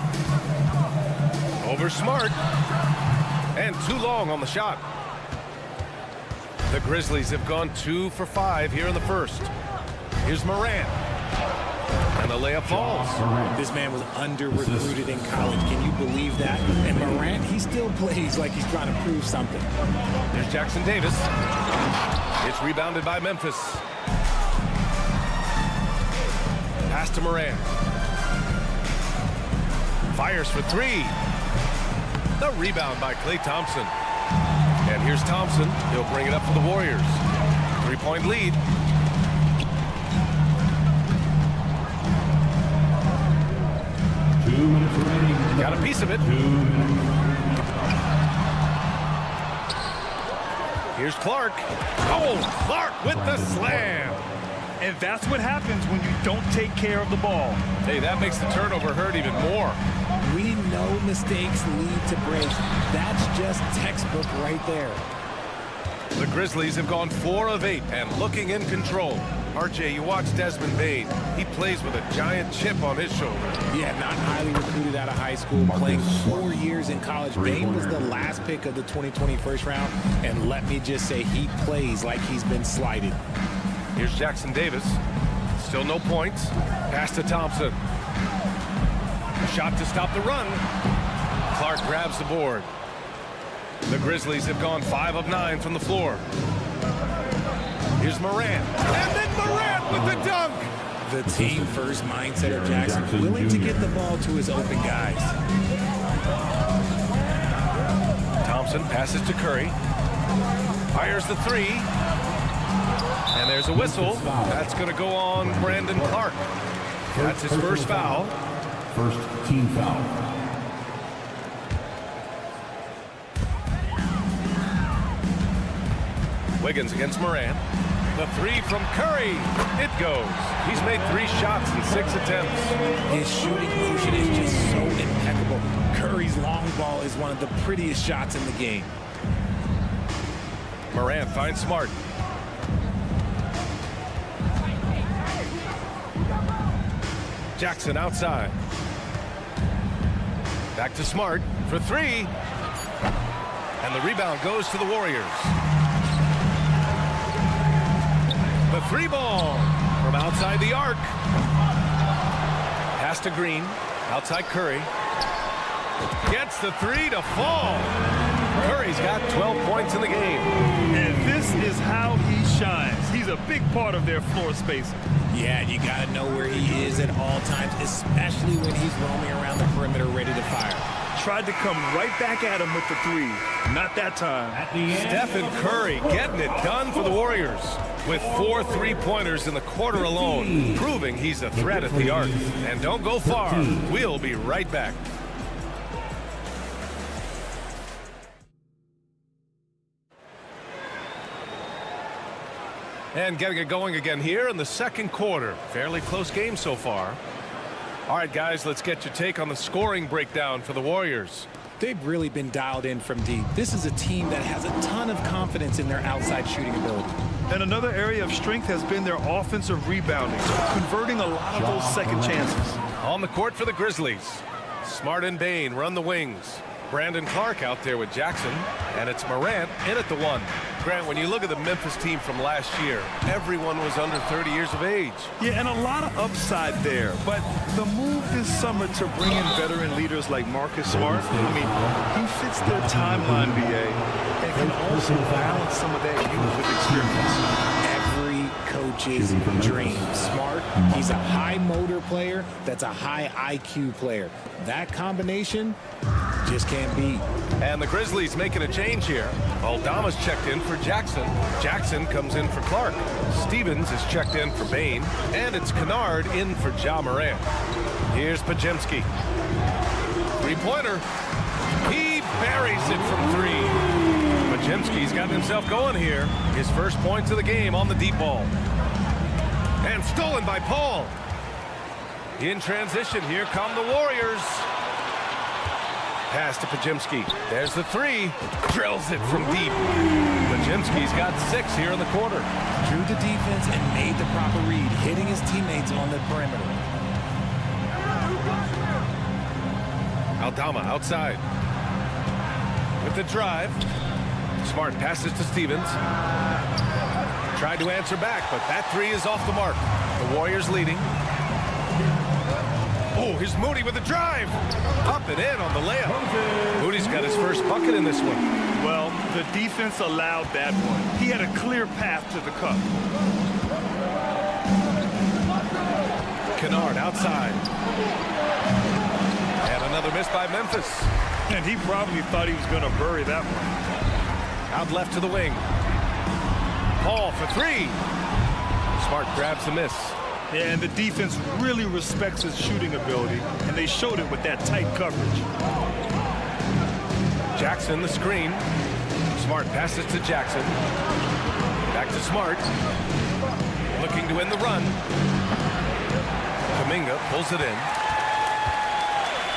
A: Over Smart. And too long on the shot. The Grizzlies have gone 2 for 5 here in the first. Here's Morant. layup falls.
B: This man was under-recruited in college. Can you believe that? And Morant, he still plays like he's trying to prove something.
A: There's Jackson Davis. It's rebounded by Memphis. Pass to Morant. Fires for three. The rebound by Klay Thompson. And here's Thompson. He'll bring it up for the Warriors. 3-point lead. Got a piece of it. Here's Clark. Oh, Clark with the slam.
C: And that's what happens when you don't take care of the ball.
A: Hey, that makes the turnover hurt even more.
B: We know mistakes lead to breaks. That's just textbook right there.
A: The Grizzlies have gone 4 of 8 and looking in control. RJ, you watch Desmond Bane. He plays with a giant chip on his shoulder.
B: Yeah, not highly recruited out of high school, playing 4 years in college. Bane was the last pick of the 2020 first round, and let me just say he plays like he's been slighted.
A: Here's Jackson Davis. Still no points. Pass to Thompson. Shot to stop the run. Clark grabs the board. The Grizzlies have gone 5 of 9 from the floor. Here's Morant. And then Morant with the dunk.
B: The team-first mindset of Jackson, willing to get the ball to his open guys.
A: Thompson passes to Curry. Fires the three. And there's a whistle. That's going to go on Brandon Clark. That's his first foul.
E: First team foul.
A: Wiggins against Morant. The three from Curry. It goes. He's made 3 shots in 6 attempts.
B: His shooting motion is just so impeccable. Curry's long ball is one of the prettiest shots in the game.
A: Morant finds Smart. Jackson outside. Back to Smart for 3. And the rebound goes to the Warriors. The 3 ball from outside the arc. Pass to Green. Outside Curry. Gets the 3 to fall. Curry's got 12 points in the game.
C: And this is how he shines. He's a big part of their floor spacing.
B: Yeah, you got to know where he is at all times, especially when he's roaming around the perimeter ready to fire.
C: Tried to come right back at him with the 3. Not that time.
A: Stephen Curry getting it done for the Warriors with 4 3-pointers in the quarter alone, proving he's a threat at the arc. And don't go far. We'll be right back. And getting it going again here in the second quarter. Fairly close game so far. All right, guys, let's get your take on the scoring breakdown for the Warriors.
B: They've really been dialed in from deep. This is a team that has a ton of confidence in their outside shooting ability.
C: And another area of strength has been their offensive rebounding, converting a lot of those second chances.
A: On the court for the Grizzlies. Smart and Bane run the wings. Brandon Clark out there with Jackson, and it's Morant in at the 1. Grant, when you look at the Memphis team from last year, everyone was under 30 years of age.
C: Yeah, and a lot of upside there. But the move this summer to bring in veteran leaders like Marcus Smart, I mean, he fits their timeline, BA, and can also balance some of that youth with experience.
B: Every coach's dream. Smart, he's a high motor player that's a high IQ player. That combination just can't beat.
A: And the Grizzlies making a change here. Aldama's checked in for Jackson. Jackson comes in for Clark. Stevens is checked in for Bane. And it's Kennard in for Ja Morant. Here's Pajemski. 3-pointer. He buries it from 3. Pajemski's gotten himself going here. His first points of the game on the deep ball. And stolen by Paul. In transition, here come the Warriors. Pass to Pajemski. There's the 3. Drills it from deep. Pajemski's got 6 here in the quarter.
B: Drew the defense and made the proper read, hitting his teammates on the perimeter.
A: Aldama outside. With the drive. Smart passes to Stevens. Tried to answer back, but that 3 is off the mark. The Warriors leading. Here's Moody with the drive. Up and in on the layup. Moody's got his first bucket in this one.
C: Well, the defense allowed that one. He had a clear path to the cup.
A: Kennard outside. And another miss by Memphis.
C: And he probably thought he was going to bury that one.
A: Out left to the wing. Paul for three. Smart grabs the miss.
C: Yeah, and the defense really respects his shooting ability, and they showed it with that tight coverage.
A: Jackson the screen. Smart passes to Jackson. Back to Smart. Looking to win the run. Kuminga pulls it in.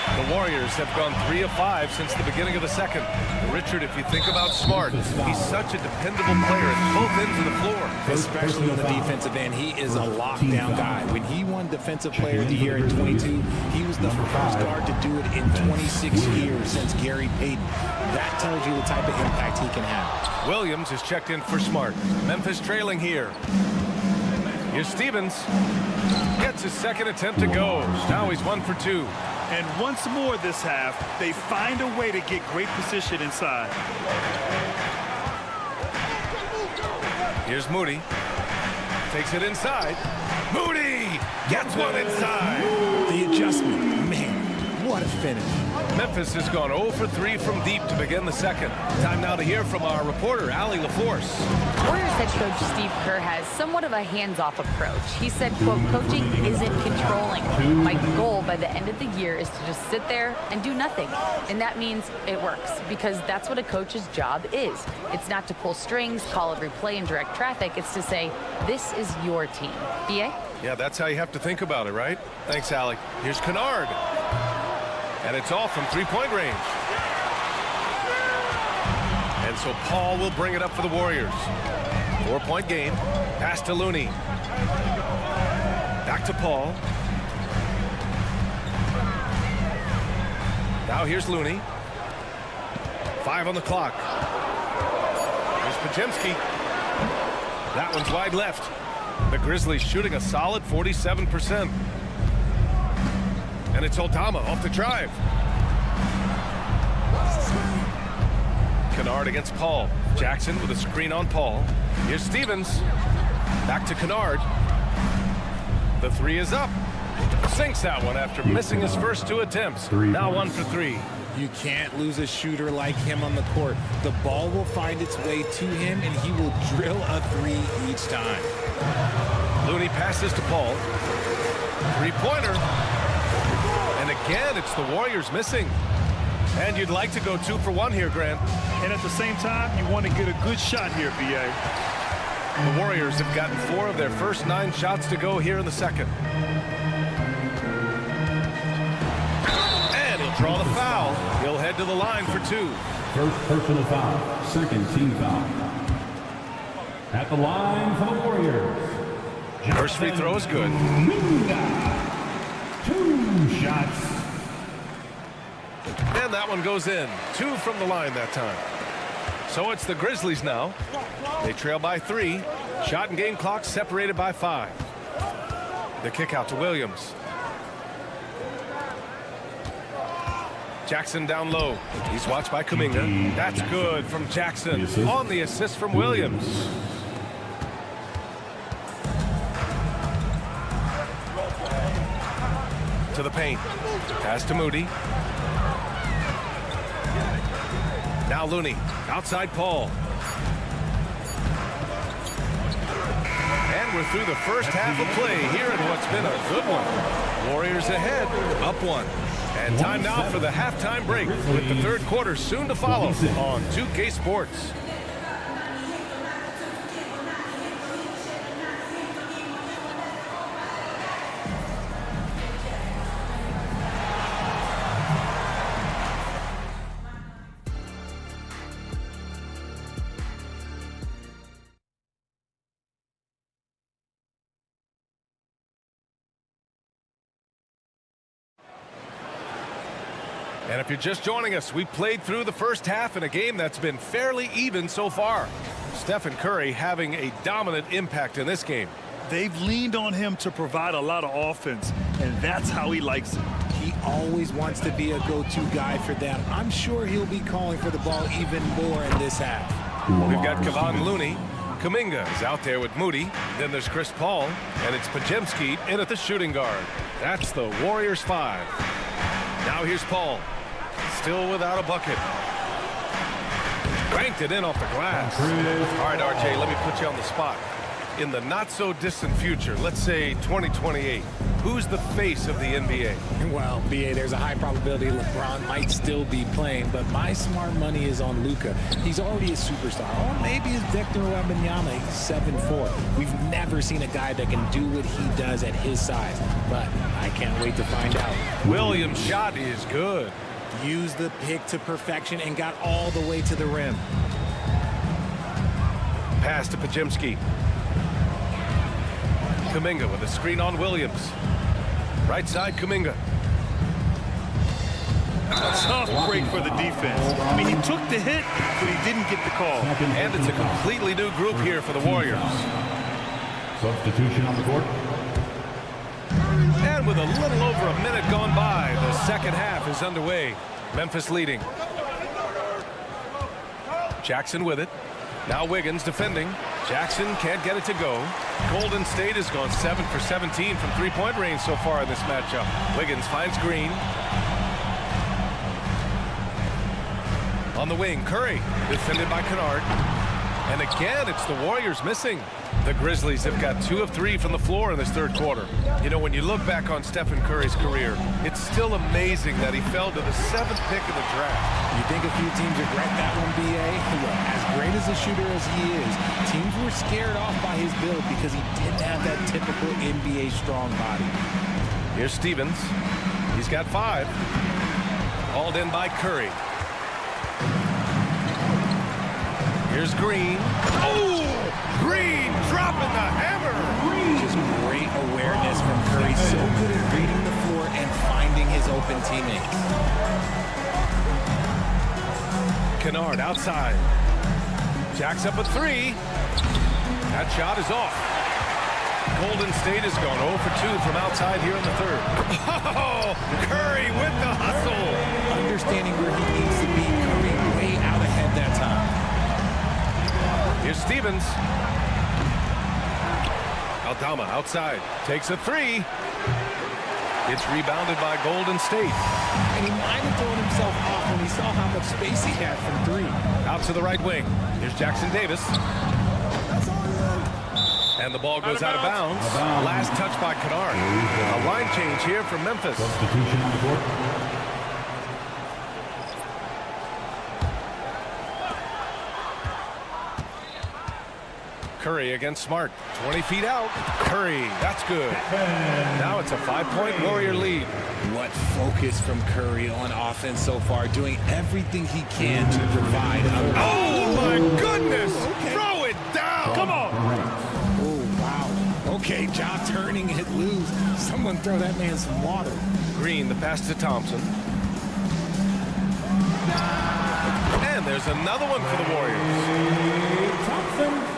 A: The Warriors have gone 3 of 5 since the beginning of the second. Richard, if you think about Smart, he's such a dependable player at both ends of the floor.
B: Especially on the defensive end, he is a lockdown guy. When he won Defensive Player of the Year in 22, he was the first guard to do it in 26 years since Gary Payton. That tells you the type of impact he can have.
A: Williams is checked in for Smart. Memphis trailing here. Here's Stevens. Gets his second attempt to go. Now he's 1 for 2.
C: And once more this half, they find a way to get great position inside.
A: Here's Moody. Takes it inside. Moody gets one inside.
B: The adjustment, man, what a finish.
A: Memphis has gone 0 for 3 from deep to begin the second. Time now to hear from our reporter, Allie LaForce.
D: Warriors head coach Steve Kerr has somewhat of a hands-off approach. He said, quote, coaching isn't controlling. My goal by the end of the year is to just sit there and do nothing. And that means it works, because that's what a coach's job is. It's not to pull strings, call every play, and direct traffic. It's to say, this is your team. B.A.?
A: Yeah, that's how you have to think about it, right? Thanks, Allie. Here's Kennard. And it's off from three-point range. And so Paul will bring it up for the Warriors. 4-point game. Pass to Looney. Back to Paul. Now here's Looney. 5 on the clock. Here's Podziemski. That one's wide left. The Grizzlies shooting a solid 47%. And it's Aldama off the drive. Kennard against Paul. Jackson with a screen on Paul. Here's Stevens. Back to Kennard. The three is up. Sinks that one after missing his first 2 attempts. Now 1 for 3.
B: You can't lose a shooter like him on the court. The ball will find its way to him, and he will drill a 3 each time.
A: Looney passes to Paul. 3-pointer. And again, it's the Warriors missing. And you'd like to go 2 for 1 here, Grant.
C: And at the same time, you want to get a good shot here, B.A.
A: The Warriors have gotten 4 of their first 9 shots to go here in the second. And he'll draw the foul. He'll head to the line for 2.
E: First personal foul, second team foul. At the line for the Warriors.
A: First free throw is good.
E: 2 shots.
A: And that one goes in. 2 from the line that time. So it's the Grizzlies now. They trail by 3. Shot and game clock separated by 5. The kick out to Williams. Jackson down low. He's watched by Kuminga. That's good from Jackson on the assist from Williams. To the paint. Pass to Moody. Now Looney. Outside Paul. And we're through the first half of play here in what's been a good one. Warriors ahead, up 1. And time now for the halftime break with the third quarter soon to follow on 2K Sports. And if you're just joining us, we played through the first half in a game that's been fairly even so far. Stephen Curry having a dominant impact in this game.
C: They've leaned on him to provide a lot of offense, and that's how he likes it.
B: He always wants to be a go-to guy for them. I'm sure he'll be calling for the ball even more in this half.
A: We've got Kevon Looney. Kuminga is out there with Moody. Then there's Chris Paul, and it's Podziemski in at the shooting guard. That's the Warriors 5. Now here's Paul, still without a bucket. Banked it in off the glass. All right, RJ, let me put you on the spot. In the not-so-distant future, let's say 2028, who's the face of the NBA?
B: Well, BA, there's a high probability LeBron might still be playing, but my smart money is on Luka. He's already a superstar. Or maybe it's Victor Wembanyama. He's 7'4". We've never seen a guy that can do what he does at his size, but I can't wait to find out.
A: Williams' shot is good.
B: Used the pick to perfection and got all the way to the rim.
A: Pass to Podziemski. Kuminga with a screen on Williams. Right side, Kuminga.
C: A tough break for the defense. I mean, he took the hit, but he didn't get the call.
A: And it's a completely new group here for the Warriors.
E: Substitution on the court.
A: And with a little over a minute gone by, the second half is underway. Memphis leading. Jackson with it. Now Wiggins defending. Jackson can't get it to go. Golden State has gone 7 for 17 from three-point range so far in this matchup. Wiggins finds Green. On the wing, Curry, defended by Kennard. And again, it's the Warriors missing. The Grizzlies have got 2 of 3 from the floor in this third quarter. You know, when you look back on Stephen Curry's career, it's still amazing that he fell to the 7th pick of the draft.
B: You think a few teams regret that one, BA? Well, as great as a shooter as he is, teams were scared off by his build because he didn't have that typical NBA strong body.
A: Here's Stevens. He's got 5. Hauled in by Curry. Here's Green. Oh! Green dropping the hammer.
B: Just great awareness from Curry. So good at reading the floor and finding his open teammates.
A: Kennard outside. Jacks up a 3. That shot is off. Golden State has gone 0 for 2 from outside here in the third. Oh! Curry with the hustle.
B: Understanding where he needs to be. Curry way out ahead that time.
A: Here's Stevens. Aldama outside. Takes a 3. It's rebounded by Golden State.
B: And he might have thrown himself off when he saw how much space he had from 3.
A: Out to the right wing. Here's Jackson Davis. And the ball goes out of bounds. Last touch by Kennard. A line change here from Memphis.
E: Substitution on the court.
A: Curry against Smart. 20 feet out. Curry. That's good. Now it's a 5-point Warrior lead.
B: What focus from Curry on offense so far, doing everything he can to provide.
A: Oh, my goodness. Throw it down. Come on.
B: Oh, wow. Okay, job turning it loose. Someone throw that man some water.
A: Green, the pass to Thompson. And there's another one for the Warriors.
B: Thompson.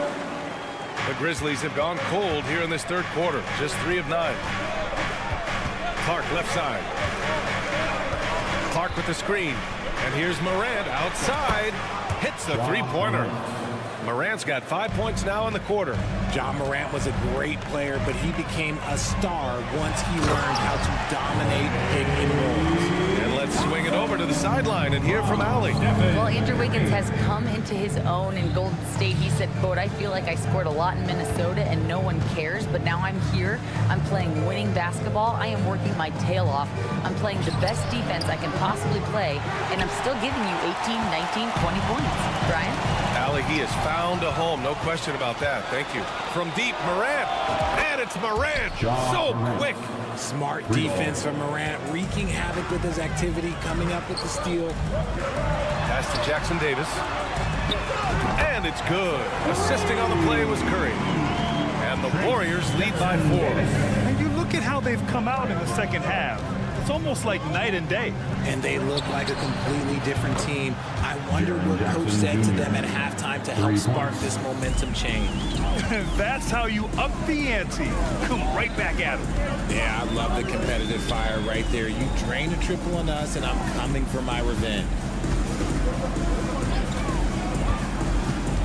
A: The Grizzlies have gone cold here in this third quarter. Just 3 of 9. Clark left side. Clark with the screen. And here's Morant outside. Hits the three-pointer. Morant's got 5 points now in the quarter.
B: John Morant was a great player, but he became a star once he learned how to dominate pick and rolls.
A: And let's swing it over to the sideline and hear from Allie.
D: Well, Andrew Wiggins has come into his own in Golden State. He said, quote, I feel like I scored a lot in Minnesota and no one cares, but now I'm here. I'm playing winning basketball. I am working my tail off. I'm playing the best defense I can possibly play, and I'm still giving you 18, 19, 20 points. Brian?
A: Allie, he has found a home. No question about that. Thank you. From deep, Morant. And it's Morant. So quick.
B: Smart defense from Morant, wreaking havoc with his activity, coming up with the steal.
A: Pass to Jackson Davis. And it's good. Assisting on the play was Curry. And the Warriors lead by 4.
C: And you look at how they've come out in the second half. It's almost like night and day.
B: And they look like a completely different team. I wonder what Coach said to them at halftime to help spark this momentum change.
C: That's how you up the ante. Come right back at them.
L: Yeah, I love the competitive fire right there. You drain a triple on us, and I'm coming for my revenge.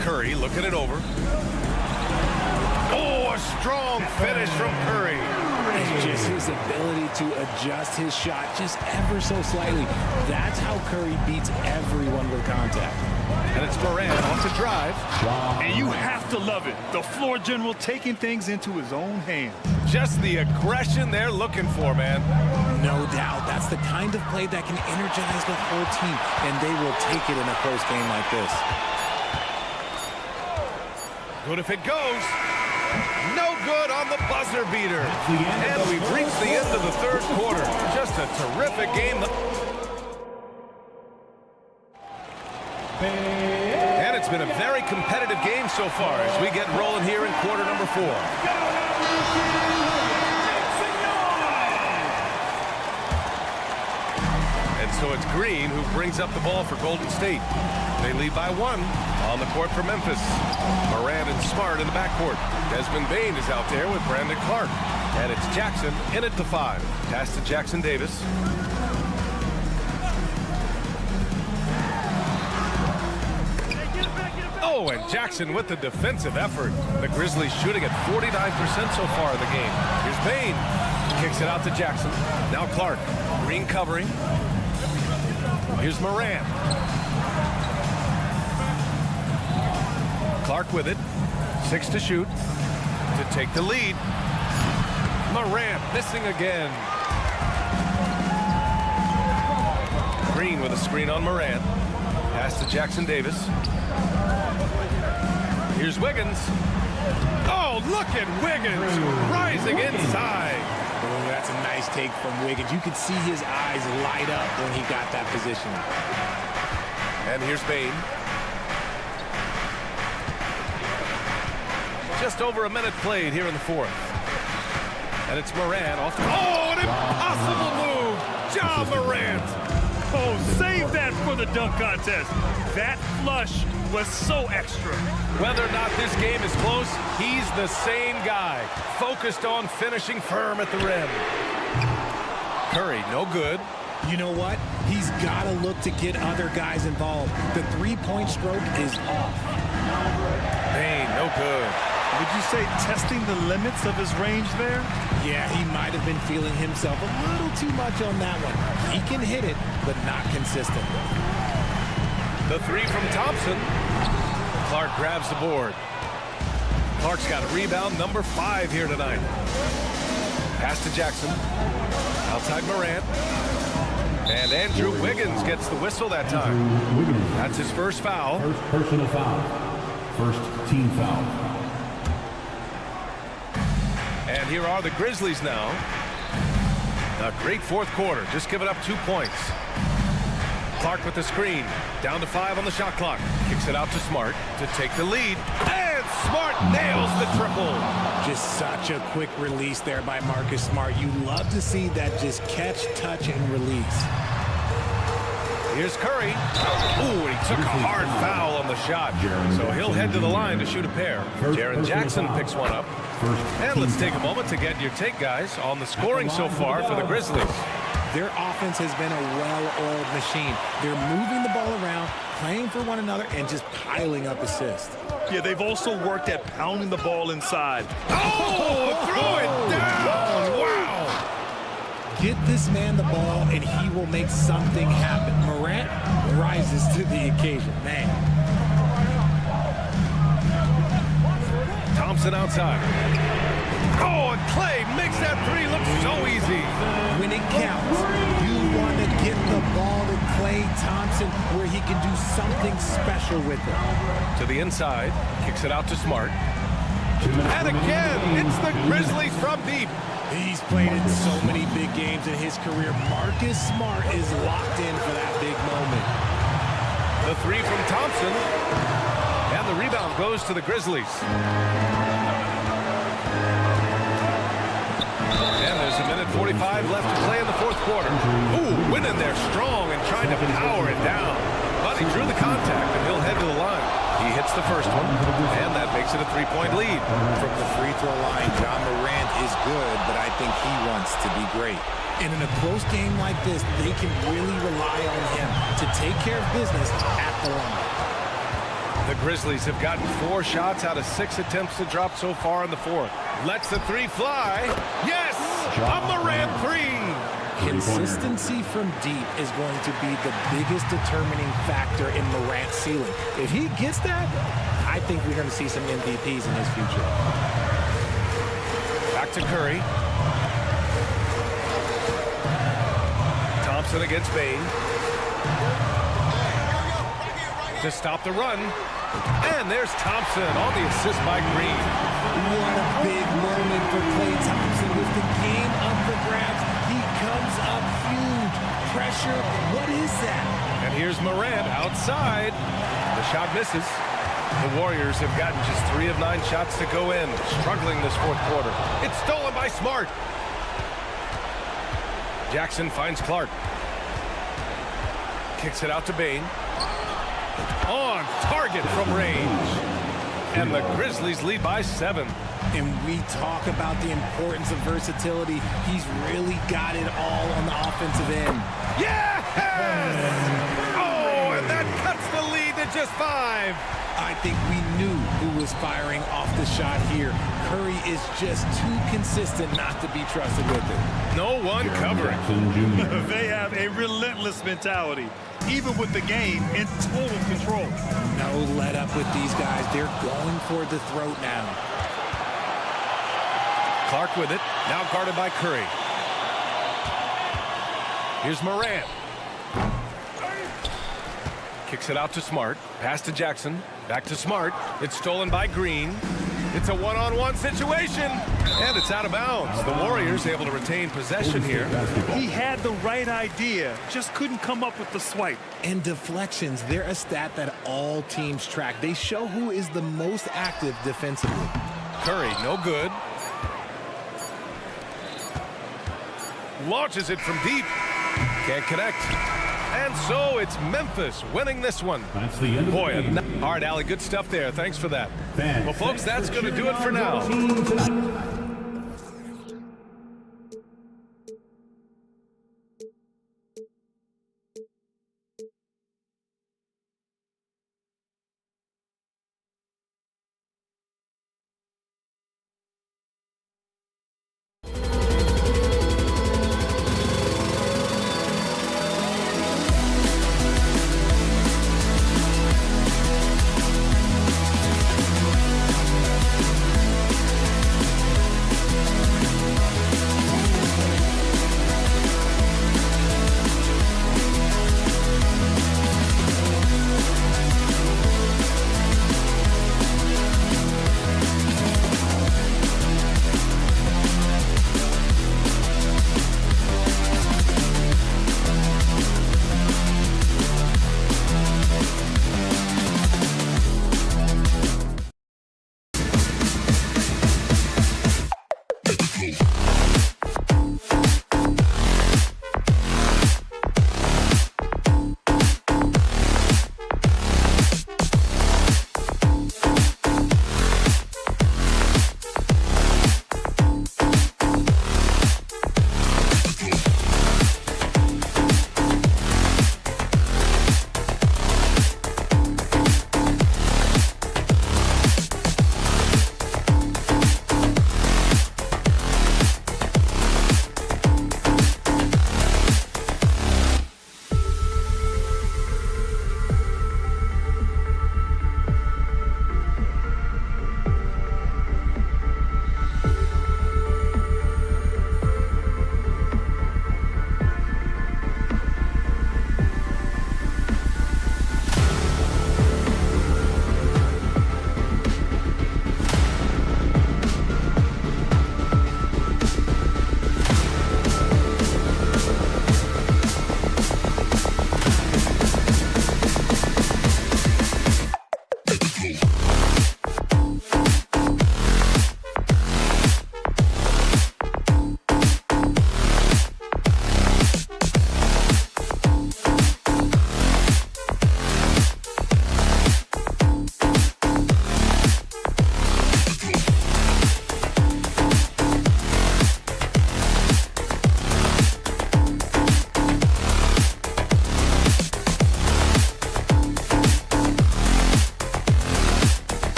A: Curry looking it over. Oh, a strong finish from Curry.
B: It's just his ability to adjust his shot just ever so slightly. That's how Curry beats everyone with contact.
A: And it's Morant off the drive.
C: And you have to love it. The floor general taking things into his own hands.
A: Just the aggression they're looking for, man.
B: No doubt. That's the kind of play that can energize the whole team, and they will take it in a close game like this.
A: Good if it goes. No good on the buzzer beater. And we've reached the end of the third quarter. Just a terrific game. And it's been a very competitive game so far as we get rolling here in quarter number 4. And so it's Green who brings up the ball for Golden State. They lead by 1 on the court for Memphis. Morant and Smart in the backcourt. Desmond Bane is out there with Brandon Clark. And it's Jackson in at the 5. Pass to Jackson Davis. Oh, and Jackson with the defensive effort. The Grizzlies shooting at 49% so far in the game. Here's Bane. Kicks it out to Jackson. Now Clark. Green covering. Here's Morant. Clark with it. 6 to shoot. To take the lead. Morant missing again. Green with a screen on Morant. Pass to Jackson Davis. Here's Wiggins. Oh, look at Wiggins rising inside.
B: Oh, that's a nice take from Wiggins. You could see his eyes light up when he got that position.
A: And here's Bane. Just over a minute played here in the 4th. And it's Morant off the... Oh, an impossible move! Ja Morant!
C: Oh, save that for the dunk contest. That flush was so extra.
A: Whether or not this game is close, he's the same guy. Focused on finishing firm at the rim. Curry, no good.
B: You know what? He's got to look to get other guys involved. The three-point stroke is off.
A: Bane, no good.
C: Would you say testing the limits of his range there?
B: Yeah, he might have been feeling himself a little too much on that one. He can hit it, but not consistent.
A: The 3 from Thompson. Clark grabs the board. Clark's got a rebound, number 5 here tonight. Pass to Jackson. Outside Morant. And Andrew Wiggins gets the whistle that time. That's his first foul.
E: First personal foul. First team foul.
A: And here are the Grizzlies now. A great 4th quarter. Just giving up 2 points. Clark with the screen. Down to 5 on the shot clock. Kicks it out to Smart to take the lead. And Smart nails the triple.
B: Just such a quick release there by Marcus Smart. You love to see that just catch, touch, and release.
A: Here's Curry. Ooh, he took a hard foul on the shot. So he'll head to the line to shoot a pair. Jaren Jackson picks one up. And let's take a moment to get your take, guys, on the scoring so far for the Grizzlies.
B: Their offense has been a well-oiled machine. They're moving the ball around, playing for one another, and just piling up assists.
C: Yeah, they've also worked at pounding the ball inside.
A: Oh, throw it down! Wow!
B: Get this man the ball, and he will make something happen. Morant rises to the occasion. Man.
A: Thompson outside. Oh, and Clay makes that 3 look so easy.
B: When it counts, you want to get the ball to Klay Thompson where he can do something special with it.
A: To the inside, kicks it out to Smart. And again, it's the Grizzlies from deep.
B: He's played in so many big games in his career. Marcus Smart is locked in for that big moment.
A: The 3 from Thompson. And the rebound goes to the Grizzlies. And there's There's a minute 45 left to play in the fourth quarter. Ooh, went in there strong and tried to power it down. But he drew the contact, and he'll head to the line. He hits the first one, and that makes it a 3-point lead.
L: From the free throw line, John Morant is good, but I think he wants to be great.
B: And in a close game like this, they can really rely on him to take care of business at the line.
A: The Grizzlies have gotten 4 shots out of 6 attempts to drop so far in the fourth. Lets the 3 fly. Yes! A Morant 3!
B: Consistency from deep is going to be the biggest determining factor in Morant's ceiling. If he gets that, I think we're going to see some MVPs in his future.
A: Back to Curry. Thompson against Bane. To stop the run. And there's Thompson on the assist by Green.
B: What a big moment for Klay Thompson with the game up for grabs. He comes up huge. Pressure, what is that?
A: And here's Morant outside. The shot misses. The Warriors have gotten just 3 of 9 shots to go in, struggling this fourth quarter. It's stolen by Smart. Jackson finds Clark. Kicks it out to Bane. On target from range. And the Grizzlies lead by 7.
B: And we talk about the importance of versatility. He's really got it all on the offensive end.
A: Yes! Oh, and that cuts the lead to just 5.
B: I think we knew who was firing off the shot here. Curry is just too consistent not to be trusted with it.
A: No one covering.
C: They have a relentless mentality, even with the game in total control.
B: No let up with these guys. They're going for the throat now.
A: Clark with it, now guarded by Curry. Here's Morant. Kicks it out to Smart. Pass to Jackson. Back to Smart. It's stolen by Green. It's a one-on-one situation. And it's out of bounds. The Warriors able to retain possession here.
C: He had the right idea, just couldn't come up with the swipe.
B: And deflections, they're a stat that all teams track. They show who is the most active defensively.
A: Curry, no good. Launches it from deep. Can't connect. And so it's Memphis winning this one.
E: That's the end.
A: Boy, all right, Allie, good stuff there. Thanks for that. Well, folks, that's going to do it for now.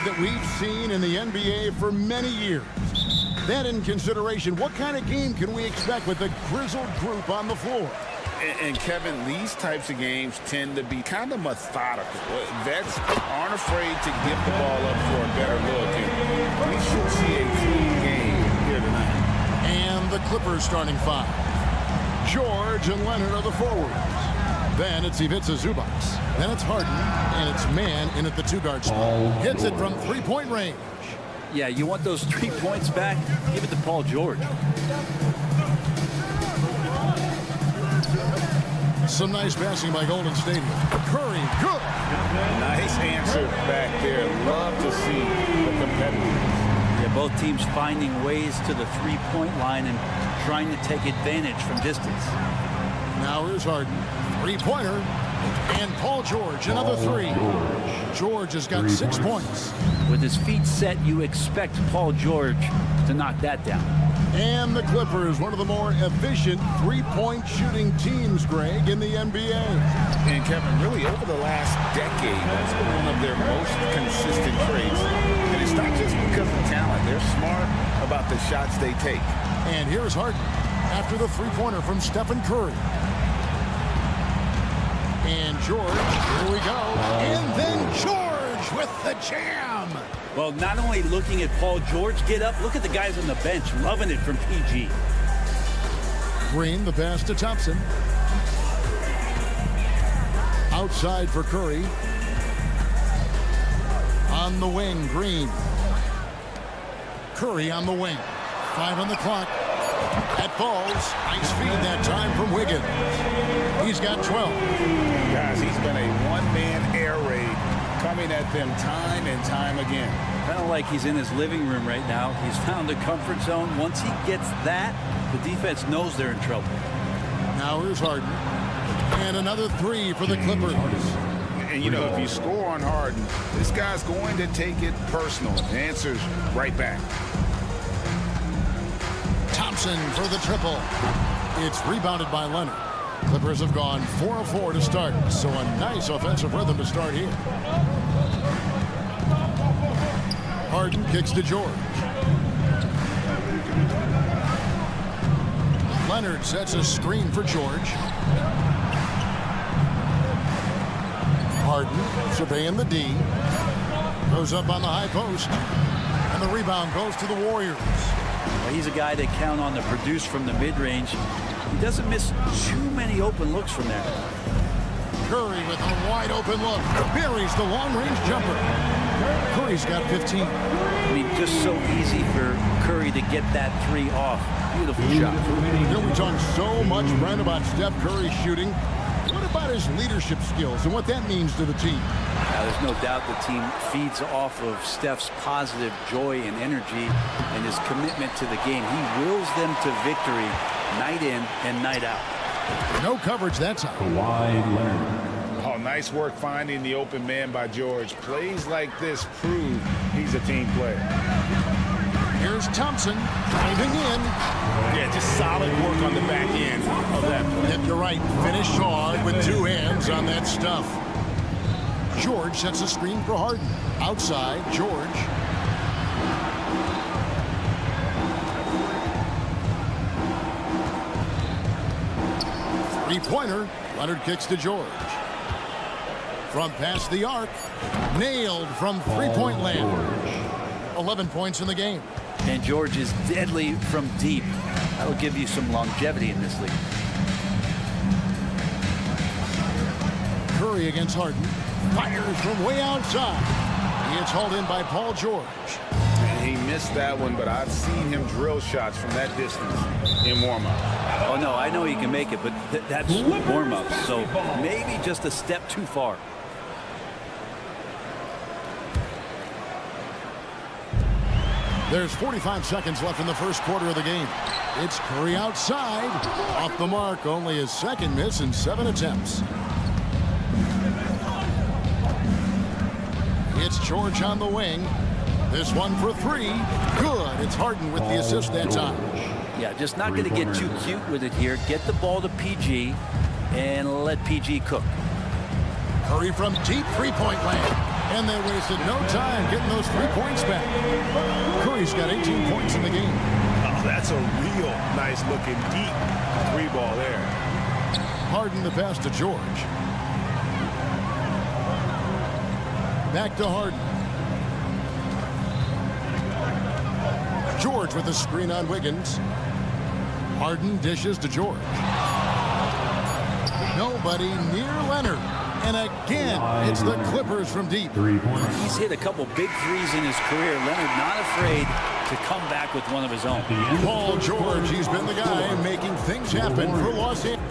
F: That we've seen in the NBA for many years. That in consideration, what kind of game can we expect with the grizzled group on the floor?
G: And Kevin, these types of games tend to be kind of methodical. Vets aren't afraid to give the ball up for a better look, and we should see a clean game here tonight.
F: And the Clippers starting five. George and Leonard are the forwards. Then it's Ivica Zubac. Then it's Harden, and it's Man in at the two-guard spot. Hits it from three-point range.
H: Yeah, you want those 3 points back? Give it to Paul George.
F: Some nice passing by Golden State. Curry, good.
G: Nice answer back there. Love to see the competitors.
H: Yeah, both teams finding ways to the three-point line and trying to take advantage from distance.
F: Now here's Harden. Three-pointer. And Paul George, another three. George has got 6 points.
H: With his feet set, you expect Paul George to knock that down.
F: And the Clippers, one of the more efficient three-point shooting teams, Greg, in the NBA.
G: And Kevin, really over the last decade, that's been one of their most consistent traits. And it's not just because of talent. They're smart about the shots they take.
F: And here's Harden after the three-pointer from Stephen Curry. And George, here we go. And then George with the jam.
H: Well, not only looking at Paul George get up, look at the guys on the bench loving it from PG.
F: Green, the pass to Thompson. Outside for Curry. On the wing, Green. Curry on the wing. 5 on the clock. That falls. Nice feed that time from Wiggins. He's got 12.
G: Guys, he's been a one-man air raid coming at them time and time again.
H: Kind of like he's in his living room right now. He's found the comfort zone. Once he gets that, the defense knows they're in trouble.
F: Now here's Harden. And another three for the Clippers.
G: And, you know, if you score on Harden, this guy's going to take it personal. The answer's right back.
F: Thompson for the triple. It's rebounded by Leonard. Clippers have gone 4 of 4 to start, so a nice offensive rhythm to start here. Harden kicks to George. Leonard sets a screen for George. Harden surveying the D. Goes up on the high post. And the rebound goes to the Warriors.
H: He's a guy they count on to produce from the mid-range. He doesn't miss too many open looks from there.
F: Curry with a wide open look. Buries the long-range jumper. Curry's got 15.
H: I mean, just so easy for Curry to get that three off. Beautiful shot.
F: You know, we talk so much, Brent, about Steph Curry shooting. What about his leadership skills and what that means to the team?
H: Now, there's no doubt the team feeds off of Steph's positive joy and energy and his commitment to the game. He wills them to victory night in and night out.
F: No coverage that time.
E: Kawhi Leonard.
G: Oh, nice work finding the open man by George. Plays like this prove he's a team player.
F: Here's Thompson driving in.
G: Yeah, just solid work on the back end of that play.
F: Yep, you're right. Finished hard with 2 hands on that stuff. George sets a screen for Harden. Outside, George. Three-pointer. Leonard kicks to George. From past the arc. Nailed from three-point land. 11 points in the game.
H: And George is deadly from deep. That'll give you some longevity in this league.
F: Curry against Harden. Fires from way outside. He gets hauled in by Paul George.
G: And he missed that one, but I've seen him drill shots from that distance in warm-up.
H: Oh, no, I know he can make it, but that's warm-up. So maybe just a step too far.
F: There's 45 seconds left in the first quarter of the game. It's Curry outside. Off the mark, only his second miss in 7 attempts. It's George on the wing. This one for 3. Good. It's Harden with the assist that time.
H: Yeah, just not going to get too cute with it here. Get the ball to PG and let PG cook.
F: Curry from deep three-point land. And they wasted no time getting those 3 points back. Curry's got 18 points in the game.
C: Oh, that's a real nice looking deep 3-ball there.
F: Harden the pass to George. Back to Harden. George with a screen on Wiggins. Harden dishes to George. Nobody near Leonard. And again, it's the Clippers from deep.
E: 3 points.
H: He's hit a couple big threes in his career. Leonard not afraid to come back with one of his own.
F: Paul George, he's been the guy making things happen for Los Angeles.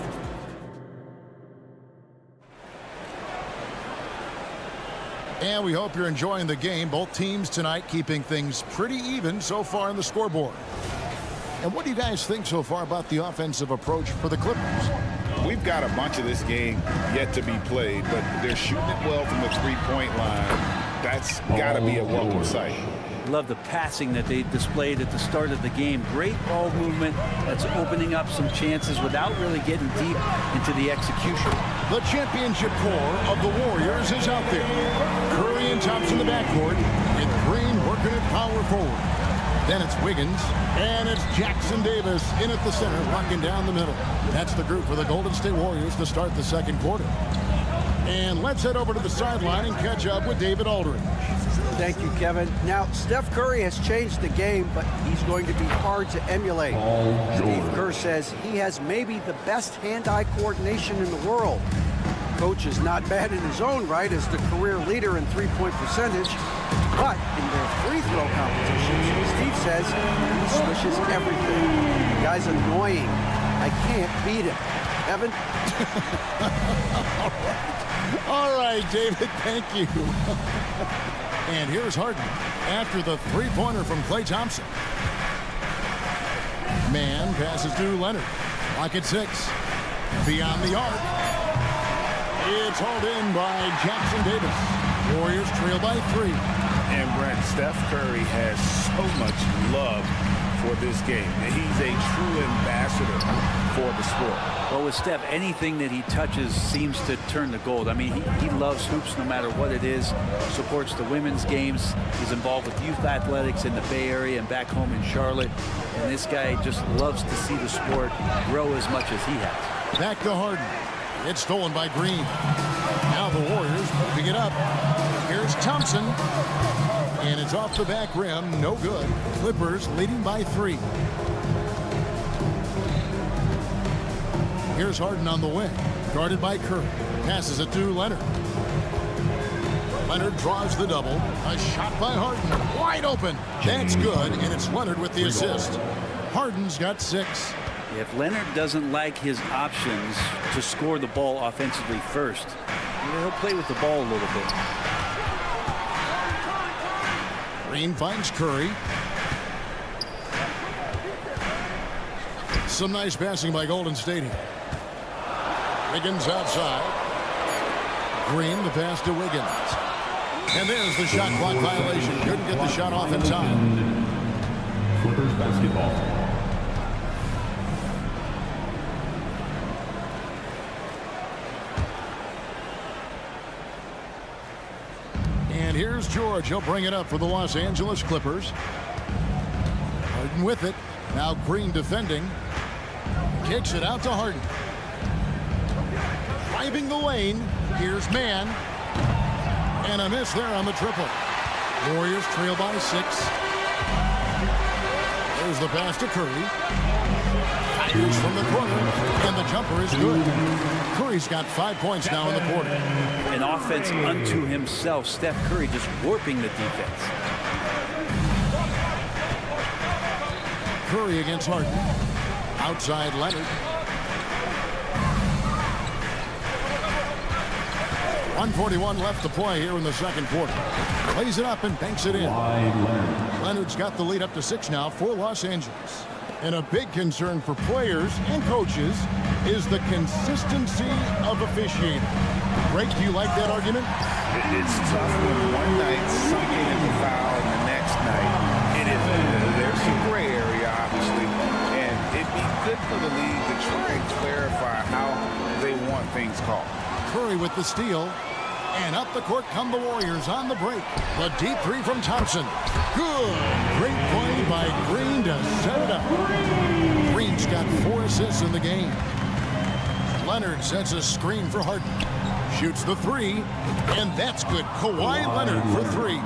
F: And we hope you're enjoying the game. Both teams tonight keeping things pretty even so far on the scoreboard. And what do you guys think so far about the offensive approach for the Clippers?
G: We've got a bunch of this game yet to be played, but they're shooting it well from the three-point line. That's got to be a welcome sight.
H: Love the passing that they displayed at the start of the game. Great ball movement that's opening up some chances without really getting deep into the execution.
F: The championship core of the Warriors is out there. Curry and Thompson in the backcourt, and Green working at power forward. Then it's Wiggins, and it's Jackson Davis in at the center, locking down the middle. That's the group for the Golden State Warriors to start the second quarter. And let's head over to the sideline and catch up with David Aldridge.
I: Thank you, Kevin. Now, Steph Curry has changed the game, but he's going to be hard to emulate. Steve Kerr says he has maybe the best hand-eye coordination in the world. Coach is not bad in his own right as the career leader in three-point percentage, but in their free throw competitions, Steve says he swishes everything. The guy's annoying. I can't beat him. Evan?
F: All right, David, thank you. And here's Harden after the three-pointer from Klay Thompson. Man passes to Leonard. Clock at 6. Beyond the arc. It's hauled in by Jackson Davis. Warriors trail by 3.
G: And Brent, Steph Curry has so much love for this game. He's a true ambassador for the sport.
H: Well, with Steph, anything that he touches seems to turn to gold. I mean, he loves hoops no matter what it is, supports the women's games. He's involved with youth athletics in the Bay Area and back home in Charlotte. And this guy just loves to see the sport grow as much as he has.
F: Back to Harden. It's stolen by Green. Now the Warriors moving it up. Here's Thompson. And it's off the back rim. No good. Clippers leading by 3. Here's Harden on the wing. Guarded by Curry. Passes it to Leonard. Leonard draws the double. A shot by Harden. Wide open. That's good. And it's Leonard with the assist. Harden's got 6.
H: If Leonard doesn't like his options to score the ball offensively first, he'll play with the ball a little bit.
F: Green finds Curry. Some nice passing by Golden State here. Wiggins outside. Green the pass to Wiggins. And there's the shot clock violation. Couldn't get the shot off in time.
E: Clippers basketball.
F: And here's George. He'll bring it up for the Los Angeles Clippers. Harden with it. Now Green defending. Kicks it out to Harden. Driving the lane. Here's Man. And a miss there on the triple. Warriors trail by 6. There's the pass to Curry. Fires from the corner. And the jumper is good. Curry's got 5 points now in the quarter.
H: An offense unto himself. Steph Curry just warping the defense.
F: Curry against Harden. Outside Leonard. 1:41 left to play here in the second quarter. Plays it up and banks it in. Leonard's got the lead up to 6 now for Los Angeles. And a big concern for players and coaches is the consistency of officiating. Greg, do you like that argument?
G: It's tough when one night something is a foul and the next night it isn't. There's some gray area, obviously, and it'd be good for the league to try and clarify how they want things called.
F: Curry with the steal. And up the court come the Warriors on the break. The deep three from Thompson. Good. Great play by Green to set it up. Green's got 4 assists in the game. Leonard sets a screen for Harden. Shoots the 3. And that's good. Kawhi Leonard for 3.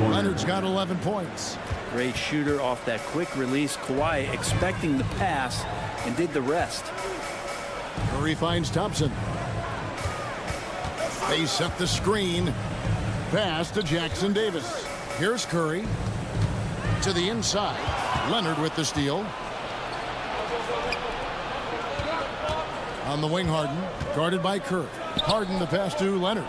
F: Leonard's got 11 points.
H: Great shooter off that quick release. Kawhi expecting the pass and did the rest.
F: Curry finds Thompson. They set the screen. Pass to Jackson Davis. Here's Curry. To the inside. Leonard with the steal. On the wing, Harden. Guarded by Curry. Harden the pass to Leonard.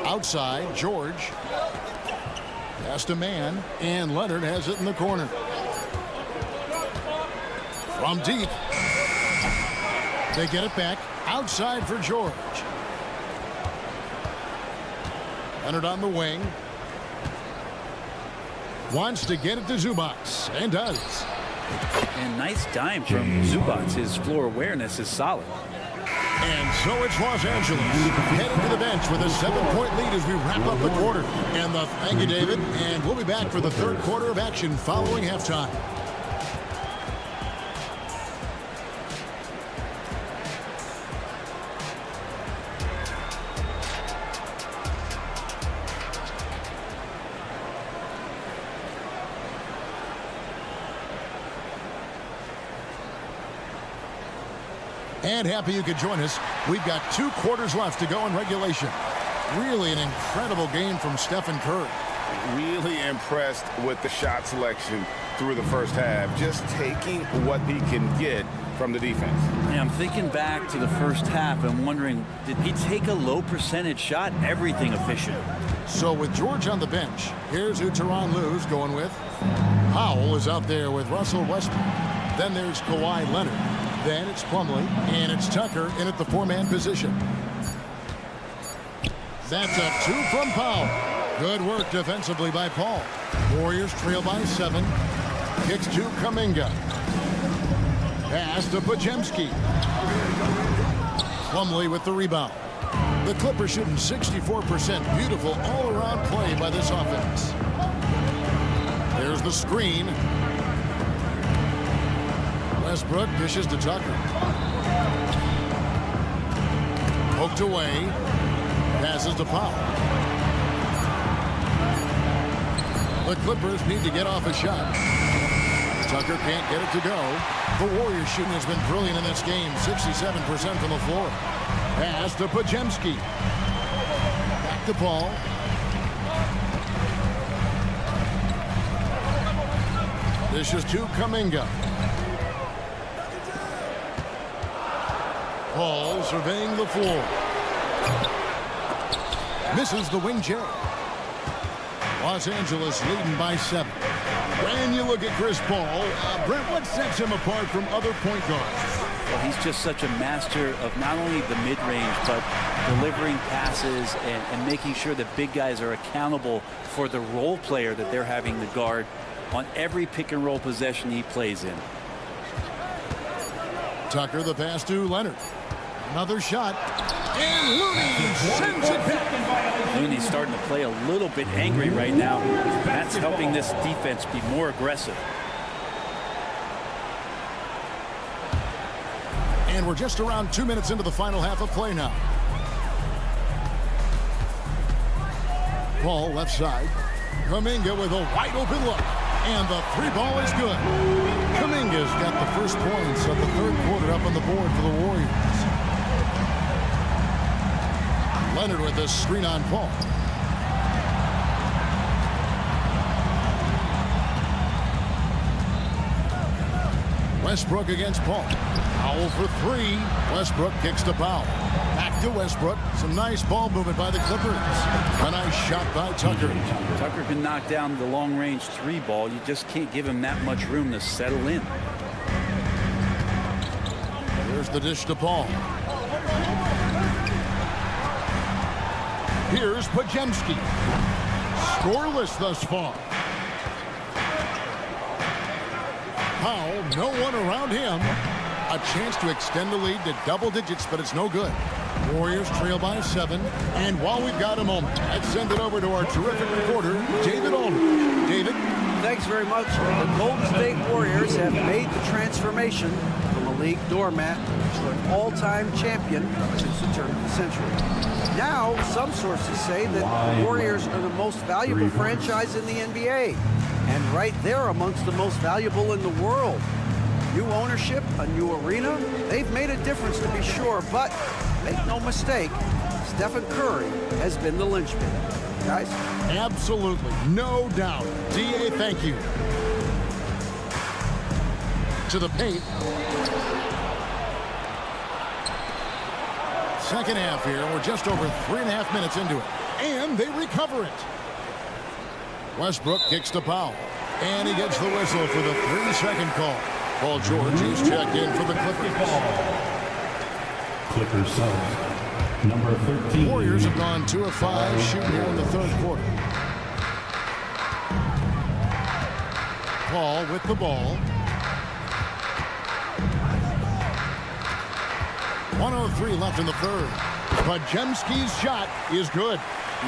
F: Outside, George. Pass to Man. And Leonard has it in the corner. From deep. They get it back. Outside for George. Leonard on the wing. Wants to get it to Zubac. And does.
H: And nice dime from Zubac. His floor awareness is solid.
F: And so it's Los Angeles heading to the bench with a 7-point lead as we wrap up the quarter. And thank you, David. And we'll be back for the third quarter of action following halftime. And happy you could join us. We've got 2 quarters left to go in regulation. Really an incredible game from Stephen Curry.
G: Really impressed with the shot selection through the first half. Just taking what he can get from the defense.
H: Yeah, I'm thinking back to the first half and wondering, did he take a low percentage shot? Everything efficient.
F: So with George on the bench, here's who Tyronn Lue's going with. Powell is out there with Russell Westbrook. Then there's Kawhi Leonard. Then it's Plumlee, and it's Tucker in at the 4-man position. That's a 2 from Powell. Good work defensively by Paul. Warriors trail by 7. Kicks to Kuminga. Pass to Podziemski. Plumlee with the rebound. The Clippers shooting 64%. Beautiful all-around play by this offense. There's the screen. Westbrook dishes to Tucker. Poked away. Passes to Powell. The Clippers need to get off a shot. Tucker can't get it to go. The Warriors shooting has been brilliant in this game. 67% from the floor. Pass to Podziemski. Back to Paul. Dishes to Kuminga. Paul surveying the floor. Misses the wing J. Los Angeles leading by 7. When you look at Chris Paul, Brent, what sets him apart from other point guards?
H: Well, he's just such a master of not only the mid-range, but delivering passes and making sure that big guys are accountable for the role player that they're having to guard on every pick-and-roll possession he plays in.
F: Tucker the pass to Leonard. Another shot. And Looney sends it back.
H: Looney's starting to play a little bit angry right now. That's helping this defense be more aggressive.
F: And we're just around 2 minutes into the final half of play now. Paul left side. Kuminga with a wide open look. And the 3-ball is good. Kuminga's got the first points of the third quarter up on the board for the Warriors. Leonard with the screen on Paul. Westbrook against Paul. Powell for three. Westbrook kicks to Powell. Back to Westbrook. Some nice ball movement by the Clippers. A nice shot by Tucker.
H: Tucker can knock down the long-range three ball. You just can't give him that much room to settle in.
F: Here's the dish to Paul. Here's Podziemski. Scoreless thus far. Powell, no one around him. A chance to extend the lead to double digits, but it's no good. Warriors trail by 7. And while we've got a moment, let's send it over to our terrific reporter, David Aldridge. David?
I: Thanks very much. The Golden State Warriors have made the transformation from a league doormat to an all-time champion since the turn of the century. Now, some sources say that the Warriors are the most valuable franchise in the NBA. And right there amongst the most valuable in the world. New ownership, a new arena, they've made a difference to be sure, but make no mistake, Stephen Curry has been the linchpin. Guys?
F: Absolutely, no doubt. D.A., thank you. To the paint. Second half here. We're just over 3.5 minutes into it. And they recover it. Westbrook kicks to Powell. And he gets the whistle for the 3-second call. Paul George is checked in for the Clippers.
E: Clippers subs. Number 13.
F: Warriors have gone 2 of 5 shooting here in the third quarter. Paul with the ball. 1:03 left in the third. Podziemski's shot is good.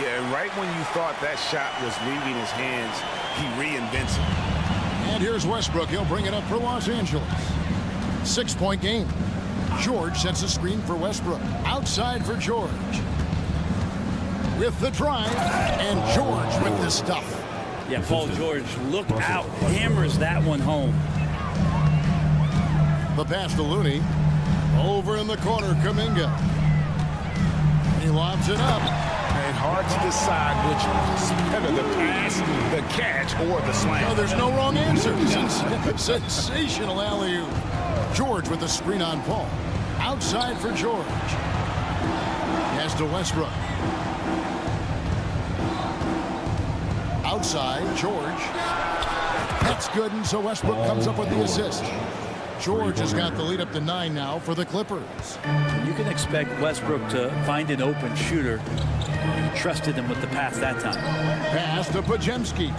G: Yeah, and right when you thought that shot was leaving his hands, he reinvents it.
F: And here's Westbrook. He'll bring it up for Los Angeles. 6-point game. George sets a screen for Westbrook. Outside for George. With the drive. And George with the stuff.
H: Yeah, Paul George, look out. Hammers that one home.
F: The pass to Looney. Over in the corner, Kuminga. He lobs it up.
G: And hard to decide which was better, the pass, the catch, or the slam.
F: No, there's no wrong answer. Sensational alley-oop. George with the screen on Paul. Outside for George. Pass to Westbrook. Outside, George. That's good, and so Westbrook comes up with the assist. George has got the lead up to 9 now for the Clippers.
H: You can expect Westbrook to find an open shooter. He trusted him with the pass that time.
F: Pass to Podziemski.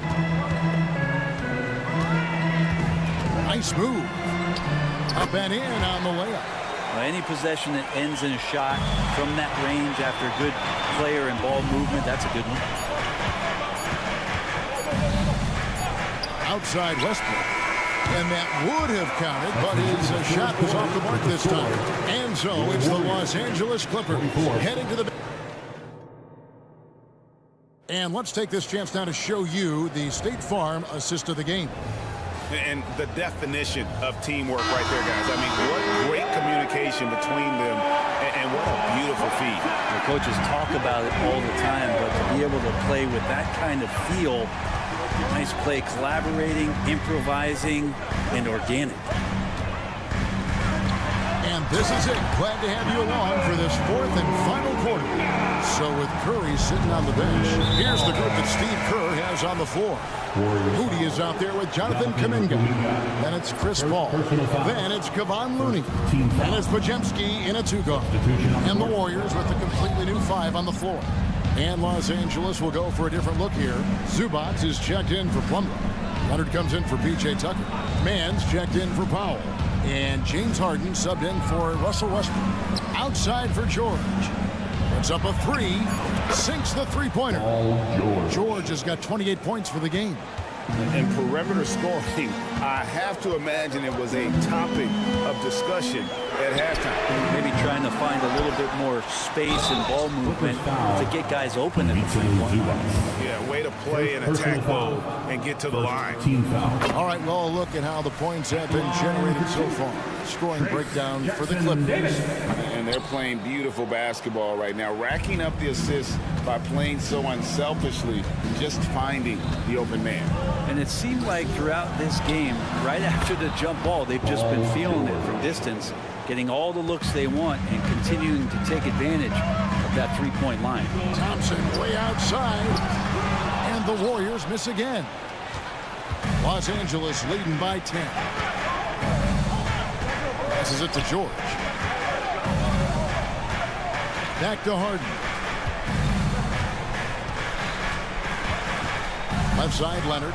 F: Nice move. Up and in on the layup.
H: Well, any possession that ends in a shot from that range after good player and ball movement, that's a good one.
F: Outside Westbrook. And that would have counted, but his shot was off the mark this time. And so it's the Los Angeles Clippers heading to the... And let's take this chance now to show you the State Farm assist of the game.
G: And the definition of teamwork right there, guys. I mean, what great communication between them, and what a beautiful feat.
H: The coaches talk about it all the time, but to be able to play with that kind of feel, nice play, collaborating, improvising, and organic.
F: And this is it. Glad to have you along for this 4th and final quarter. So with Curry sitting on the bench, here's the group that Steve Kerr has on the floor. Moody is out there with Jonathan Kuminga. Then it's Chris Paul. Then it's Kevon Looney. And it's Podziemski in a 2-guard. And the Warriors with the completely new 5 on the floor. And Los Angeles will go for a different look here. Zubac is checked in for Plumlee. Leonard comes in for P.J. Tucker. Mann's checked in for Powell. And James Harden subbed in for Russell Westbrook. Outside for George. Puts up a 3. Sinks the three-pointer. George has got 28 points for the game.
G: And perimeter scoring, I have to imagine it was a topic of discussion at halftime.
H: Maybe trying to find a little bit more space and ball movement to get guys open at the 3-point line.
G: Yeah, way to play in attack mode and get to the line.
F: All right, well, look at how the points have been generated so far. Scoring breakdown for the Clippers.
G: And they're playing beautiful basketball right now, racking up the assists by playing so unselfishly, just finding the open man.
H: And it seemed like throughout this game, right after the jump ball, they've just been feeling it from distance, getting all the looks they want and continuing to take advantage of that 3-point line.
F: Thompson way outside, and the Warriors miss again. Los Angeles leading by 10. Passes it to George. Back to Harden. Left side, Leonard.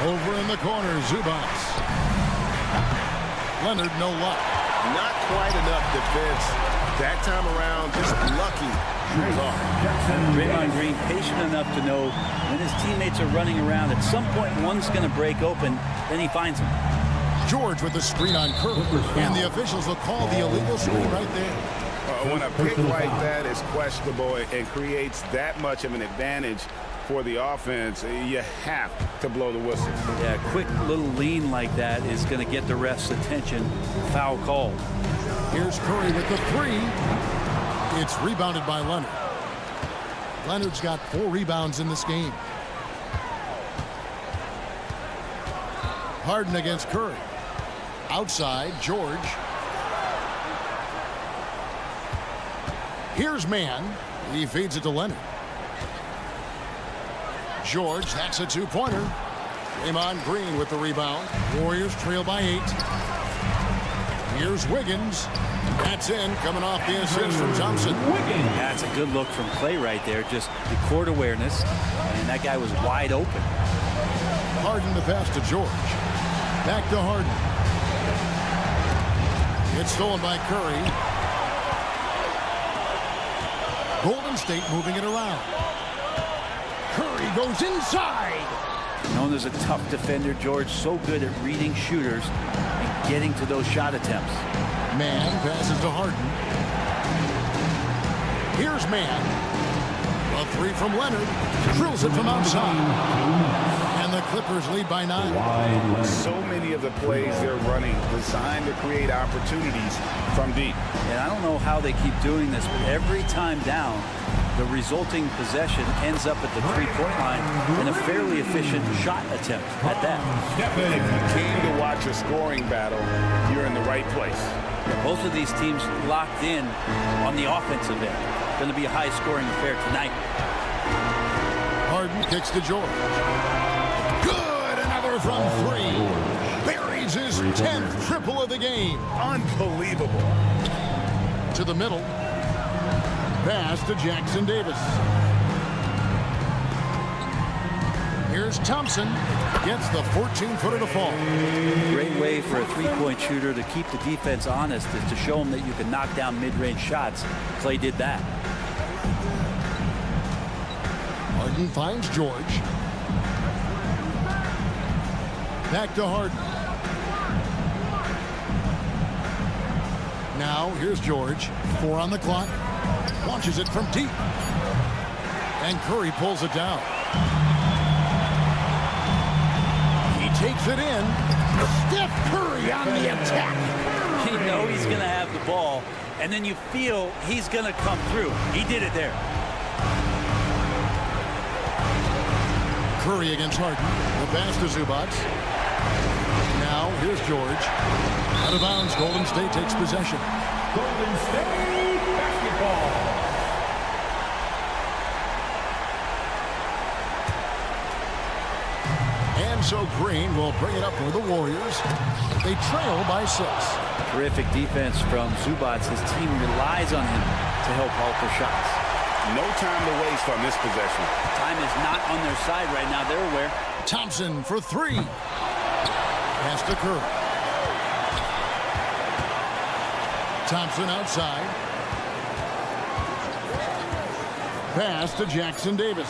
F: Over in the corner, Zubac. Leonard, no luck.
G: Not quite enough defense. That time around, just lucky.
H: Draymond Green patient enough to know when his teammates are running around, at some point one's going to break open, then he finds him.
F: George with the screen on Curry, and the officials will call the illegal screen right there.
G: When a pick like that is questionable and creates that much of an advantage for the offense, you have to blow the whistle.
H: Yeah, a quick little lean like that is going to get the ref's attention. Foul called.
F: Here's Curry with the 3. It's rebounded by Leonard. Leonard's got 4 rebounds in this game. Harden against Curry. Outside, George. Here's Mann. He feeds it to Leonard. George, that's a 2-pointer. Draymond Green with the rebound. Warriors trail by 8. Here's Wiggins. That's in, coming off the assist from Thompson.
H: That's a good look from Clay right there. Just the court awareness, and that guy was wide open.
F: Harden the pass to George. Back to Harden. It's stolen by Curry. Golden State moving it around. Curry goes inside.
H: Known as a tough defender, George so good at reading shooters and getting to those shot attempts.
F: Mann passes to Harden. Here's Mann. A 3 from Leonard. Drills it from outside. And the Clippers lead by 9.
G: So many of the plays they're running designed to create opportunities from deep.
H: And I don't know how they keep doing this, but every time down, the resulting possession ends up at the 3-point line in a fairly efficient shot attempt at that.
G: If you came to watch a scoring battle, you're in the right place.
H: Both of these teams locked in on the offensive end. Going to be a high-scoring affair tonight.
F: Harden kicks to George. Good, another from 3. Buries his 10th triple of the game.
G: Unbelievable.
F: To the middle. Pass to Jackson Davis. Here's Thompson. Gets the 14-footer to fall.
H: Great way for a 3-point shooter to keep the defense honest is to show them that you can knock down mid-range shots. Clay did that.
F: Harden finds George. Back to Harden. Now here's George. 4 on the clock. Launches it from deep. And Curry pulls it down. He takes it in. Steph Curry on the attack.
H: You know he's going to have the ball, and then you feel he's going to come through. He did it there.
F: Curry against Harden. The pass to Zubac. Now here's George. Out of bounds. Golden State takes possession.
E: Golden State basketball.
F: And so Green will bring it up for the Warriors. They trail by 6.
H: Terrific defense from Zubac. His team relies on him to help alter shots.
G: No time to waste on this possession.
H: Time is not on their side right now. They're aware.
F: Thompson for 3. Pass to Curry. Thompson outside. Pass to Jackson Davis.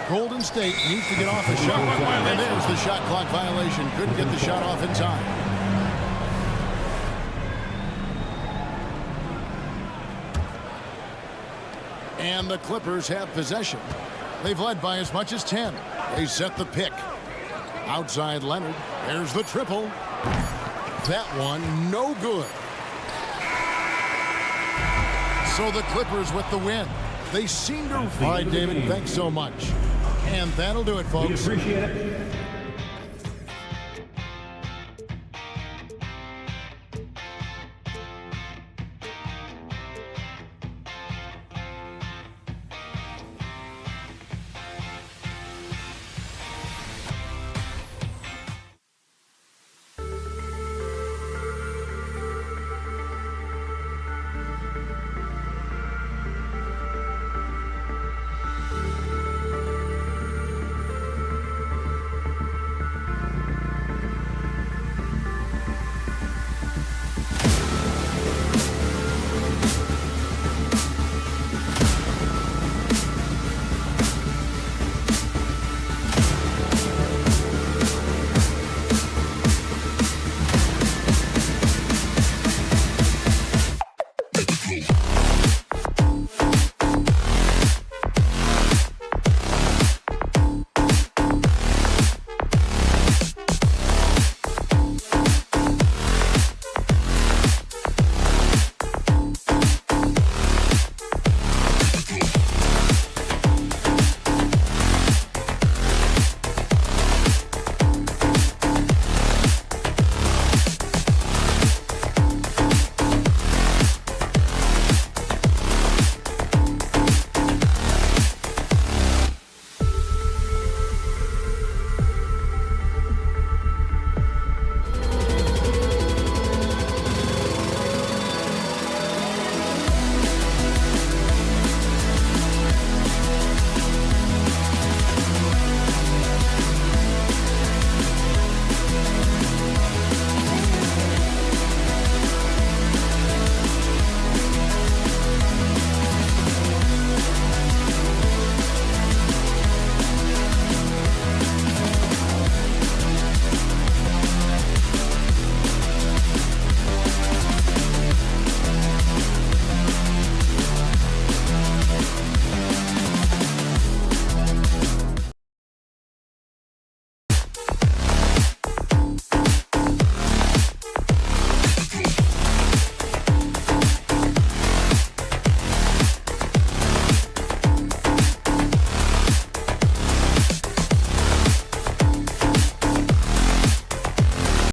F: Golden State needs to get off a shot. And there's the shot clock violation. Couldn't get the shot off in time. And the Clippers have possession. They've led by as much as 10. They set the pick. Outside Leonard. There's the triple. That one, no good. So the Clippers with the win. They seem to... All right, David, thanks so much. And that'll do it, folks.
E: We appreciate it.